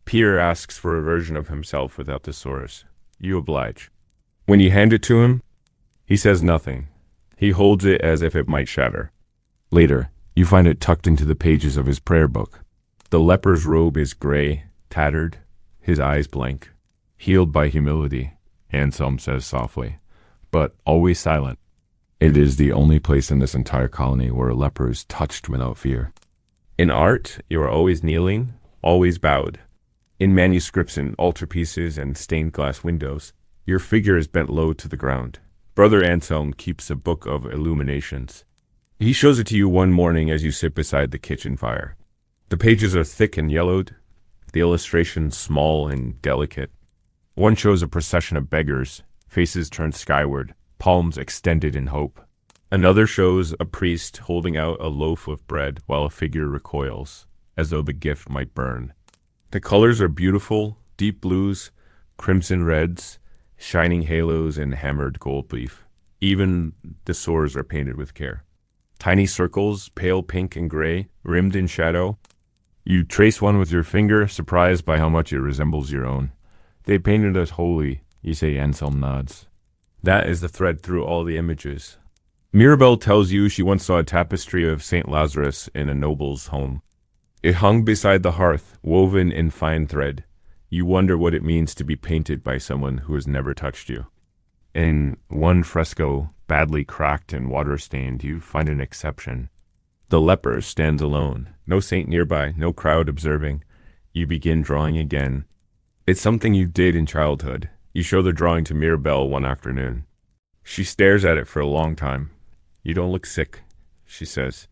A: Pierre asks for a version of himself without the sores. You oblige. When you hand it to him, he says nothing. He holds it as if it might shatter. Later, you find it tucked into the pages of his prayer book. The leper's robe is gray, tattered, his eyes blank. Healed by humility, Anselm says softly, but always silent. It is the only place in this entire colony where a leper is touched without fear. In art, you are always kneeling, always bowed. In manuscripts and altarpieces and stained glass windows, your figure is bent low to the ground. Brother Anselm keeps a book of illuminations. He shows it to you one morning as you sit beside the kitchen fire. The pages are thick and yellowed, the illustrations small and delicate. One shows a procession of beggars, faces turned skyward, palms extended in hope. Another shows a priest holding out a loaf of bread while a figure recoils, as though the gift might burn. The colors are beautiful, deep blues, crimson reds, shining halos, and hammered gold leaf. Even the sores are painted with care. Tiny circles, pale pink and gray, rimmed in shadow. You trace one with your finger, surprised by how much it resembles your own. They painted us holy, you say. Anselm nods. That is the thread through all the images. Mirabelle tells you she once saw a tapestry of St. Lazarus in a noble's home. It hung beside the hearth, woven in fine thread. You wonder what it means to be painted by someone who has never touched you. In one fresco, badly cracked and water-stained, you find an exception. The leper stands alone, no saint nearby, no crowd observing. You begin drawing again. It's something you did in childhood. You show the drawing to Mirabelle one afternoon. She stares at it for a long time. You don't look sick, she says.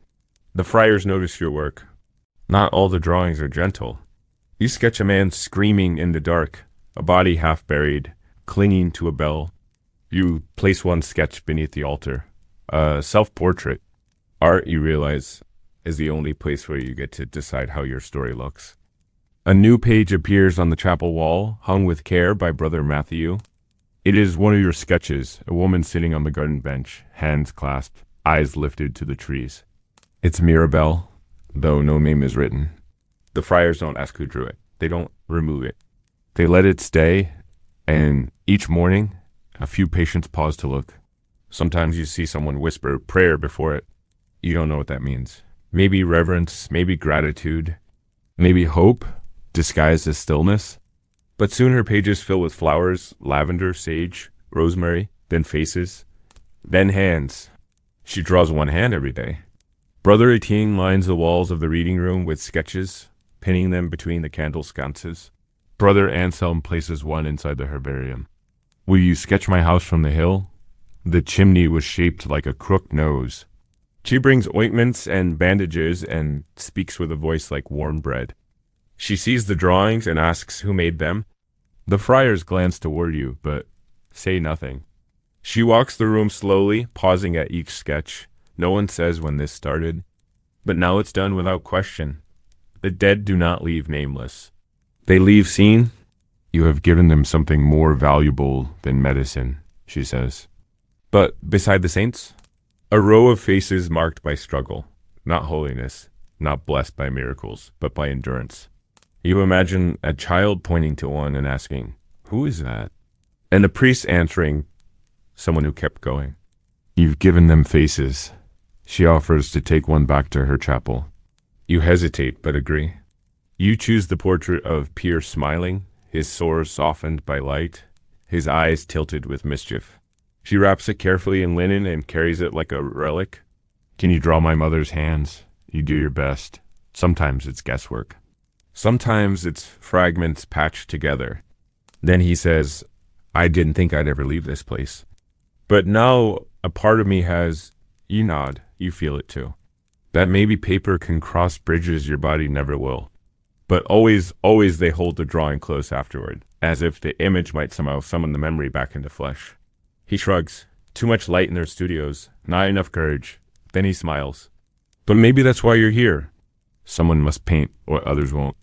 A: The friars notice your work. Not all the drawings are gentle. You sketch a man screaming in the dark, a body half buried, clinging to a bell. You place one sketch beneath the altar, a self-portrait. Art, you realize, is the only place where you get to decide how your story looks. A new page appears on the chapel wall, hung with care by Brother Matthew. It is one of your sketches, a woman sitting on the garden bench, hands clasped, eyes lifted to the trees. It's Mirabelle, though no name is written. The friars don't ask who drew it. They don't remove it. They let it stay, and each morning, a few patients pause to look. Sometimes you see someone whisper prayer before it. You don't know what that means. Maybe reverence, maybe gratitude, maybe hope, disguised as stillness. But soon her pages fill with flowers, lavender, sage, rosemary, then faces, then hands. She draws one hand every day. Brother Etienne lines the walls of the reading room with sketches, pinning them between the candle sconces. Brother Anselm places one inside the herbarium. Will you sketch my house from the hill? The chimney was shaped like a crooked nose. She brings ointments and bandages and speaks with a voice like warm bread. She sees the drawings and asks who made them. The friars glance toward you, but say nothing. She walks the room slowly, pausing at each sketch. No one says when this started, but now it's done without question. The dead do not leave nameless. They leave seen. You have given them something more valuable than medicine, she says. But beside the saints, a row of faces marked by struggle, not holiness, not blessed by miracles, but by endurance. You imagine a child pointing to one and asking, "Who is that?" And a priest answering, "Someone who kept going." You've given them faces. She offers to take one back to her chapel. You hesitate, but agree. You choose the portrait of Pierre smiling, his sores softened by light, his eyes tilted with mischief. She wraps it carefully in linen and carries it like a relic. Can you draw my mother's hands? You do your best. Sometimes it's guesswork. Sometimes it's fragments patched together. Then he says, I didn't think I'd ever leave this place. But now a part of me has, you nod, you feel it too. That maybe paper can cross bridges your body never will. But always they hold the drawing close afterward, as if the image might somehow summon the memory back into flesh. He shrugs. Too much light in their studios, not enough courage. Then he smiles. But maybe that's why you're here. Someone must paint what others won't.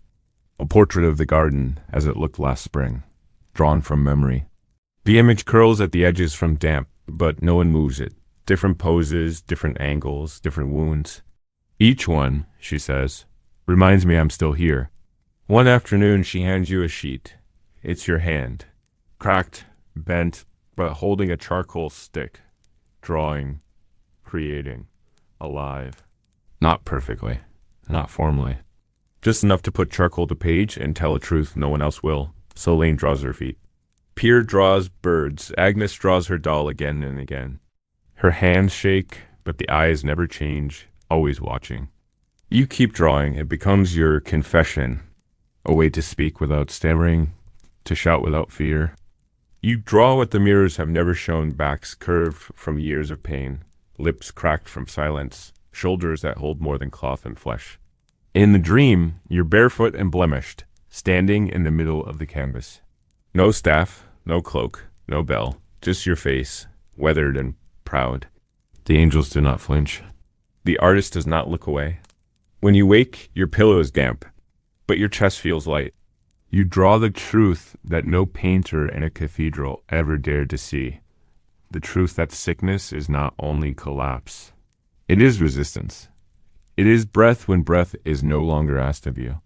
A: A portrait of the garden as it looked last spring, drawn from memory. The image curls at the edges from damp, but no one moves it. Different poses, different angles, different wounds. Each one, she says, reminds me I'm still here. One afternoon she hands you a sheet. It's your hand. Cracked, bent, but holding a charcoal stick. Drawing, creating, alive. Not perfectly, not formally. Just enough to put charcoal to page and tell a truth no one else will. Solane draws her feet. Pierre draws birds. Agnes draws her doll again and again. Her hands shake, but the eyes never change, always watching. You keep drawing. It becomes your confession. A way to speak without stammering, to shout without fear. You draw what the mirrors have never shown, backs curved from years of pain, lips cracked from silence, shoulders that hold more than cloth and flesh. In the dream, you're barefoot and blemished, standing in the middle of the canvas. No staff, no cloak, no bell, just your face, weathered and proud. The angels do not flinch. The artist does not look away. When you wake, your pillow is damp, but your chest feels light. You draw the truth that no painter in a cathedral ever dared to see. The truth that sickness is not only collapse. It is resistance. It is breath when breath is no longer asked of you.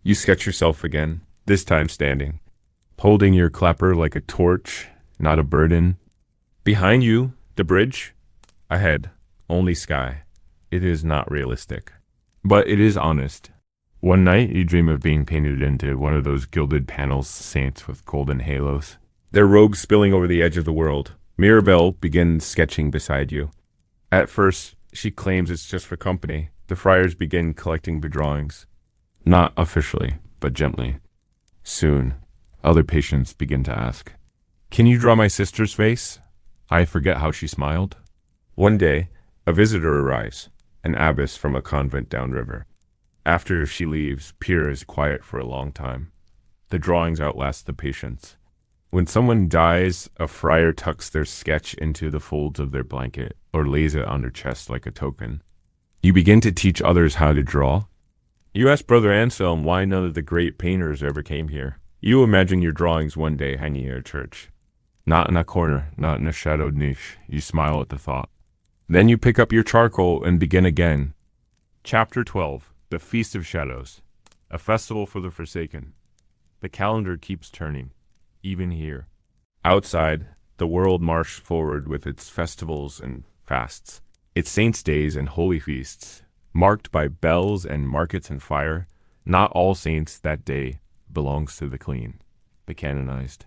A: You sketch yourself again, this time standing, holding your clapper like a torch, not a burden. Behind you, the bridge. Ahead, only sky. It is not realistic. But it is honest. One night, you dream of being painted into one of those gilded panels saints with golden halos, their robes spilling over the edge of the world. Mirabelle begins sketching beside you. At first, she claims it's just for company. The friars begin collecting the drawings. Not officially, but gently. Soon, other patients begin to ask, Can you draw my sister's face? I forget how she smiled. One day, a visitor arrives, an abbess from a convent downriver. After she leaves, Pierre is quiet for a long time. The drawings outlast the patients. When someone dies, a friar tucks their sketch into the folds of their blanket or lays it on their chest like a token. You begin to teach others how to draw. You ask Brother Anselm why none of the great painters ever came here. You imagine your drawings one day hanging in a church. Not in a corner, not in a shadowed niche. You smile at the thought. Then you pick up your charcoal and begin again. Chapter 12. The Feast of Shadows, a festival for the forsaken. The calendar keeps turning, even here. Outside, the world marched forward with its festivals and fasts, its saints' days and holy feasts, marked by bells and markets and fire. Not all saints that day belongs to the clean, the canonized.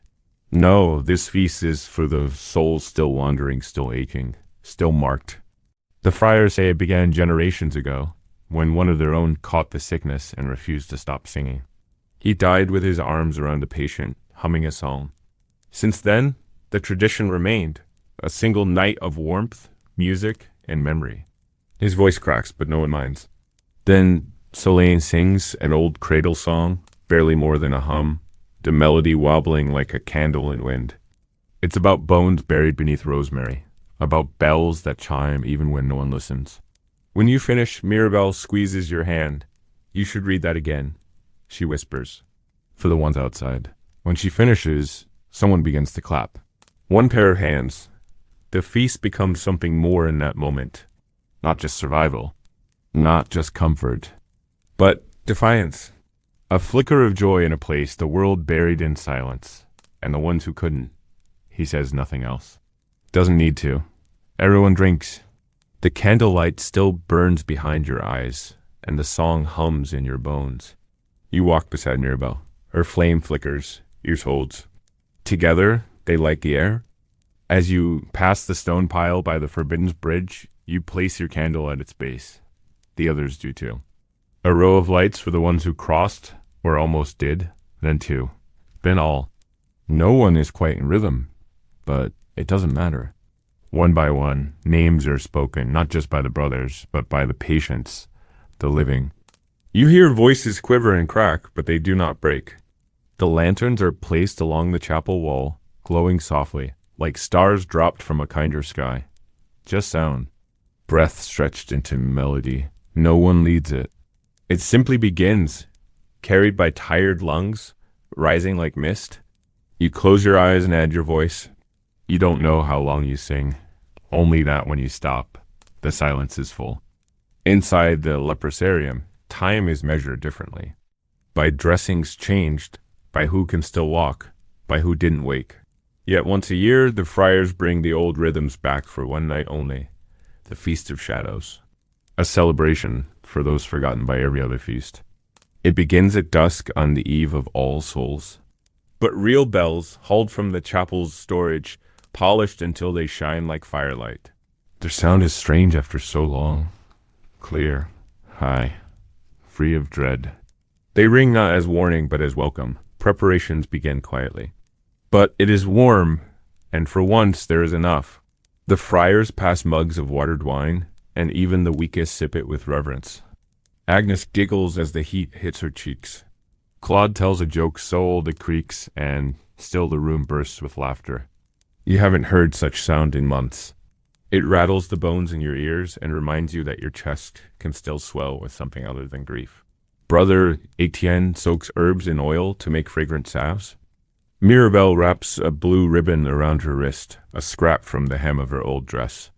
A: No, this feast is for the souls still wandering, still aching, still marked. The friars say it began generations ago, when one of their own caught the sickness and refused to stop singing. He died with his arms around a patient, humming a song. Since then, the tradition remained, a single night of warmth, music, and memory. His voice cracks, but no one minds. Then Solane sings an old cradle song, barely more than a hum, the melody wobbling like a candle in wind. It's about bones buried beneath rosemary, about bells that chime even when no one listens. When you finish, Mirabelle squeezes your hand. You should read that again, she whispers, for the ones outside. When she finishes, someone begins to clap. One pair of hands. The feast becomes something more in that moment. Not just survival, not just comfort, but defiance. A flicker of joy in a place the world buried in silence. And the ones who couldn't. He says nothing else. Doesn't need to. Everyone drinks. The candlelight still burns behind your eyes, and the song hums in your bones. You walk beside Mirabelle. Her flame flickers, ears holds. Together, they light the air. As you pass the stone pile by the Forbidden Bridge, you place your candle at its base. The others do too. A row of lights for the ones who crossed, or almost did, then two, then all. No one is quite in rhythm, but it doesn't matter. One by one, names are spoken, not just by the brothers, but by the patients, the living. You hear voices quiver and crack, but they do not break. The lanterns are placed along the chapel wall, glowing softly, like stars dropped from a kinder sky. Just sound. Breath stretched into melody. No one leads it. It simply begins, carried by tired lungs, rising like mist. You close your eyes and add your voice. You don't know how long you sing. Only that when you stop, the silence is full. Inside the leprosarium, time is measured differently. By dressings changed, by who can still walk, by who didn't wake. Yet once a year, the friars bring the old rhythms back for one night only, the Feast of Shadows. A celebration for those forgotten by every other feast. It begins at dusk on the eve of All Souls. But real bells, hauled from the chapel's storage, polished until they shine like firelight. Their sound is strange after so long. Clear, high, free of dread. They ring not as warning, but as welcome. Preparations begin quietly. But it is warm, and for once there is enough. The friars pass mugs of watered wine, and even the weakest sip it with reverence. Agnes giggles as the heat hits her cheeks. Claude tells a joke so old it creaks, and still the room bursts with laughter. You haven't heard such sound in months. It rattles the bones in your ears and reminds you that your chest can still swell with something other than grief. Brother Etienne soaks herbs in oil to make fragrant salves. Mirabelle wraps a blue ribbon around her wrist, a scrap from the hem of her old dress.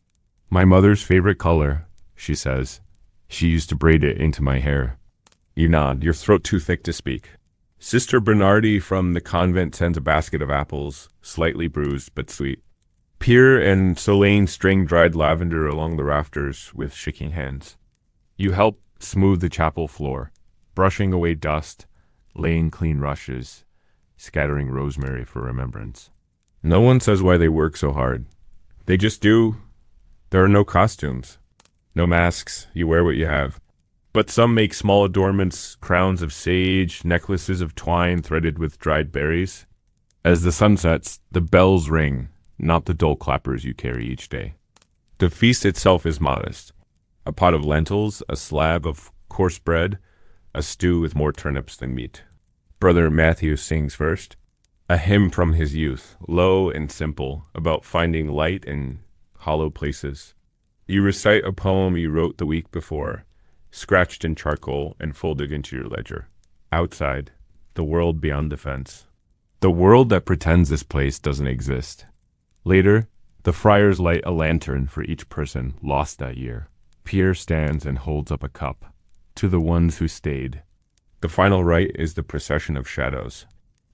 A: My mother's favorite color, she says. She used to braid it into my hair. You nod, your throat too thick to speak. Sister Bernardi from the convent sends a basket of apples, slightly bruised but sweet. Pierre and Solane string dried lavender along the rafters with shaking hands. You help smooth the chapel floor, brushing away dust, laying clean rushes, scattering rosemary for remembrance. No one says why they work so hard. They just do. There are no costumes, no masks. You wear what you have. But some make small adornments, crowns of sage, necklaces of twine threaded with dried berries. As the sun sets, the bells ring, not the dull clappers you carry each day. The feast itself is modest. A pot of lentils, a slab of coarse bread, a stew with more turnips than meat. Brother Matthew sings first, a hymn from his youth, low and simple, about finding light in hollow places. You recite a poem you wrote the week before, scratched in charcoal and folded into your ledger. Outside, the world beyond the fence. The world that pretends this place doesn't exist. Later, the friars light a lantern for each person lost that year. Pierre stands and holds up a cup to the ones who stayed. The final rite is the procession of shadows.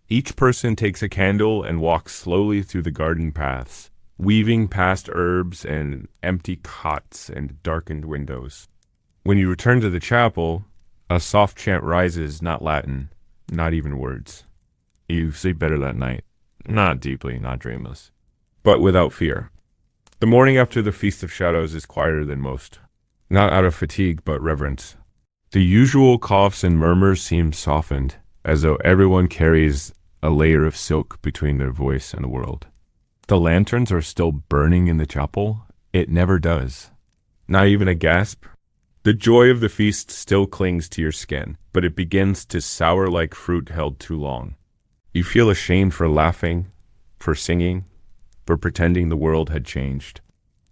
A: Each person takes a candle and walks slowly through the garden paths, weaving past herbs and empty cots and darkened windows. When you return to the chapel, a soft chant rises, not Latin, not even words. You sleep better that night, not deeply, not dreamless, but without fear. The morning after the Feast of Shadows is quieter than most, not out of fatigue, but reverence. The usual coughs and murmurs seem softened, as though everyone carries a layer of silk between their voice and the world. The lanterns are still burning in the chapel. It never does. Not even a gasp. The joy of the feast still clings to your skin, but it begins to sour like fruit held too long. You feel ashamed for laughing, for singing, for pretending the world had changed.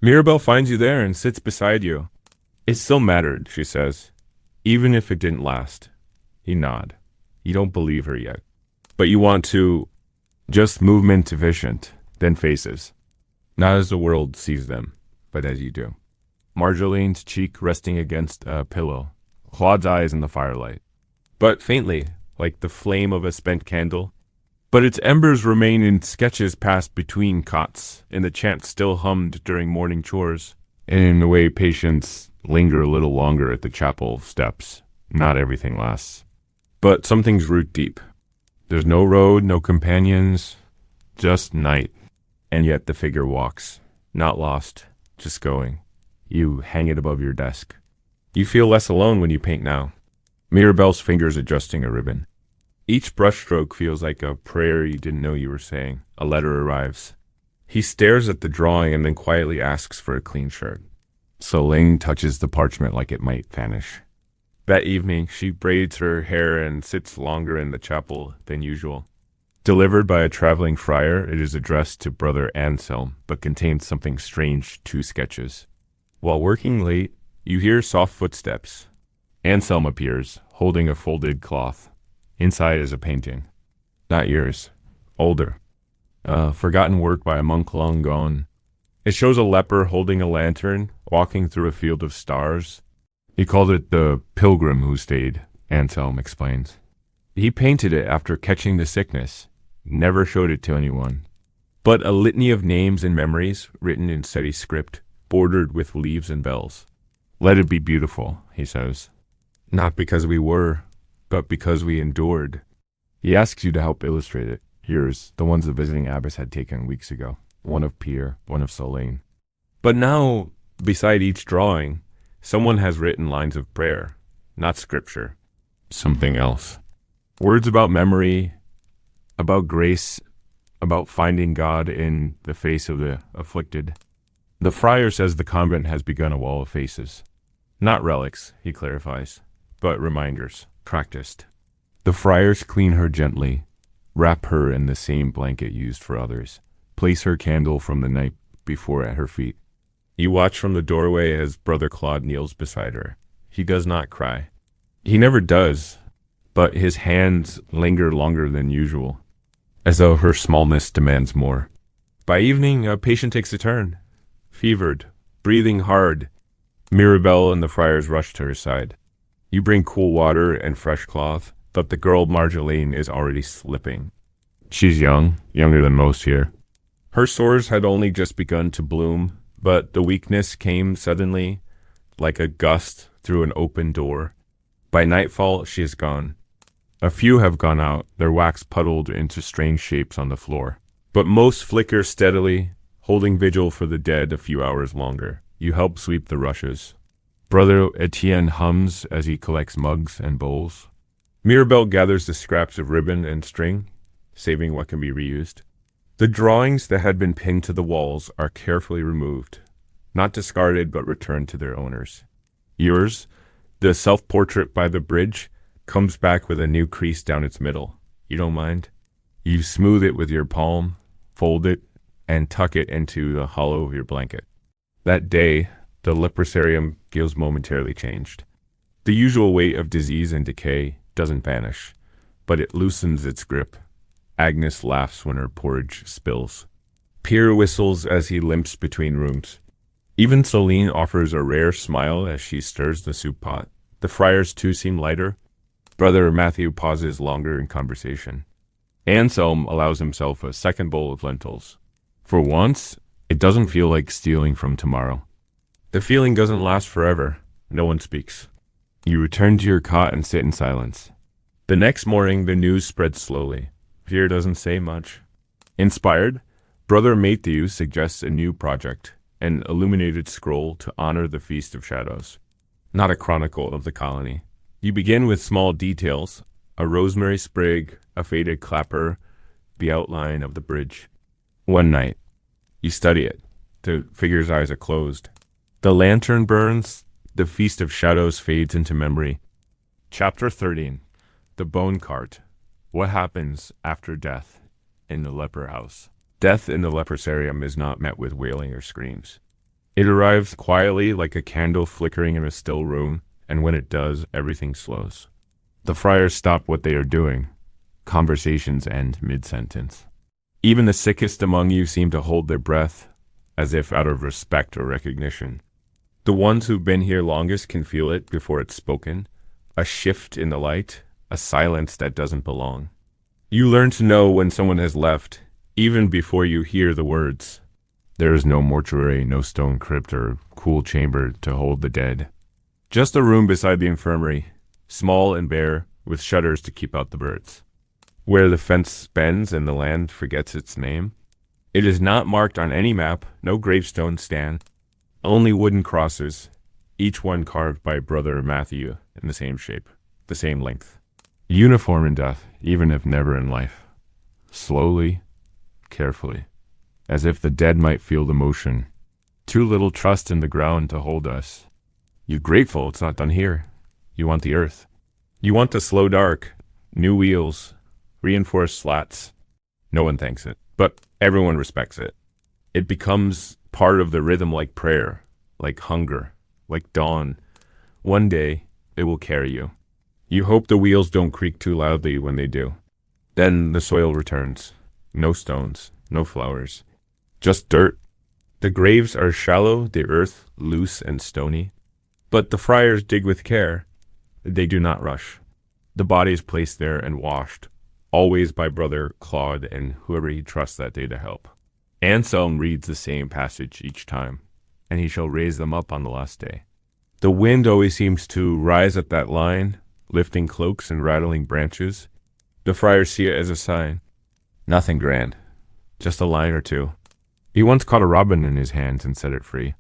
A: Mirabelle finds you there and sits beside you. It still mattered, she says, even if it didn't last. You nod. You don't believe her yet. But you want to. Just movement efficient, then faces. Not as the world sees them, but as you do. Marjolaine's cheek resting against a pillow, Claude's eyes in the firelight. But faintly, like the flame of a spent candle. But its embers remain in sketches passed between cots, in the chant still hummed during morning chores, and in the way patients linger a little longer at the chapel steps. Not everything lasts. But something's root deep. There's no road, no companions, just night. And yet the figure walks, not lost, just going. You hang it above your desk. You feel less alone when you paint now. Mirabelle's fingers adjusting a ribbon. Each brushstroke feels like a prayer you didn't know you were saying. A letter arrives. He stares at the drawing and then quietly asks for a clean shirt. Soling touches the parchment like it might vanish. That evening, she braids her hair and sits longer in the chapel than usual. Delivered by a traveling friar, it is addressed to Brother Anselm, but contains something strange 2 sketches. While working late, you hear soft footsteps. Anselm appears, holding a folded cloth. Inside is a painting. Not yours. Older. Forgotten work by a monk long gone. It shows a leper holding a lantern, walking through a field of stars. He called it the pilgrim who stayed, Anselm explains. He painted it after catching the sickness. Never showed it to anyone. But a litany of names and memories, written in steady script, bordered with leaves and bells. Let it be beautiful, he says. Not because we were, but because we endured. He asks you to help illustrate it. Here's the ones the visiting abbess had taken weeks ago. One of Pierre, one of Soling. But now, beside each drawing, someone has written lines of prayer, not scripture. Something else. Words about memory, about grace, about finding God in the face of the afflicted. The friar says the convent has begun a wall of faces. Not relics, he clarifies, but reminders, practiced. The friars clean her gently, wrap her in the same blanket used for others, place her candle from the night before at her feet. You watch from the doorway as Brother Claude kneels beside her. He does not cry. He never does, but his hands linger longer than usual, as though her smallness demands more. By evening, a patient takes a turn, fevered, breathing hard. Mirabelle and the friars rush to her side. You bring cool water and fresh cloth, but the girl Marjolaine is already slipping. She's young, younger than most here. Her sores had only just begun to bloom, but the weakness came suddenly, like a gust through an open door. By nightfall, she is gone. A few have gone out, their wax puddled into strange shapes on the floor. But most flicker steadily, holding vigil for the dead a few hours longer. You help sweep the rushes. Brother Etienne hums as he collects mugs and bowls. Mirabelle gathers the scraps of ribbon and string, saving what can be reused. The drawings that had been pinned to the walls are carefully removed, not discarded but returned to their owners. Yours, the self-portrait by the bridge, comes back with a new crease down its middle. You don't mind? You smooth it with your palm, fold it, and tuck it into the hollow of your blanket. That day, the leprosarium feels momentarily changed. The usual weight of disease and decay doesn't vanish, but it loosens its grip. Agnes laughs when her porridge spills. Pierre whistles as he limps between rooms. Even Celine offers a rare smile as she stirs the soup pot. The friars too seem lighter. Brother Matthew pauses longer in conversation. Anselm allows himself a second bowl of lentils. For once, it doesn't feel like stealing from tomorrow. The feeling doesn't last forever. No one speaks. You return to your cot and sit in silence. The next morning, the news spreads slowly. Pierre doesn't say much. Inspired, Brother Matthew suggests a new project, an illuminated scroll to honor the Feast of Shadows. Not a chronicle of the colony. You begin with small details, a rosemary sprig, a faded clapper, the outline of the bridge. One night, you study it. The figure's eyes are closed. The lantern burns. The Feast of Shadows fades into memory. Chapter 13. The Bone Cart. What happens after death in the leper house? Death in the leprosarium is not met with wailing or screams. It arrives quietly like a candle flickering in a still room, and when it does, everything slows. The friars stop what they are doing. Conversations end mid-sentence. Even the sickest among you seem to hold their breath, as if out of respect or recognition. The ones who've been here longest can feel it before it's spoken, a shift in the light, a silence that doesn't belong. You learn to know when someone has left, even before you hear the words. There is no mortuary, no stone crypt or cool chamber to hold the dead. Just a room beside the infirmary, small and bare, with shutters to keep out the birds. Where the fence bends and the land forgets its name. It is not marked on any map, no gravestones stand, only wooden crosses, each one carved by Brother Matthew in the same shape, the same length. Uniform in death, even if never in life. Slowly, carefully, as if the dead might feel the motion. Too little trust in the ground to hold us. You're grateful it's not done here. You want the earth. You want the slow dark, new wheels, reinforced slats. No one thanks it, but everyone respects it. It becomes part of the rhythm like prayer, like hunger, like dawn. One day, it will carry you. You hope the wheels don't creak too loudly when they do. Then the soil returns. No stones, no flowers. Just dirt. The graves are shallow, the earth loose and stony. But the friars dig with care. They do not rush. The body is placed there and washed, always by Brother Claude and whoever he trusts that day to help. Anselm reads the same passage each time, and he shall raise them up on the last day. The wind always seems to rise at that line, lifting cloaks and rattling branches. The friars see it as a sign. Nothing grand, just a line or two. He once caught a robin in his hands and set it free.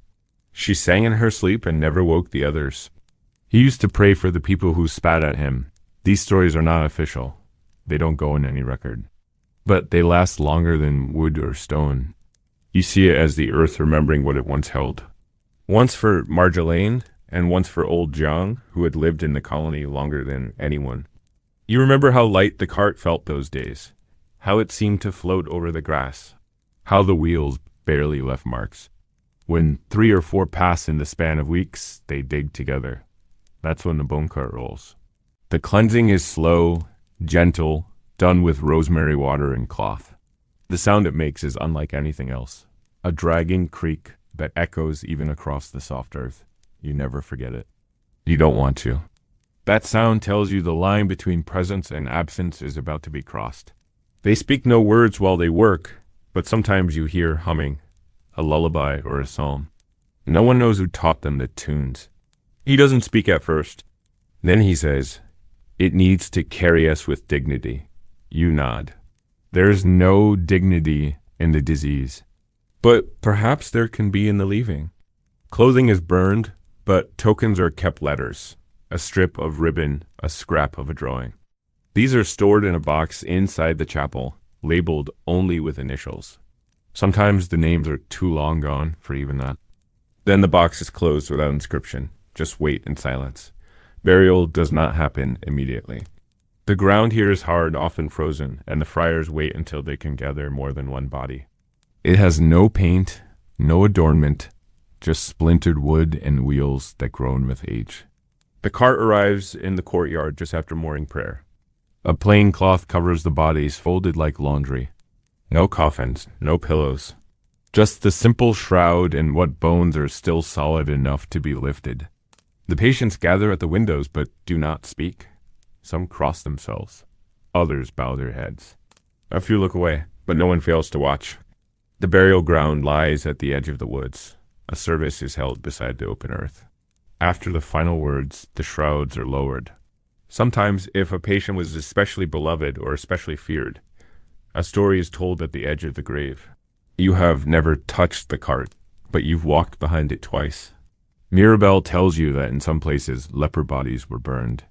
A: She sang in her sleep and never woke the others. He used to pray for the people who spat at him. These stories are not official. They don't go in any record. But they last longer than wood or stone. You see it as the earth remembering what it once held. Once for Marjolaine, and once for old Jiang, who had lived in the colony longer than anyone. You remember how light the cart felt those days, how it seemed to float over the grass, how the wheels barely left marks. When 3 or 4 pass in the span of weeks, they dig together. That's when the bone cart rolls. The cleansing is slow, gentle, done with rosemary water and cloth. The sound it makes is unlike anything else. A dragging creak that echoes even across the soft earth. You never forget it. You don't want to. That sound tells you the line between presence and absence is about to be crossed. They speak no words while they work, but sometimes you hear humming, a lullaby or a psalm. No one knows who taught them the tunes. He doesn't speak at first. Then he says, "It needs to carry us with dignity." You nod. There's no dignity in the disease. But perhaps there can be in the leaving. Clothing is burned, but tokens are kept letters. A strip of ribbon, a scrap of a drawing. These are stored in a box inside the chapel, labeled only with initials. Sometimes the names are too long gone for even that. Then the box is closed without inscription. Just wait in silence. Burial does not happen immediately. The ground here is hard, often frozen, and the friars wait until they can gather more than one body. It has no paint, no adornment, just splintered wood and wheels that groan with age. The cart arrives in the courtyard just after morning prayer. A plain cloth covers the bodies, folded like laundry. No coffins, no pillows. Just the simple shroud and what bones are still solid enough to be lifted. The patients gather at the windows but do not speak. Some cross themselves. Others bow their heads. A few look away, but no one fails to watch. The burial ground lies at the edge of the woods. A service is held beside the open earth. After the final words, the shrouds are lowered. Sometimes, if a patient was especially beloved or especially feared, a story is told at the edge of the grave. You have never touched the cart, but you've walked behind it twice. Mirabelle tells you that in some places, leper bodies were burned.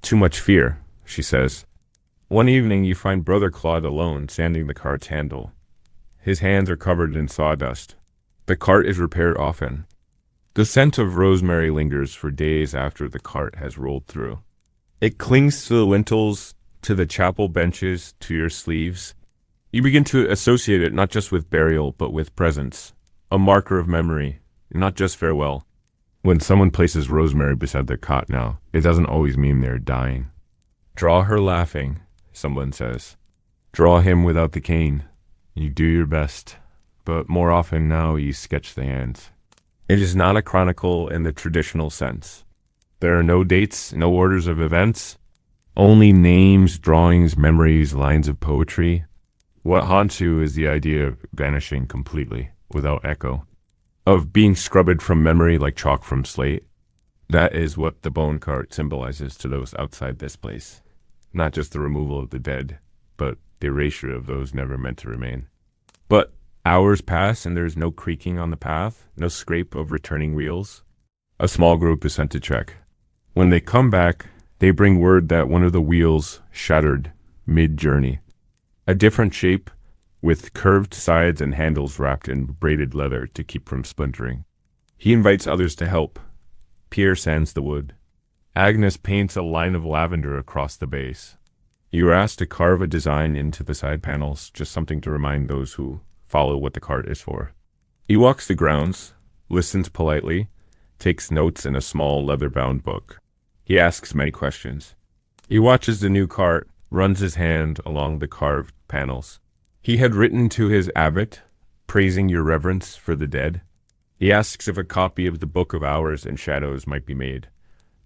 A: Too much fear, she says. One evening, you find Brother Claude alone, sanding the cart's handle. His hands are covered in sawdust. The cart is repaired often. The scent of rosemary lingers for days after the cart has rolled through. It clings to the lintels, to the chapel benches, to your sleeves. You begin to associate it not just with burial, but with presence, a marker of memory, not just farewell. When someone places rosemary beside their cot now, it doesn't always mean they're dying. Draw her laughing, someone says. Draw him without the cane. You do your best, but more often now you sketch the hands. It is not a chronicle in the traditional sense. There are no dates, no orders of events, only names, drawings, memories, lines of poetry. What haunts you is the idea of vanishing completely, without echo, of being scrubbed from memory like chalk from slate. That is what the bone cart symbolizes to those outside this place. not just the removal of the dead, but the erasure of those never meant to remain. But hours pass and there's no creaking on the path, no scrape of returning wheels. A small group is sent to check. When they come back, they bring word that one of the wheels shattered mid-journey. A different shape, with curved sides and handles wrapped in braided leather to keep from splintering. He invites others to help. Pierre sands the wood. Agnes paints a line of lavender across the base. You are asked to carve a design into the side panels, just something to remind those who follow what the cart is for. He walks the grounds, listens politely, takes notes in a small leather-bound book. He asks many questions. He watches the new cart, runs his hand along the carved panels. He had written to his abbot, praising your reverence for the dead. He asks if a copy of the Book of Hours and Shadows might be made,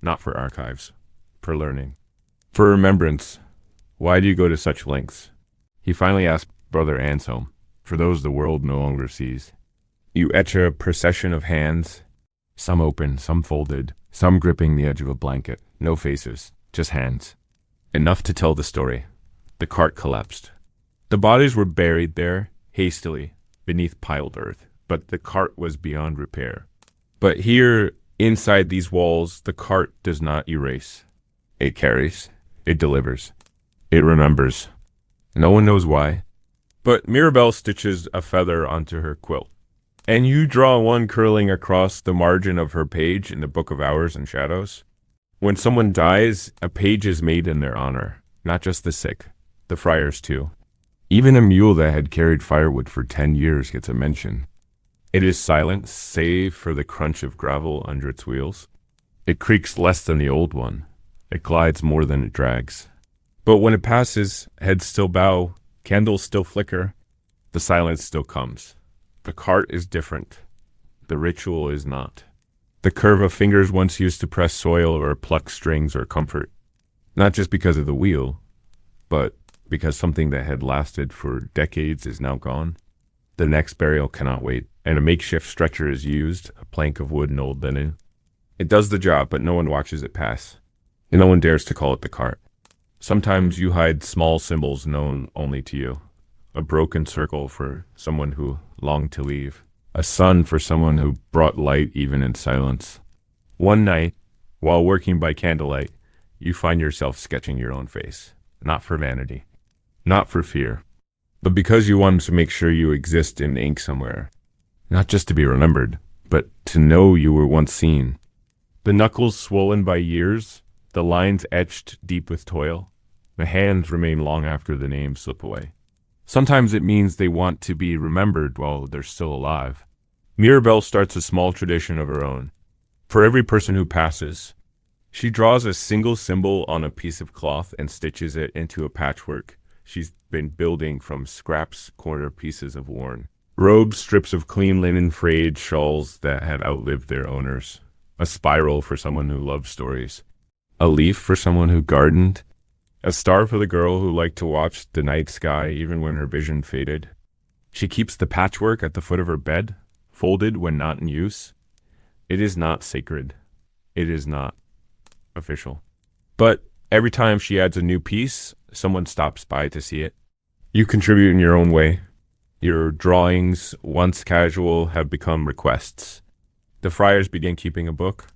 A: not for archives, for learning, for remembrance. Why do you go to such lengths? He finally asks Brother Anselm, for those the world no longer sees. You etch a procession of hands, some open, some folded, some gripping the edge of a blanket. No faces, just hands. Enough to tell the story. The cart collapsed. The bodies were buried there, hastily, beneath piled earth, but the cart was beyond repair. But here, inside these walls, the cart does not erase. It carries. It delivers. It remembers. No one knows why. But Mirabelle stitches a feather onto her quilt. And you draw one curling across the margin of her page in the Book of Hours and Shadows. When someone dies, a page is made in their honor. Not just the sick, the friars too. Even a mule that had carried firewood for 10 years gets a mention. It is silent, save for the crunch of gravel under its wheels. It creaks less than the old one. It glides more than it drags. But when it passes, heads still bow, candles still flicker, the silence still comes. The cart is different. The ritual is not. The curve of fingers once used to press soil or pluck strings or comfort. Not just because of the wheel, but because something that had lasted for decades is now gone. The next burial cannot wait, and a makeshift stretcher is used, a plank of wood and old linen. It does the job, but no one watches it pass. And no one dares to call it the cart. Sometimes you hide small symbols known only to you. A broken circle for someone who longed to leave. A sun for someone who brought light even in silence. One night, while working by candlelight, you find yourself sketching your own face. Not for vanity. Not for fear. But because you wanted to make sure you exist in ink somewhere. Not just to be remembered, but to know you were once seen. The knuckles swollen by years, the lines etched deep with toil. The hands remain long after the names slip away. Sometimes it means they want to be remembered while they're still alive. Mirabelle starts a small tradition of her own. For every person who passes, she draws a single symbol on a piece of cloth and stitches it into a patchwork she's been building from scraps, corner pieces of worn. Robes, strips of clean linen, frayed shawls that had outlived their owners. A spiral for someone who loved stories. A leaf for someone who gardened. A star for the girl who liked to watch the night sky even when her vision faded. She keeps the patchwork at the foot of her bed, folded when not in use. It is not sacred. It is not official. But every time she adds a new piece, someone stops by to see it. You contribute in your own way. Your drawings, once casual, have become requests. The friars begin keeping a book.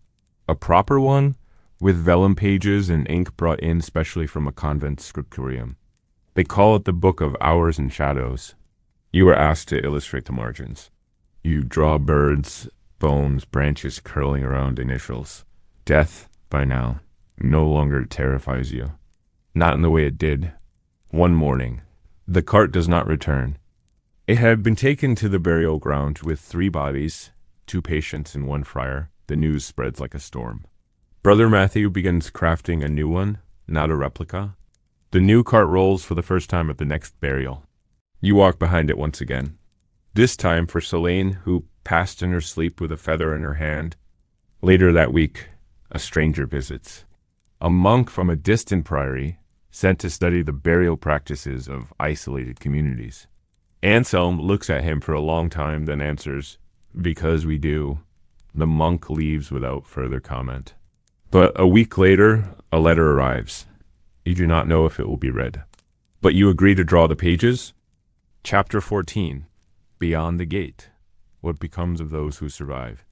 A: A proper one, with vellum pages and ink brought in specially from a convent scriptorium. They call it the Book of Hours and Shadows. You are asked to illustrate the margins. You draw birds, bones, branches curling around initials. Death, by now, no longer terrifies you. Not in the way it did. One morning, the cart does not return. It had been taken to the burial ground with 3 bodies, 2 patients and 1 friar. The news spreads like a storm. Brother Matthew begins crafting a new one, not a replica. The new cart rolls for the first time at the next burial. You walk behind it once again. This time for Selene, who passed in her sleep with a feather in her hand. Later that week, a stranger visits. A monk from a distant priory, sent to study the burial practices of isolated communities. Anselm looks at him for a long time, then answers, "Because we do." The monk leaves without further comment. But a week later, a letter arrives. You do not know if it will be read. But you agree to draw the pages? Chapter 14. Beyond the Gate. What becomes of those who survive.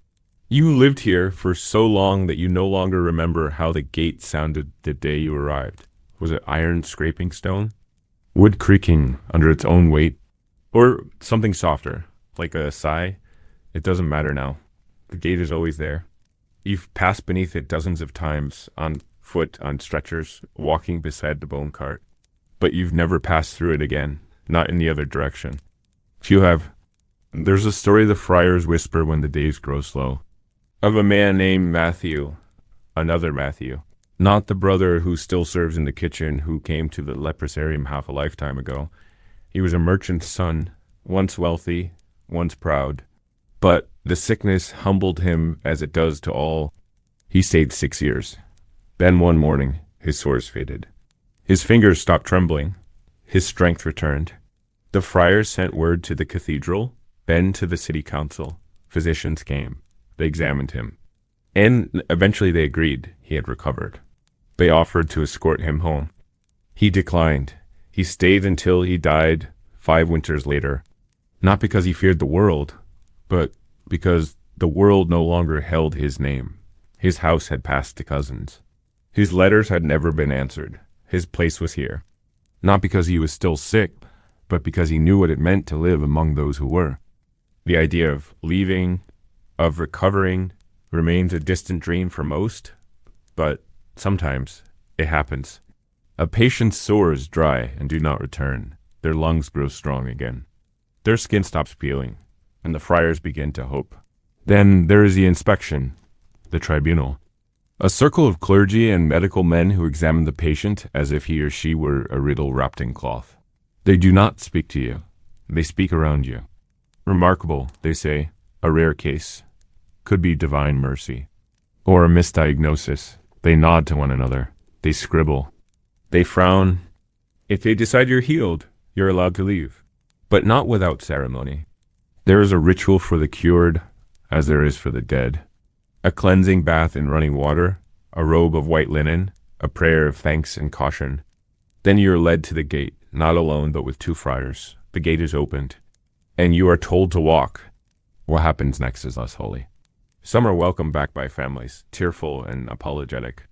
A: You lived here for so long that you no longer remember how the gate sounded the day you arrived. Was it iron scraping stone? Wood creaking under its own weight? Or something softer, like a sigh? It doesn't matter now. The gate is always there. You've passed beneath it dozens of times, on foot, on stretchers, walking beside the bone cart. But you've never passed through it again, not in the other direction. Few have. There's a story the friars whisper when the days grow slow, of a man named Matthew, another Matthew, not the brother who still serves in the kitchen who came to the leprosarium half a lifetime ago. He was a merchant's son, once wealthy, once proud, but the sickness humbled him as it does to all. He stayed 6 years. Then one morning, his sores faded. His fingers stopped trembling. His strength returned. The friars sent word to the cathedral, then to the city council. Physicians came. They examined him. And eventually they agreed he had recovered. They offered to escort him home. He declined. He stayed until he died 5 winters later. Not because he feared the world, but because the world no longer held his name. His house had passed to cousins. His letters had never been answered. His place was here. Not because he was still sick, but because he knew what it meant to live among those who were. The idea of leaving, of recovering, remains a distant dream for most, but sometimes it happens. A patient's sores dry and do not return. Their lungs grow strong again. Their skin stops peeling, and the friars begin to hope. Then there is the inspection, the tribunal. A circle of clergy and medical men who examine the patient as if he or she were a riddle wrapped in cloth. They do not speak to you. They speak around you. Remarkable, they say, a rare case. Could be divine mercy. Or a misdiagnosis. They nod to one another. They scribble. They frown. If they decide you're healed, you're allowed to leave. But not without ceremony. There is a ritual for the cured, as there is for the dead. A cleansing bath in running water, a robe of white linen, a prayer of thanks and caution. Then you are led to the gate, not alone but with 2 friars. The gate is opened, and you are told to walk. What happens next is less holy. Some are welcomed back by families, tearful and apologetic.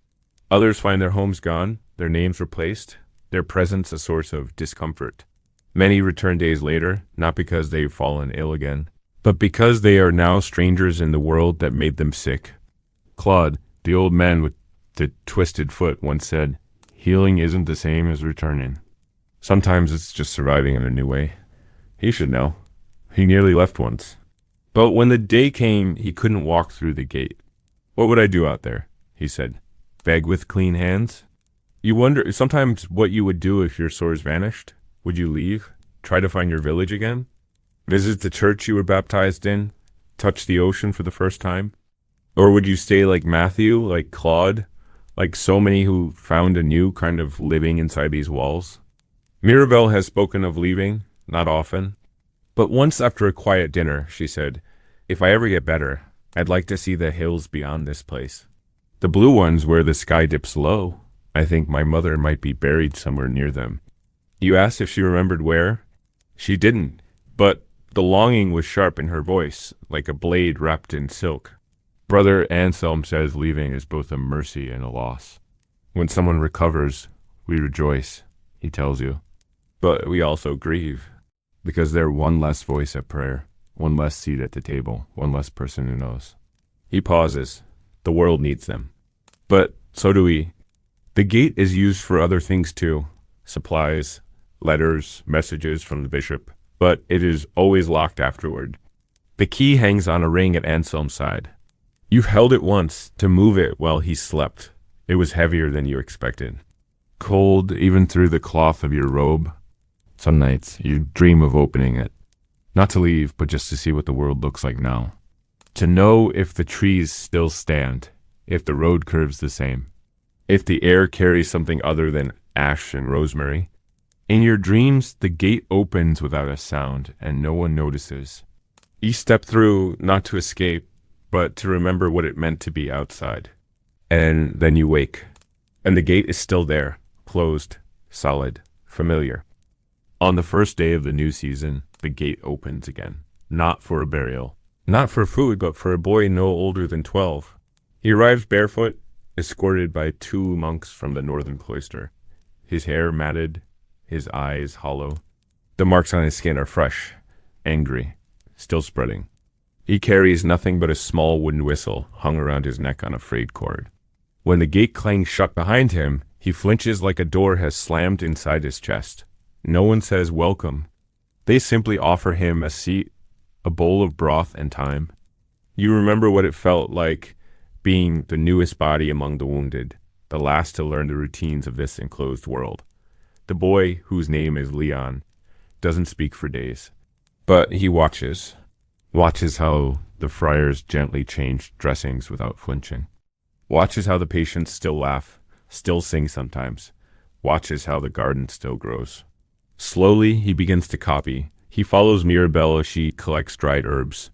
A: Others find their homes gone, their names replaced, their presence a source of discomfort. Many return days later, not because they've fallen ill again, but because they are now strangers in the world that made them sick. Claude, the old man with the twisted foot, once said, "Healing isn't the same as returning. Sometimes it's just surviving in a new way." He should know. He nearly left once. But when the day came, he couldn't walk through the gate. "What would I do out there?" he said. "Beg with clean hands?" You wonder sometimes what you would do if your sores vanished. Would you leave? Try to find your village again? Visit the church you were baptized in? Touch the ocean for the first time? Or would you stay like Matthew, like Claude, like so many who found a new kind of living inside these walls? Mirabelle has spoken of leaving, not often. But once after a quiet dinner, she said, "If I ever get better, I'd like to see the hills beyond this place. The blue ones where the sky dips low. I think my mother might be buried somewhere near them." You asked if she remembered where? She didn't, but the longing was sharp in her voice, like a blade wrapped in silk. Brother Anselm says leaving is both a mercy and a loss. When someone recovers, we rejoice, he tells you. But we also grieve, because they're one less voice at prayer, one less seat at the table, one less person who knows. He pauses. The world needs them. But so do we. The gate is used for other things too. Supplies, letters, messages from the bishop. But it is always locked afterward. The key hangs on a ring at Anselm's side. You held it once to move it while he slept. It was heavier than you expected. Cold even through the cloth of your robe. Some nights you dream of opening it. Not to leave, but just to see what the world looks like now. To know if the trees still stand, if the road curves the same, if the air carries something other than ash and rosemary. In your dreams, the gate opens without a sound, and no one notices. You step through not to escape, but to remember what it meant to be outside. And then you wake, and the gate is still there, closed, solid, familiar. On the first day of the new season, the gate opens again. Not for a burial. Not for food, but for a boy no older than 12. He arrives barefoot, escorted by 2 monks from the northern cloister. His hair matted, his eyes hollow. The marks on his skin are fresh, angry, still spreading. He carries nothing but a small wooden whistle hung around his neck on a frayed cord. When the gate clangs shut behind him, he flinches like a door has slammed inside his chest. No one says welcome. They simply offer him a seat, a bowl of broth and time. You remember what it felt like being the newest body among the wounded, the last to learn the routines of this enclosed world. The boy, whose name is Leon, doesn't speak for days. But he watches how the friars gently change dressings without flinching. Watches how the patients still laugh, still sing sometimes. Watches how the garden still grows. Slowly, he begins to copy. He follows Mirabelle as she collects dried herbs.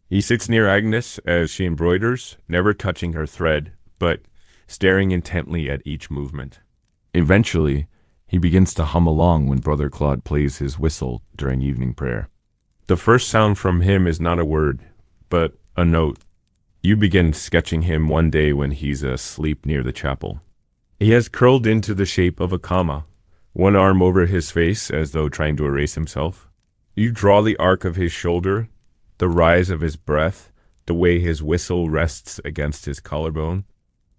A: He sits near Agnes as she embroiders, never touching her thread, but staring intently at each movement. Eventually, he begins to hum along when Brother Claude plays his whistle during evening prayer. The first sound from him is not a word, but a note. You begin sketching him one day when he's asleep near the chapel. He has curled into the shape of a comma, one arm over his face as though trying to erase himself. You draw the arc of his shoulder, the rise of his breath, the way his whistle rests against his collarbone.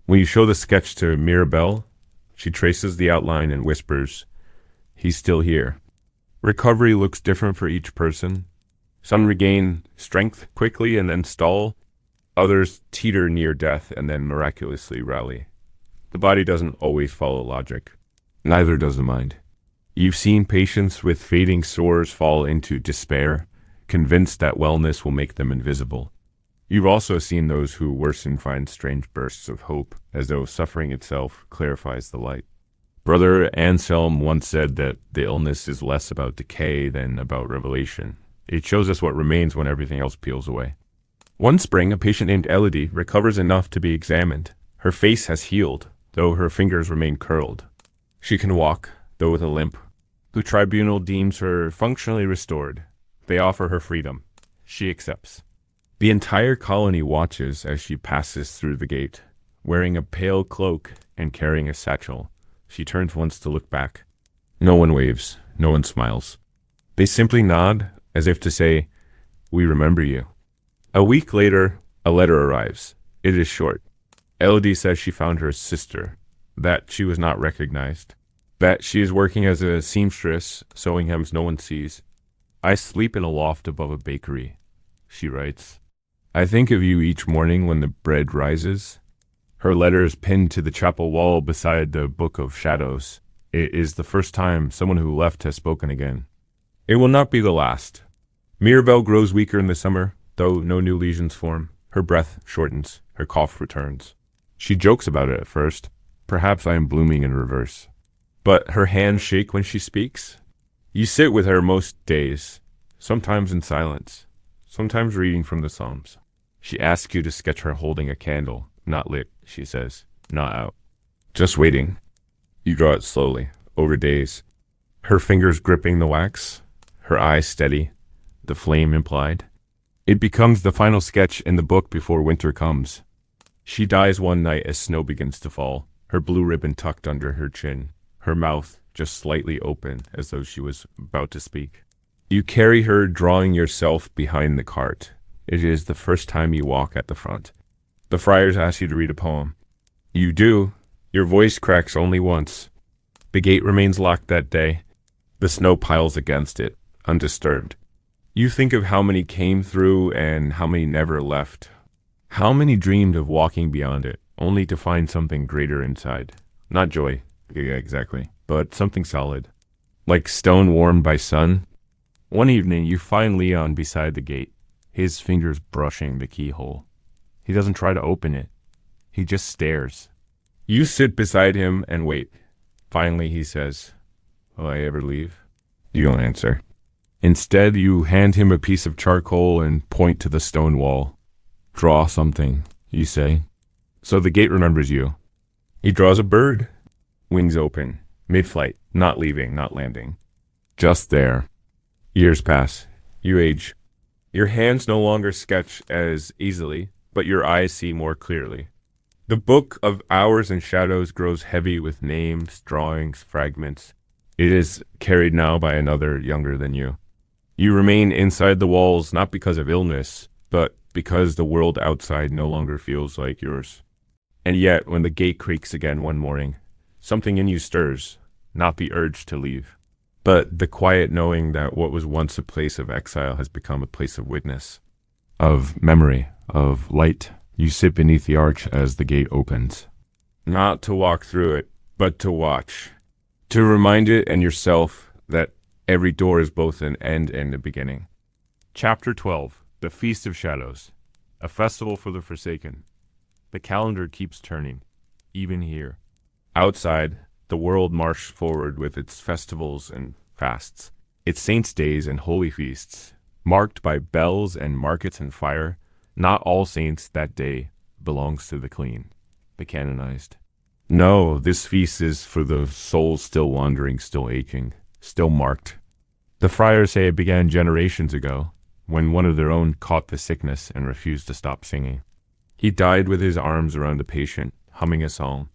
A: When you show the sketch to Mirabelle, she traces the outline and whispers, "He's still here." Recovery looks different for each person. Some regain strength quickly and then stall. Others teeter near death and then miraculously rally. The body doesn't always follow logic. Neither does the mind. You've seen patients with fading sores fall into despair, convinced that wellness will make them invisible. You've also seen those who worsen find strange bursts of hope, as though suffering itself clarifies the light. Brother Anselm once said that the illness is less about decay than about revelation. It shows us what remains when everything else peels away. One spring, a patient named Elodie recovers enough to be examined. Her face has healed, though her fingers remain curled. She can walk, though with a limp. The tribunal deems her functionally restored. They offer her freedom. She accepts. The entire colony watches as she passes through the gate, wearing a pale cloak and carrying a satchel. She turns once to look back. No one waves. No one smiles. They simply nod, as if to say, "We remember you." A week later, a letter arrives. It is short. Elodie says she found her sister, that she was not recognized, that she is working as a seamstress, sewing hems no one sees. "I sleep in a loft above a bakery," she writes. "I think of you each morning when the bread rises." Her letter is pinned to the chapel wall beside the Book of Shadows. It is the first time someone who left has spoken again. It will not be the last. Mirabelle grows weaker in the summer, though no new lesions form. Her breath shortens. Her cough returns. She jokes about it at first. Perhaps I am blooming in reverse. But her hands shake when she speaks. You sit with her most days, sometimes in silence, sometimes reading from the Psalms. She asks you to sketch her holding a candle, not lit, she says, not out. Just waiting. You draw it slowly, over days. Her fingers gripping the wax, her eyes steady, the flame implied. It becomes the final sketch in the book before winter comes. She dies one night as snow begins to fall, her blue ribbon tucked under her chin, her mouth just slightly open as though she was about to speak. You carry her, drawing yourself behind the cart. It is the first time you walk at the front. The friars ask you to read a poem. You do. Your voice cracks only once. The gate remains locked that day. The snow piles against it, undisturbed. You think of how many came through and how many never left. How many dreamed of walking beyond it, only to find something greater inside. Not joy, yeah, exactly, but something solid. Like stone warmed by sun. One evening, you find Leon beside the gate, his fingers brushing the keyhole. He doesn't try to open it. He just stares. You sit beside him and wait. Finally, he says, "Will I ever leave?" You don't answer. Instead, you hand him a piece of charcoal and point to the stone wall. "Draw something," you say. So the gate remembers you. He draws a bird, wings open, Mid-flight, not leaving, not landing. Just there. Years pass. You age. Your hands no longer sketch as easily, but your eyes see more clearly. The book of hours and shadows grows heavy with names, drawings, fragments. It is carried now by another younger than you. You remain inside the walls not because of illness, but because the world outside no longer feels like yours. And yet, when the gate creaks again one morning, something in you stirs, not the urge to leave, but the quiet knowing that what was once a place of exile has become a place of witness, of memory, of light. You sit beneath the arch as the gate opens. Not to walk through it, but to watch. To remind it and yourself that every door is both an end and a beginning. Chapter 12. The Feast of Shadows. A festival for the forsaken. The calendar keeps turning, even here. Outside, the world marched forward with its festivals and fasts, its saints' days and holy feasts, marked by bells and markets and fire. Not all saints that day belongs to the clean, the canonized. No, this feast is for the souls still wandering, still aching, still marked. The friars say it began generations ago, when one of their own caught the sickness and refused to stop singing. He died with his arms around the patient, humming a song.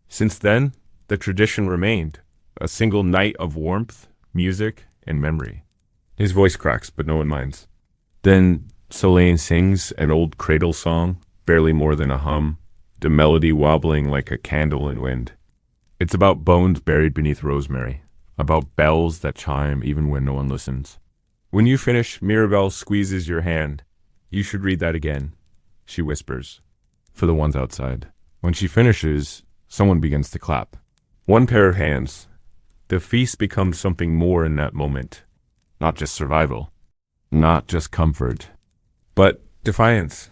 A: Since then, the tradition remained, a single night of warmth, music, and memory. His voice cracks, but no one minds. Then Solane sings an old cradle song, barely more than a hum, the melody wobbling like a candle in wind. It's about bones buried beneath rosemary, about bells that chime even when no one listens. When you finish, Mirabelle squeezes your hand. You should read that again, she whispers, for the ones outside. When she finishes, someone begins to clap. One pair of hands. The feast becomes something more in that moment. Not just survival, not just comfort, but defiance.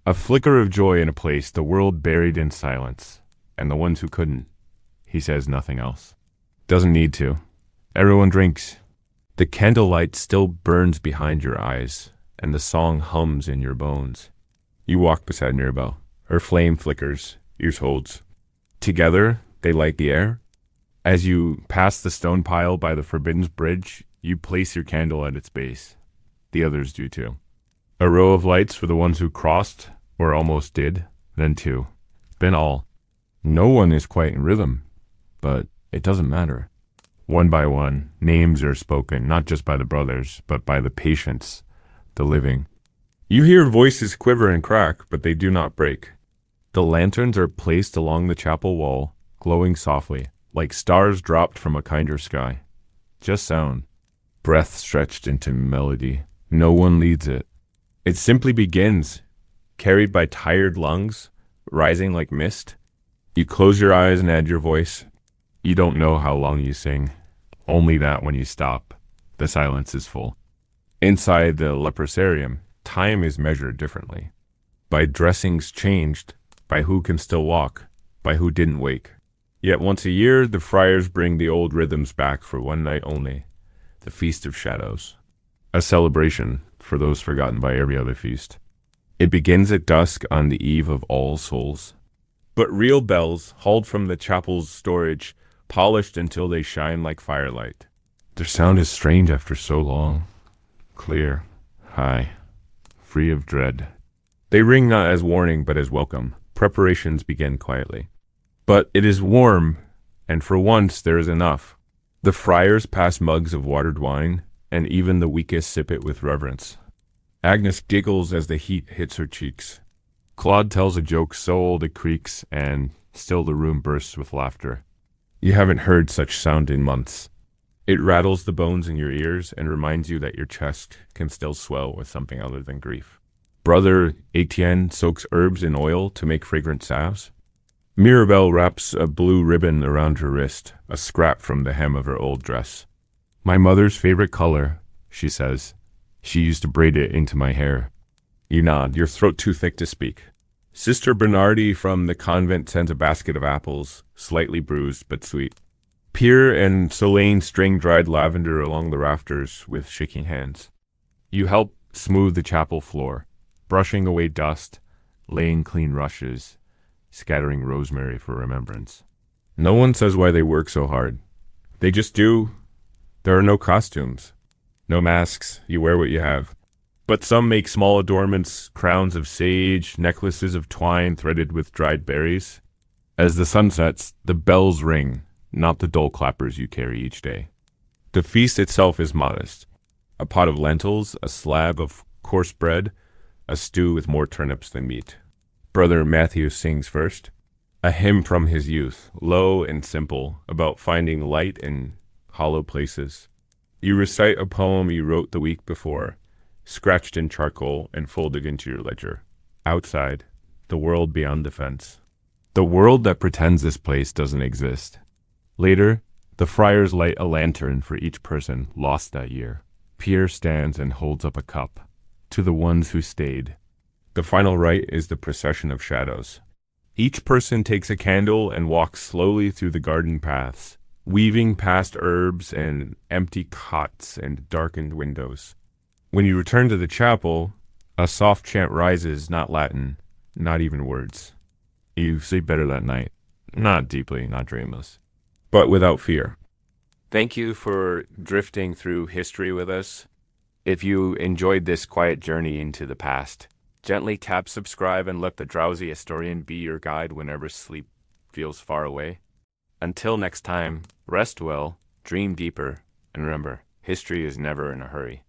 A: A flicker of joy in a place, the world buried in silence. And the ones who couldn't, he says nothing else. Doesn't need to. Everyone drinks. The candlelight still burns behind your eyes, and the song hums in your bones. You walk beside Mirabelle. Her flame flickers, yours holds. Together, they light the air. As you pass the stone pile by the Forbidden Bridge, you place your candle at its base. The others do too. A row of lights for the ones who crossed, or almost did, then two, then all. No one is quite in rhythm, but it doesn't matter. One by one, names are spoken, not just by the brothers, but by the patients, the living. You hear voices quiver and crack, but they do not break. The lanterns are placed along the chapel wall, glowing softly, like stars dropped from a kinder sky. Just sound. Breath stretched into melody. No one leads it. It simply begins, carried by tired lungs, rising like mist. You close your eyes and add your voice. You don't know how long you sing, only that when you stop, the silence is full. Inside the leprosarium, time is measured differently. By dressings changed, by who can still walk, by who didn't wake. Yet once a year, the friars bring the old rhythms back for one night only, the Feast of Shadows. A celebration for those forgotten by every other feast. It begins at dusk on the eve of All Souls. But real bells, hauled from the chapel's storage, polished until they shine like firelight. Their sound is strange after so long. Clear, high, free of dread. They ring not as warning, but as welcome. Preparations begin quietly. But it is warm, and for once there is enough. The friars pass mugs of watered wine, and even the weakest sip it with reverence. Agnes giggles as the heat hits her cheeks. Claude tells a joke so old it creaks, and still the room bursts with laughter. You haven't heard such sound in months. It rattles the bones in your ears and reminds you that your chest can still swell with something other than grief. Brother Etienne soaks herbs in oil to make fragrant salves. Mirabelle wraps a blue ribbon around her wrist, a scrap from the hem of her old dress. My mother's favorite color, she says. She used to braid it into my hair. You nod, your throat too thick to speak. Sister Bernardi from the convent sends a basket of apples, slightly bruised but sweet. Pierre and Solane string dried lavender along the rafters with shaking hands. You help smooth the chapel floor, brushing away dust, laying clean rushes, scattering rosemary for remembrance. No one says why they work so hard. They just do. There are no costumes, no masks. You wear what you have. But some make small adornments, crowns of sage, necklaces of twine threaded with dried berries. As the sun sets, the bells ring, not the dull clappers you carry each day. The feast itself is modest. A pot of lentils, a slab of coarse bread, a stew with more turnips than meat. Brother Matthew sings first, a hymn from his youth, low and simple, about finding light in hollow places. You recite a poem you wrote the week before, scratched in charcoal and folded into your ledger. Outside, the world beyond the fence. The world that pretends this place doesn't exist. Later, the friars light a lantern for each person lost that year. Pierre stands and holds up a cup to the ones who stayed. The final rite is the procession of shadows. Each person takes a candle and walks slowly through the garden paths, weaving past herbs and empty cots and darkened windows. When you return to the chapel, a soft chant rises, not Latin, not even words. You sleep better that night. Not deeply, not dreamless, but without fear. Thank you for drifting through history with us. If you enjoyed this quiet journey into the past, gently tap subscribe and let the drowsy historian be your guide whenever sleep feels far away. Until next time, rest well, dream deeper, and remember, history is never in a hurry.